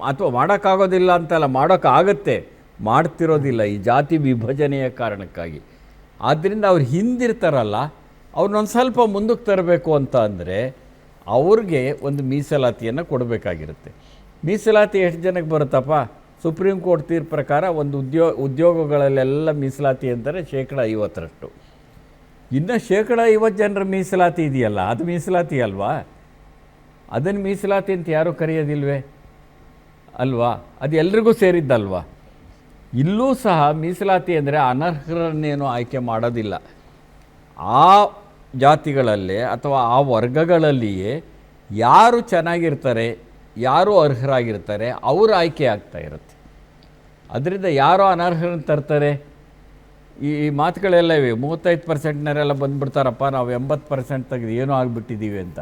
ಅಥವಾ ಮಾಡೋಕ್ಕಾಗೋದಿಲ್ಲ ಅಂತಲ್ಲ, ಮಾಡೋಕ್ಕಾಗತ್ತೆ, ಮಾಡ್ತಿರೋದಿಲ್ಲ ಈ ಜಾತಿ ವಿಭಜನೆಯ ಕಾರಣಕ್ಕಾಗಿ. ಆದ್ದರಿಂದ ಅವ್ರು ಹಿಂದಿರ್ತಾರಲ್ಲ, ಅವ್ರನ್ನೊಂದು ಸ್ವಲ್ಪ ಮುಂದಕ್ಕೆ ತರಬೇಕು ಅಂತ ಅಂದರೆ ಅವ್ರಿಗೆ ಒಂದು ಮೀಸಲಾತಿಯನ್ನು ಕೊಡಬೇಕಾಗಿರುತ್ತೆ. ಮೀಸಲಾತಿ ಎಷ್ಟು ಜನಕ್ಕೆ ಬರುತ್ತಪ್ಪ? ಸುಪ್ರೀಂ ಕೋರ್ಟ್ ತೀರ್ಪು ಪ್ರಕಾರ ಒಂದು ಉದ್ಯೋಗಗಳಲ್ಲೆಲ್ಲ ಮೀಸಲಾತಿ ಅಂತಾರೆ 50%. ಇನ್ನು 50% ಜನರ ಮೀಸಲಾತಿ ಇದೆಯಲ್ಲ, ಅದು ಮೀಸಲಾತಿ ಅಲ್ವಾ? ಅದನ್ನು ಮೀಸಲಾತಿ ಅಂತ ಯಾರೂ ಕರೆಯೋದಿಲ್ವೇ ಅಲ್ವಾ? ಅದು ಎಲ್ರಿಗೂ ಸೇರಿದ್ದಲ್ವಾ? ಇಲ್ಲೂ ಸಹ ಮೀಸಲಾತಿ ಅಂದರೆ ಅನರ್ಹರನ್ನೇನು ಆಯ್ಕೆ ಮಾಡೋದಿಲ್ಲ. ಆ ಜಾತಿಗಳಲ್ಲೇ ಅಥವಾ ಆ ವರ್ಗಗಳಲ್ಲಿಯೇ ಯಾರು ಚೆನ್ನಾಗಿರ್ತಾರೆ, ಯಾರು ಅರ್ಹರಾಗಿರ್ತಾರೆ ಅವರು ಆಯ್ಕೆ ಆಗ್ತಾ ಇರುತ್ತೆ. ಅದರಿಂದ ಯಾರೋ ಅನರ್ಹರನ್ನು ತರ್ತಾರೆ. ಈ ಮಾತುಗಳೆಲ್ಲ ಇವೆ, 35%ನರೆಲ್ಲ ಬಂದುಬಿಡ್ತಾರಪ್ಪ, ನಾವು 80% ತೆಗೆದು ಏನೋ ಆಗಿಬಿಟ್ಟಿದ್ದೀವಿ ಅಂತ.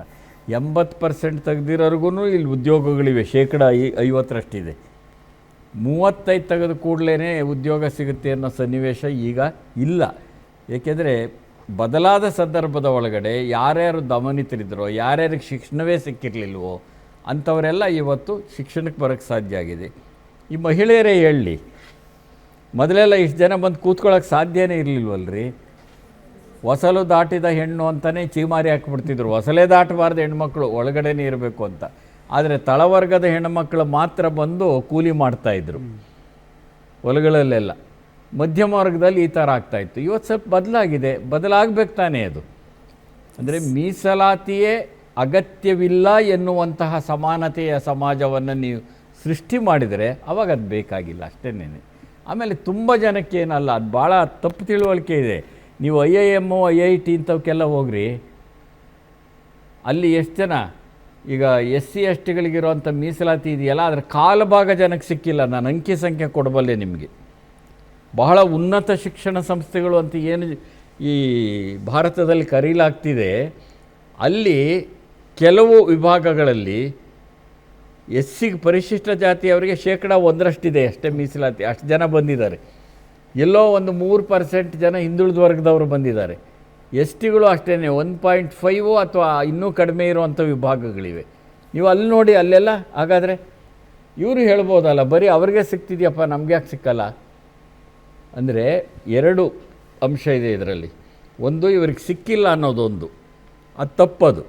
80% ತೆಗೆದಿರೋರ್ಗು ಇಲ್ಲಿ ಉದ್ಯೋಗಗಳಿವೆ, 50%. 35 ತೆಗೆದ ಕೂಡಲೇ ಉದ್ಯೋಗ ಸಿಗುತ್ತೆ ಅನ್ನೋ ಸನ್ನಿವೇಶ ಈಗ ಇಲ್ಲ. ಏಕೆಂದರೆ ಬದಲಾದ ಸಂದರ್ಭದ ಒಳಗಡೆ ಯಾರ್ಯಾರು ದಮನಿತರಿದ್ದರೋ, ಯಾರ್ಯಾರಿಗೆ ಶಿಕ್ಷಣವೇ ಸಿಕ್ಕಿರಲಿಲ್ವೋ ಅಂಥವರೆಲ್ಲ ಇವತ್ತು ಶಿಕ್ಷಣಕ್ಕೆ ಬರೋಕ್ಕೆ ಸಾಧ್ಯ ಆಗಿದೆ. ಈ ಮಹಿಳೆಯರೇ ಹೇಳಲಿ, ಮೊದಲೆಲ್ಲ ಇಷ್ಟು ಜನ ಬಂದು ಕೂತ್ಕೊಳ್ಳೋಕೆ ಸಾಧ್ಯನೇ ಇರಲಿಲ್ವಲ್ರಿ. ಹೊಸಲು ದಾಟಿದ ಹೆಣ್ಣು ಅಂತಲೇ ಚೀಮಾರಿ ಹಾಕ್ಬಿಡ್ತಿದ್ರು. ಹೊಸಲೇ ದಾಟಬಾರ್ದು ಹೆಣ್ಮಕ್ಳು, ಒಳಗಡೆನೇ ಇರಬೇಕು ಅಂತ. ಆದರೆ ತಳವರ್ಗದ ಹೆಣ್ಣುಮಕ್ಕಳು ಮಾತ್ರ ಬಂದು ಕೂಲಿ ಮಾಡ್ತಾಯಿದ್ರು ಹೊಲಗಳಲ್ಲೆಲ್ಲ. ಮಧ್ಯಮ ವರ್ಗದಲ್ಲಿ ಈ ಥರ ಆಗ್ತಾಯಿತ್ತು. ಇವತ್ತು ಸ್ವಲ್ಪ ಬದಲಾಗಿದೆ, ಬದಲಾಗಬೇಕು ತಾನೇ ಅದು. ಅಂದರೆ ಮೀಸಲಾತಿಯೇ ಅಗತ್ಯವಿಲ್ಲ ಎನ್ನುವಂತಹ ಸಮಾನತೆಯ ಸಮಾಜವನ್ನು ನೀವು ಸೃಷ್ಟಿ ಮಾಡಿದರೆ ಅವಾಗ ಅದು ಬೇಕಾಗಿಲ್ಲ ಅಷ್ಟೇನೇ. ಆಮೇಲೆ ತುಂಬ ಜನಕ್ಕೇನಲ್ಲ, ಅದು ಭಾಳ ತಪ್ಪು ತಿಳುವಳಿಕೆ ಇದೆ. ನೀವು IIM, IIT ಇಂಥವಕ್ಕೆಲ್ಲ ಹೋಗ್ರಿ, ಅಲ್ಲಿ ಎಷ್ಟು ಜನ ಈಗ SC/STಗಳಿಗಿರೋಂಥ ಮೀಸಲಾತಿ ಇದೆಯಲ್ಲ, ಅದರ ಕಾಲಭಾಗ ಜನಕ್ಕೆ ಸಿಕ್ಕಿಲ್ಲ. ನಾನು ಅಂಕಿ ಸಂಖ್ಯೆ ಕೊಡಬಲ್ಲೆ ನಿಮಗೆ. ಬಹಳ ಉನ್ನತ ಶಿಕ್ಷಣ ಸಂಸ್ಥೆಗಳು ಅಂತ ಏನು ಈ ಭಾರತದಲ್ಲಿ ಕರೀಲಾಗ್ತಿದೆ, ಅಲ್ಲಿ ಕೆಲವು ವಿಭಾಗಗಳಲ್ಲಿ SC ಪರಿಶಿಷ್ಟ ಜಾತಿಯವರಿಗೆ 1% ಅಷ್ಟೇ ಮೀಸಲಾತಿ. ಅಷ್ಟು ಜನ ಬಂದಿದ್ದಾರೆ. ಎಲ್ಲೋ ಒಂದು 3% ಜನ ಹಿಂದುಳಿದ ವರ್ಗದವರು ಬಂದಿದ್ದಾರೆ. STಗಳು ಅಷ್ಟೇ 1.5 ಅಥವಾ ಇನ್ನೂ ಕಡಿಮೆ ಇರುವಂಥ ವಿಭಾಗಗಳಿವೆ. ನೀವು ಅಲ್ಲಿ ನೋಡಿ, ಅಲ್ಲೆಲ್ಲ ಹಾಗಾದರೆ ಇವರು ಹೇಳ್ಬೋದಲ್ಲ, ಬರೀ ಅವ್ರಿಗೆ ಸಿಗ್ತಿದೆಯಪ್ಪ, ನಮ್ಗೆ ಯಾಕೆ ಸಿಕ್ಕಲ್ಲ? ಅಂದರೆ 2 ಅಂಶ ಇದೆ ಇದರಲ್ಲಿ. ಒಂದು, ಇವ್ರಿಗೆ ಸಿಕ್ಕಿಲ್ಲ ಅನ್ನೋದೊಂದು, ಅದು ತಪ್ಪದು.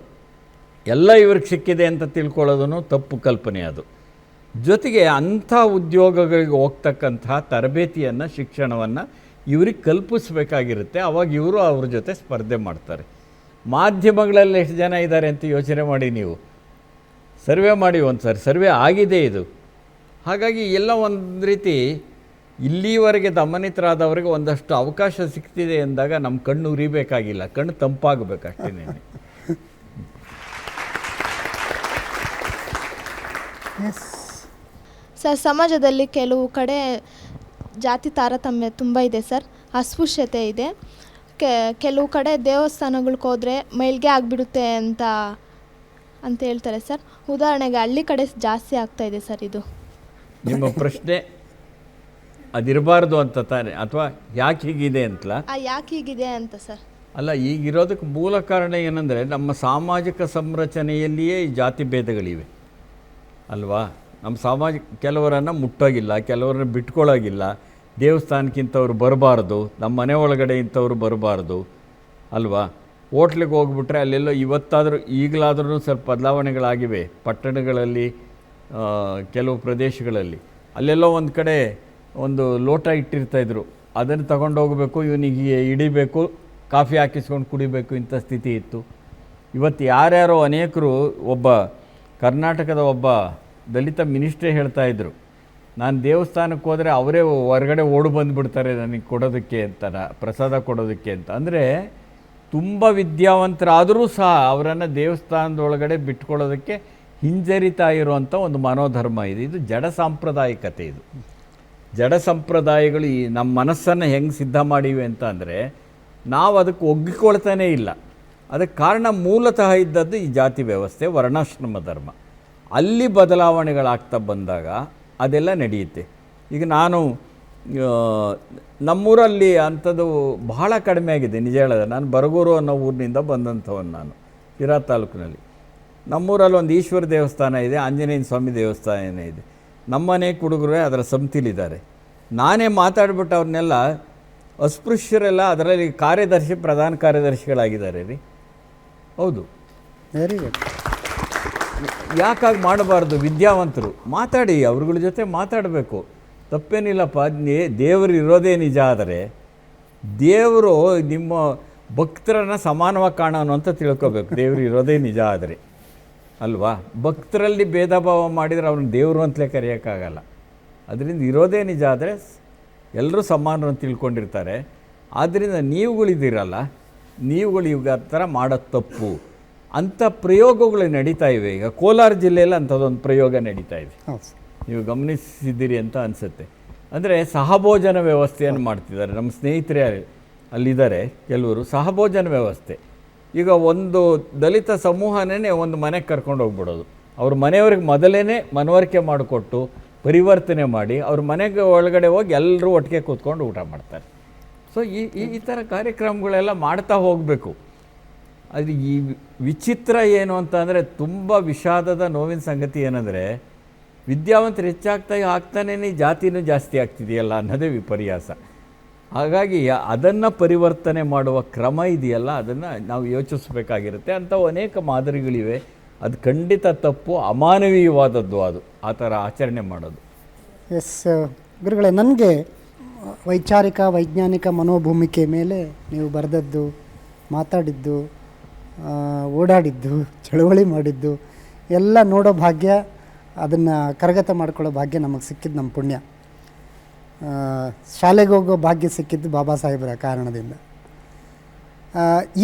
ಎಲ್ಲ ಇವ್ರಿಗೆ ಸಿಕ್ಕಿದೆ ಅಂತ ತಿಳ್ಕೊಳ್ಳೋದನ್ನು ತಪ್ಪು ಕಲ್ಪನೆ ಅದು. ಜೊತೆಗೆ ಅಂಥ ಉದ್ಯೋಗಗಳಿಗೆ ಹೋಗ್ತಕ್ಕಂತಹ ತರಬೇತಿಯನ್ನು, ಶಿಕ್ಷಣವನ್ನು ಇವ್ರಿಗೆ ಕಲ್ಪಿಸ್ಬೇಕಾಗಿರುತ್ತೆ. ಆವಾಗ ಇವರು ಅವ್ರ ಜೊತೆ ಸ್ಪರ್ಧೆ ಮಾಡ್ತಾರೆ. ಮಾಧ್ಯಮಗಳಲ್ಲಿ ಎಷ್ಟು ಜನ ಇದ್ದಾರೆ ಅಂತ ಯೋಚನೆ ಮಾಡಿ ನೀವು. ಸರ್ವೆ ಮಾಡಿ ಒಂದು ಸರಿ, ಸರ್ವೆ ಆಗಿದೆ ಇದು. ಹಾಗಾಗಿ ಎಲ್ಲ ಒಂದು ರೀತಿ ಇಲ್ಲಿವರೆಗೆ ದಮನಿತರಾದವರಿಗೆ ಒಂದಷ್ಟು ಅವಕಾಶ ಸಿಗ್ತಿದೆ ಎಂದಾಗ ನಮ್ಮ ಕಣ್ಣು ಉರಿಬೇಕಾಗಿಲ್ಲ, ಕಣ್ಣು ತಂಪಾಗಬೇಕು ಅಷ್ಟೇನೆ. ಸರ್, ಸಮಾಜದಲ್ಲಿ ಕೆಲವು ಕಡೆ ಜಾತಿ ತಾರತಮ್ಯ ತುಂಬ ಇದೆ ಸರ್. ಅಸ್ಪೃಶ್ಯತೆ ಇದೆ. ಕೆಲವು ಕಡೆ ದೇವಸ್ಥಾನಗಳಿಗೆ ಹೋದರೆ ಮೇಲ್ಗೆ ಆಗಿಬಿಡುತ್ತೆ ಅಂತ ಹೇಳ್ತಾರೆ ಸರ್. ಉದಾಹರಣೆಗೆ ಹಳ್ಳಿ ಕಡೆ ಜಾಸ್ತಿ ಆಗ್ತಾ ಇದೆ ಸರ್ ಇದು. ನಿಮ್ಮ ಪ್ರಶ್ನೆ ಅದಿರಬಾರ್ದು ಅಂತ ತಾನೆ, ಅಥವಾ ಯಾಕೆ ಹೀಗಿದೆ ಅಂತಲ? ಯಾಕೆ ಹೀಗಿದೆ ಅಂತ ಸರ್. ಅಲ್ಲ, ಈಗಿರೋದಕ್ಕೆ ಮೂಲ ಕಾರಣ ಏನಂದರೆ ನಮ್ಮ ಸಾಮಾಜಿಕ ಸಂರಚನೆಯಲ್ಲಿಯೇ ಈ ಜಾತಿ ಭೇದಗಳಿವೆ ಅಲ್ವಾ. ನಮ್ಮ ಕೆಲವರನ್ನು ಮುಟ್ಟೋಗಿಲ್ಲ, ಕೆಲವರನ್ನು ಬಿಟ್ಕೊಳ್ಳೋಗಿಲ್ಲ. ದೇವಸ್ಥಾನಕ್ಕಿಂತವ್ರು ಬರಬಾರ್ದು, ನಮ್ಮ ಮನೆ ಒಳಗಡೆ ಇಂಥವ್ರು ಬರಬಾರ್ದು ಅಲ್ವಾ. ಹೋಟ್ಲಿಗೆ ಹೋಗ್ಬಿಟ್ರೆ ಅಲ್ಲೆಲ್ಲೋ ಇವತ್ತಾದರೂ ಈಗಲಾದ್ರೂ ಸ್ವಲ್ಪ ಬದಲಾವಣೆಗಳಾಗಿವೆ ಪಟ್ಟಣಗಳಲ್ಲಿ, ಕೆಲವು ಪ್ರದೇಶಗಳಲ್ಲಿ. ಅಲ್ಲೆಲ್ಲೋ ಒಂದು ಕಡೆ ಒಂದು ಲೋಟ ಇಟ್ಟಿರ್ತಾಯಿದ್ರು, ಅದನ್ನು ತಗೊಂಡೋಗಬೇಕು, ಇವನಿಗೆ ಹಿಡಿಬೇಕು, ಕಾಫಿ ಹಾಕಿಸ್ಕೊಂಡು ಕುಡಿಬೇಕು, ಇಂಥ ಸ್ಥಿತಿ ಇತ್ತು. ಇವತ್ತು ಯಾರ್ಯಾರೋ ಅನೇಕರು, ಒಬ್ಬ ಕರ್ನಾಟಕದ ಒಬ್ಬ ದಲಿತ ಮಿನಿಸ್ಟ್ರೇ ಹೇಳ್ತಾಯಿದ್ರು, ನಾನು ದೇವಸ್ಥಾನಕ್ಕೆ ಹೋದರೆ ಅವರೇ ಹೊರಗಡೆ ಓಡು ಬಂದುಬಿಡ್ತಾರೆ ನನಗೆ ಕೊಡೋದಕ್ಕೆ ಅಂತ, ಪ್ರಸಾದ ಕೊಡೋದಕ್ಕೆ ಅಂತ. ಅಂದರೆ ತುಂಬ ವಿದ್ಯಾವಂತರಾದರೂ ಸಹ ಅವರನ್ನು ದೇವಸ್ಥಾನದೊಳಗಡೆ ಬಿಟ್ಕೊಳ್ಳೋದಕ್ಕೆ ಹಿಂಜರಿತಾ ಇರುವಂಥ ಒಂದು ಮನೋಧರ್ಮ ಇದೆ. ಇದು ಜಡ ಸಾಂಪ್ರದಾಯಿಕತೆ. ಇದು ಜಡ ಸಂಪ್ರದಾಯಗಳು ಈ ನಮ್ಮ ಮನಸ್ಸನ್ನು ಹೆಂಗೆ ಸಿದ್ಧ ಮಾಡಿವೆ ಅಂತ ಅಂದರೆ ನಾವು ಅದಕ್ಕೆ ಒಗ್ಗಿಕೊಳ್ತಾನೇ ಇಲ್ಲ. ಅದಕ್ಕೆ ಕಾರಣ ಮೂಲತಃ ಇದ್ದದ್ದು ಈ ಜಾತಿ ವ್ಯವಸ್ಥೆ, ವರ್ಣಾಶ್ರಮ ಧರ್ಮ. ಅಲ್ಲಿ ಬದಲಾವಣೆಗಳಾಗ್ತಾ ಬಂದಾಗ ಅದೆಲ್ಲ ನಡೆಯುತ್ತೆ. ಈಗ ನಾನು ನಮ್ಮೂರಲ್ಲಿ ಅಂಥದ್ದು ಬಹಳ ಕಡಿಮೆ ಆಗಿದೆ, ನಿಜ ಹೇಳಿದೆ. ನಾನು ಬರಗೂರು ಅನ್ನೋ ಊರಿನಿಂದ ಬಂದಂಥವನು ನಾನು, ಶಿರಾ ತಾಲೂಕಿನಲ್ಲಿ. ನಮ್ಮೂರಲ್ಲಿ ಒಂದು ಈಶ್ವರ ದೇವಸ್ಥಾನ ಇದೆ, ಆಂಜನೇಯ ಸ್ವಾಮಿ ದೇವಸ್ಥಾನ ಇದೆ. ನಮ್ಮನೆ ಹುಡುಗರೇ ಅದರ ಸಮಿತಿಲಿದ್ದಾರೆ. ನಾನೇ ಮಾತಾಡ್ಬಿಟ್ಟು ಅವ್ರನ್ನೆಲ್ಲ, ಅಸ್ಪೃಶ್ಯರೆಲ್ಲ ಅದರಲ್ಲಿ ಕಾರ್ಯದರ್ಶಿ, ಪ್ರಧಾನ ಕಾರ್ಯದರ್ಶಿಗಳಾಗಿದ್ದಾರೆ ರೀ. ಹೌದು, ವೆರಿ ಗುಡ್. ಯಾಕಾಗಿ ಮಾಡಬಾರ್ದು? ವಿದ್ಯಾವಂತರು ಮಾತಾಡಿ, ಅವ್ರಗಳ ಜೊತೆ ಮಾತಾಡಬೇಕು, ತಪ್ಪೇನಿಲ್ಲಪ್ಪ. ದೇವರು ಇರೋದೇ ನಿಜ. ಆದರೆ ದೇವರು ನಿಮ್ಮ ಭಕ್ತರನ್ನು ಸಮಾನವಾಗಿ ಕಾಣೋನು ಅಂತ ತಿಳ್ಕೊಬೇಕು. ದೇವರು ಇರೋದೇ ನಿಜ ಆದರೆ ಅಲ್ವಾ. ಭಕ್ತರಲ್ಲಿ ಭೇದ ಭಾವ ಮಾಡಿದರೆ ಅವ್ರನ್ನ ದೇವರು ಅಂತಲೇ ಕರೆಯೋಕ್ಕಾಗಲ್ಲ. ಅದರಿಂದ ಇರೋದೇ ನಿಜ ಆದರೆ ಎಲ್ಲರೂ ಸಮಾನರು ಅಂತ ತಿಳ್ಕೊಂಡಿರ್ತಾರೆ. ಆದ್ದರಿಂದ ನೀವುಗಳಿದ್ದೀರಲ್ಲ, ನೀವುಗಳು ಇವಾಗ ಆ ಥರ ಮಾಡೋದು ತಪ್ಪು ಅಂಥ ಪ್ರಯೋಗಗಳು ನಡೀತಾ ಇವೆ. ಈಗ ಕೋಲಾರ ಜಿಲ್ಲೆಯಲ್ಲಿ ಅಂಥದ್ದೊಂದು ಪ್ರಯೋಗ ನಡೀತಾ ಇದೆ, ನೀವು ಗಮನಿಸಿದ್ದೀರಿ ಅಂತ ಅನಿಸುತ್ತೆ. ಅಂದರೆ ಸಹಭೋಜನ ವ್ಯವಸ್ಥೆಯನ್ನು ಮಾಡ್ತಿದ್ದಾರೆ. ನಮ್ಮ ಸ್ನೇಹಿತರೇ ಅಲ್ಲಿದ್ದಾರೆ ಕೆಲವರು. ಸಹಭೋಜನ ವ್ಯವಸ್ಥೆ. ಈಗ ಒಂದು ದಲಿತ ಸಮೂಹನೇ ಒಂದು ಮನೆಗೆ ಕರ್ಕೊಂಡು ಹೋಗ್ಬಿಡೋದು. ಅವ್ರ ಮನೆಯವ್ರಿಗೆ ಮೊದಲೇ ಮನವರಿಕೆ ಮಾಡಿಕೊಟ್ಟು ಪರಿವರ್ತನೆ ಮಾಡಿ ಅವ್ರ ಮನೆಗೆ ಒಳಗಡೆ ಹೋಗಿ ಎಲ್ಲರೂ ಒಟ್ಟಿಗೆ ಕೂತ್ಕೊಂಡು ಊಟ ಮಾಡ್ತಾರೆ. ಸೊ ಈ ಥರ ಕಾರ್ಯಕ್ರಮಗಳೆಲ್ಲ ಮಾಡ್ತಾ ಹೋಗಬೇಕು. ಅದು ಈ ವಿಚಿತ್ರ ಏನು ಅಂತ ಅಂದರೆ, ತುಂಬ ವಿಷಾದದ ನೋವಿನ ಸಂಗತಿ ಏನಂದರೆ, ವಿದ್ಯಾವಂತರು ಆಗ್ತಾನೇ ಜಾತಿನೂ ಜಾಸ್ತಿ ಆಗ್ತಿದೆಯಲ್ಲ ಅನ್ನೋದೇ ವಿಪರ್ಯಾಸ. ಹಾಗಾಗಿ ಅದನ್ನು ಪರಿವರ್ತನೆ ಮಾಡುವ ಕ್ರಮ ಇದೆಯಲ್ಲ, ಅದನ್ನು ನಾವು ಯೋಚಿಸಬೇಕಾಗಿರುತ್ತೆ. ಅಂಥವು ಅನೇಕ ಮಾದರಿಗಳಿವೆ. ಅದು ಖಂಡಿತ ತಪ್ಪು, ಅಮಾನವೀಯವಾದದ್ದು ಅದು ಆ ಥರ ಆಚರಣೆ ಮಾಡೋದು. ಎಸ್ ಗುರುಗಳೇ, ನನಗೆ ವೈಚಾರಿಕ ವೈಜ್ಞಾನಿಕ ಮನೋಭೂಮಿಕೆ ಮೇಲೆ ನೀವು ಬರೆದದ್ದು, ಮಾತಾಡಿದ್ದು, ಓಡಾಡಿದ್ದು, ಚಳವಳಿ ಮಾಡಿದ್ದು ಎಲ್ಲ ನೋಡೋ ಭಾಗ್ಯ, ಅದನ್ನು ಕರಗತ ಮಾಡ್ಕೊಳ್ಳೋ ಭಾಗ್ಯ ನಮಗೆ ಸಿಕ್ಕಿದ್ದು ನಮ್ಮ ಪುಣ್ಯ. ಶಾಲೆಗೆ ಹೋಗೋ ಭಾಗ್ಯ ಸಿಕ್ಕಿದ್ದು ಬಾಬಾ ಸಾಹೇಬರ ಕಾರಣದಿಂದ.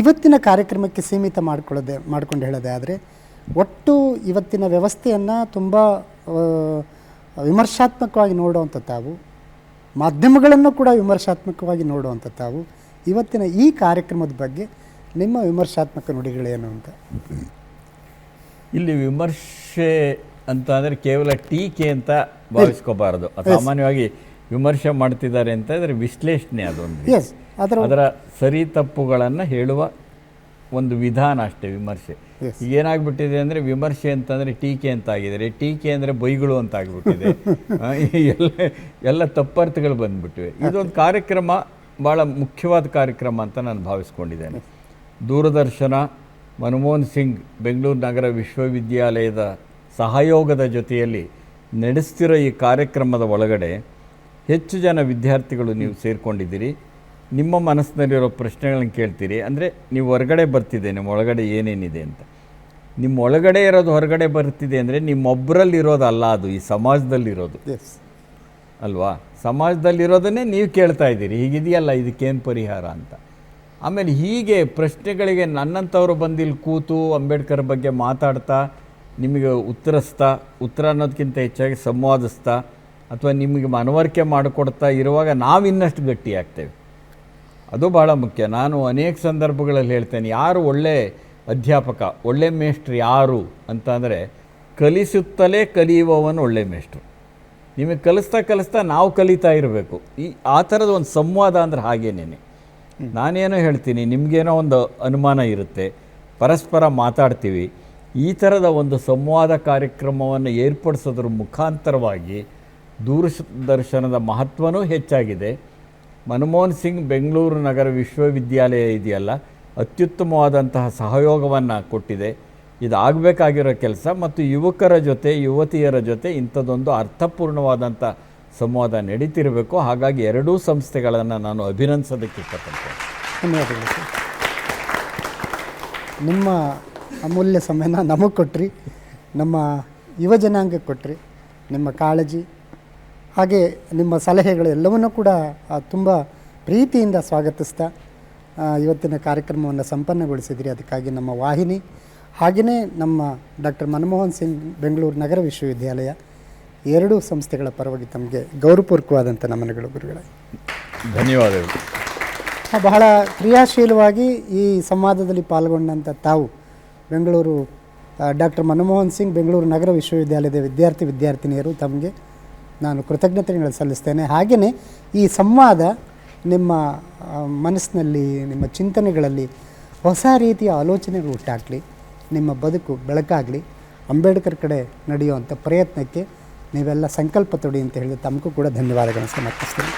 ಇವತ್ತಿನ ಕಾರ್ಯಕ್ರಮಕ್ಕೆ ಸೀಮಿತ ಮಾಡ್ಕೊಂಡು ಹೇಳೋದೇ ಆದರೆ, ಒಟ್ಟು ಇವತ್ತಿನ ವ್ಯವಸ್ಥೆಯನ್ನು ತುಂಬ ವಿಮರ್ಶಾತ್ಮಕವಾಗಿ ನೋಡುವಂಥ ತಾವು, ಮಾಧ್ಯಮಗಳನ್ನು ಕೂಡ ವಿಮರ್ಶಾತ್ಮಕವಾಗಿ ನೋಡುವಂಥ ತಾವು, ಇವತ್ತಿನ ಈ ಕಾರ್ಯಕ್ರಮದ ಬಗ್ಗೆ ನಿಮ್ಮ ವಿಮರ್ಶಾತ್ಮಕ ನುಡಿಗಳೇನು ಅಂತ? ಇಲ್ಲಿ ವಿಮರ್ಶೆ ಅಂತ ಅಂದರೆ ಕೇವಲ ಟೀಕೆ ಅಂತ ಭಾವಿಸ್ಕೋಬಾರದು. ಸಾಮಾನ್ಯವಾಗಿ ವಿಮರ್ಶೆ ಮಾಡ್ತಿದ್ದಾರೆ ಅಂತ ಇದ್ರೆ ವಿಶ್ಲೇಷಣೆ, ಅದೊಂದು ಅದರ ಸರಿ ತಪ್ಪುಗಳನ್ನು ಹೇಳುವ ಒಂದು ವಿಧಾನ ಅಷ್ಟೇ ವಿಮರ್ಶೆ. ಈಗೇನಾಗ್ಬಿಟ್ಟಿದೆ ಅಂದರೆ, ವಿಮರ್ಶೆ ಅಂತಂದರೆ ಟೀಕೆ ಅಂತ ಆಗಿದ್ದಾರೆ, ಟೀಕೆ ಅಂದರೆ ಬೈಗಳು ಅಂತ ಆಗಿಬಿಟ್ಟಿದೆ. ಎಲ್ಲ ತಪ್ಪರ್ಥಗಳು ಬಂದುಬಿಟ್ಟಿವೆ. ಇದೊಂದು ಕಾರ್ಯಕ್ರಮ, ಭಾಳ ಮುಖ್ಯವಾದ ಕಾರ್ಯಕ್ರಮ ಅಂತ ನಾನು ಭಾವಿಸ್ಕೊಂಡಿದ್ದೇನೆ. ದೂರದರ್ಶನ, ಮನಮೋಹನ್ ಸಿಂಗ್ ಬೆಂಗಳೂರು ನಗರ ವಿಶ್ವವಿದ್ಯಾಲಯದ ಸಹಯೋಗದ ಜೊತೆಯಲ್ಲಿ ನಡೆಸ್ತಿರೋ ಈ ಕಾರ್ಯಕ್ರಮದ ಒಳಗಡೆ ಹೆಚ್ಚು ಜನ ವಿದ್ಯಾರ್ಥಿಗಳು ನೀವು ಸೇರಿಕೊಂಡಿದ್ದೀರಿ. ನಿಮ್ಮ ಮನಸ್ಸಿನಲ್ಲಿರೋ ಪ್ರಶ್ನೆಗಳನ್ನು ಕೇಳ್ತೀರಿ. ಅಂದರೆ ನೀವು ಹೊರಗಡೆ ಬರ್ತಿದೆ, ನಿಮ್ಮ ಒಳಗಡೆ ಏನೇನಿದೆ ಅಂತ. ನಿಮ್ಮ ಒಳಗಡೆ ಇರೋದು ಹೊರಗಡೆ ಬರ್ತಿದೆ ಅಂದರೆ ನಿಮ್ಮೊಬ್ಬರಲ್ಲಿರೋದಲ್ಲ, ಅದು ಈ ಸಮಾಜದಲ್ಲಿರೋದು ಅಲ್ವಾ. ಸಮಾಜದಲ್ಲಿರೋದನ್ನೇ ನೀವು ಕೇಳ್ತಾ ಇದ್ದೀರಿ, ಹೀಗಿದೆಯಲ್ಲ, ಇದಕ್ಕೇನು ಪರಿಹಾರ ಅಂತ. ಆಮೇಲೆ ಹೀಗೆ ಪ್ರಶ್ನೆಗಳಿಗೆ ನನ್ನಂಥವ್ರು ಬಂದಿಲ್ಲಿ ಕೂತು ಅಂಬೇಡ್ಕರ್ ಬಗ್ಗೆ ಮಾತಾಡ್ತಾ, ನಿಮಗೆ ಉತ್ತರ ಅನ್ನೋದಕ್ಕಿಂತ ಹೆಚ್ಚಾಗಿ ಸಂವಾದಿಸ್ತಾ, ಅಥವಾ ನಿಮಗೆ ಮನವರಿಕೆ ಮಾಡಿಕೊಡ್ತಾ ಇರುವಾಗ ನಾವು ಇನ್ನಷ್ಟು ಗಟ್ಟಿಯಾಗ್ತೇವೆ. ಅದು ಭಾಳ ಮುಖ್ಯ. ನಾನು ಅನೇಕ ಸಂದರ್ಭಗಳಲ್ಲಿ ಹೇಳ್ತೇನೆ, ಯಾರು ಒಳ್ಳೆ ಅಧ್ಯಾಪಕ, ಒಳ್ಳೆ ಮೇಷ್ಟ್ರು ಯಾರು ಅಂತಂದರೆ ಕಲಿಸುತ್ತಲೇ ಕಲಿಯುವವನು ಒಳ್ಳೆ ಮೇಷ್ಟ್ರು. ನಿಮಗೆ ಕಲಿಸ್ತಾ ನಾವು ಕಲಿತಾ ಇರಬೇಕು. ಆ ಥರದ ಒಂದು ಸಂವಾದ ಅಂದರೆ ಹಾಗೇನೇನೆ. ನಾನೇನೋ ಹೇಳ್ತೀನಿ, ನಿಮಗೇನೋ ಒಂದು ಅನುಮಾನ ಇರುತ್ತೆ, ಪರಸ್ಪರ ಮಾತಾಡ್ತೀವಿ. ಈ ಥರದ ಒಂದು ಸಂವಾದ ಕಾರ್ಯಕ್ರಮವನ್ನು ಏರ್ಪಡಿಸೋದ್ರ ಮುಖಾಂತರವಾಗಿ ದೂರದರ್ಶನದ ಮಹತ್ವವೂ ಹೆಚ್ಚಾಗಿದೆ. ಮನಮೋಹನ್ ಸಿಂಗ್ ಬೆಂಗಳೂರು ನಗರ ವಿಶ್ವವಿದ್ಯಾಲಯ ಇದೆಯಲ್ಲ, ಅತ್ಯುತ್ತಮವಾದಂತಹ ಸಹಯೋಗವನ್ನು ಕೊಟ್ಟಿದೆ. ಇದು ಆಗಬೇಕಾಗಿರೋ ಕೆಲಸ. ಮತ್ತು ಯುವಕರ ಜೊತೆ ಯುವತಿಯರ ಜೊತೆ ಇಂಥದ್ದೊಂದು ಅರ್ಥಪೂರ್ಣವಾದಂಥ ಸಂವಾದ ನಡೀತಿರಬೇಕು. ಹಾಗಾಗಿ ಎರಡೂ ಸಂಸ್ಥೆಗಳನ್ನು ನಾನು ಅಭಿನಂದಿಸೋದಕ್ಕೆ ಇಷ್ಟಪಡ್ತೇನೆ. ಧನ್ಯವಾದಗಳು ಸರ್. ನಿಮ್ಮ ಅಮೂಲ್ಯ ಸಮಯನ ನಮಗೆ ಕೊಟ್ರಿ, ನಮ್ಮ ಯುವ ಜನಾಂಗಕ್ಕೆ ಕೊಟ್ರಿ. ನಿಮ್ಮ ಕಾಳಜಿ ಹಾಗೆ ನಿಮ್ಮ ಸಲಹೆಗಳು ಎಲ್ಲವನ್ನೂ ಕೂಡ ತುಂಬ ಪ್ರೀತಿಯಿಂದ ಸ್ವಾಗತಿಸ್ತಾ ಇವತ್ತಿನ ಕಾರ್ಯಕ್ರಮವನ್ನು ಸಂಪನ್ನಗೊಳಿಸಿದಿರಿ. ಅದಕ್ಕಾಗಿ ನಮ್ಮ ವಾಹಿನಿ ಹಾಗೆಯೇ ನಮ್ಮ ಡಾಕ್ಟರ್ ಮನಮೋಹನ್ ಸಿಂಗ್ ಬೆಂಗಳೂರು ನಗರ ವಿಶ್ವವಿದ್ಯಾಲಯ ಎರಡೂ ಸಂಸ್ಥೆಗಳ ಪರವಾಗಿ ತಮಗೆ ಗೌರವಪೂರ್ವಕವಾದಂಥ ನಮನಗಳು ಗುರುಗಳೇ. ಧನ್ಯವಾದಗಳು. ಬಹಳ ಕ್ರಿಯಾಶೀಲವಾಗಿ ಈ ಸಂವಾದದಲ್ಲಿ ಪಾಲ್ಗೊಂಡಂಥ ತಾವು ಬೆಂಗಳೂರು ಡಾಕ್ಟರ್ ಮನಮೋಹನ್ ಸಿಂಗ್ ಬೆಂಗಳೂರು ನಗರ ವಿಶ್ವವಿದ್ಯಾಲಯದ ವಿದ್ಯಾರ್ಥಿನಿಯರು ತಮಗೆ ನಾನು ಕೃತಜ್ಞತೆಗಳನ್ನು ಸಲ್ಲಿಸ್ತೇನೆ. ಹಾಗೆಯೇ ಈ ಸಂವಾದ ನಿಮ್ಮ ಮನಸ್ಸಿನಲ್ಲಿ, ನಿಮ್ಮ ಚಿಂತನೆಗಳಲ್ಲಿ ಹೊಸ ರೀತಿಯ ಆಲೋಚನೆಗಳು ಹುಟ್ಟಾಗಲಿ, ನಿಮ್ಮ ಬದುಕು ಬೆಳಕಾಗಲಿ, ಅಂಬೇಡ್ಕರ್ ಕಡೆ ನಡೆಯುವಂಥ ಪ್ರಯತ್ನಕ್ಕೆ ನೀವೆಲ್ಲ ಸಂಕಲ್ಪ ತೊಡಿ ಅಂತ ಹೇಳಿ ತಮಗೂ ಕೂಡ ಧನ್ಯವಾದಗಳನ್ನು ಸಮರ್ಪಿಸ್ತೀನಿ.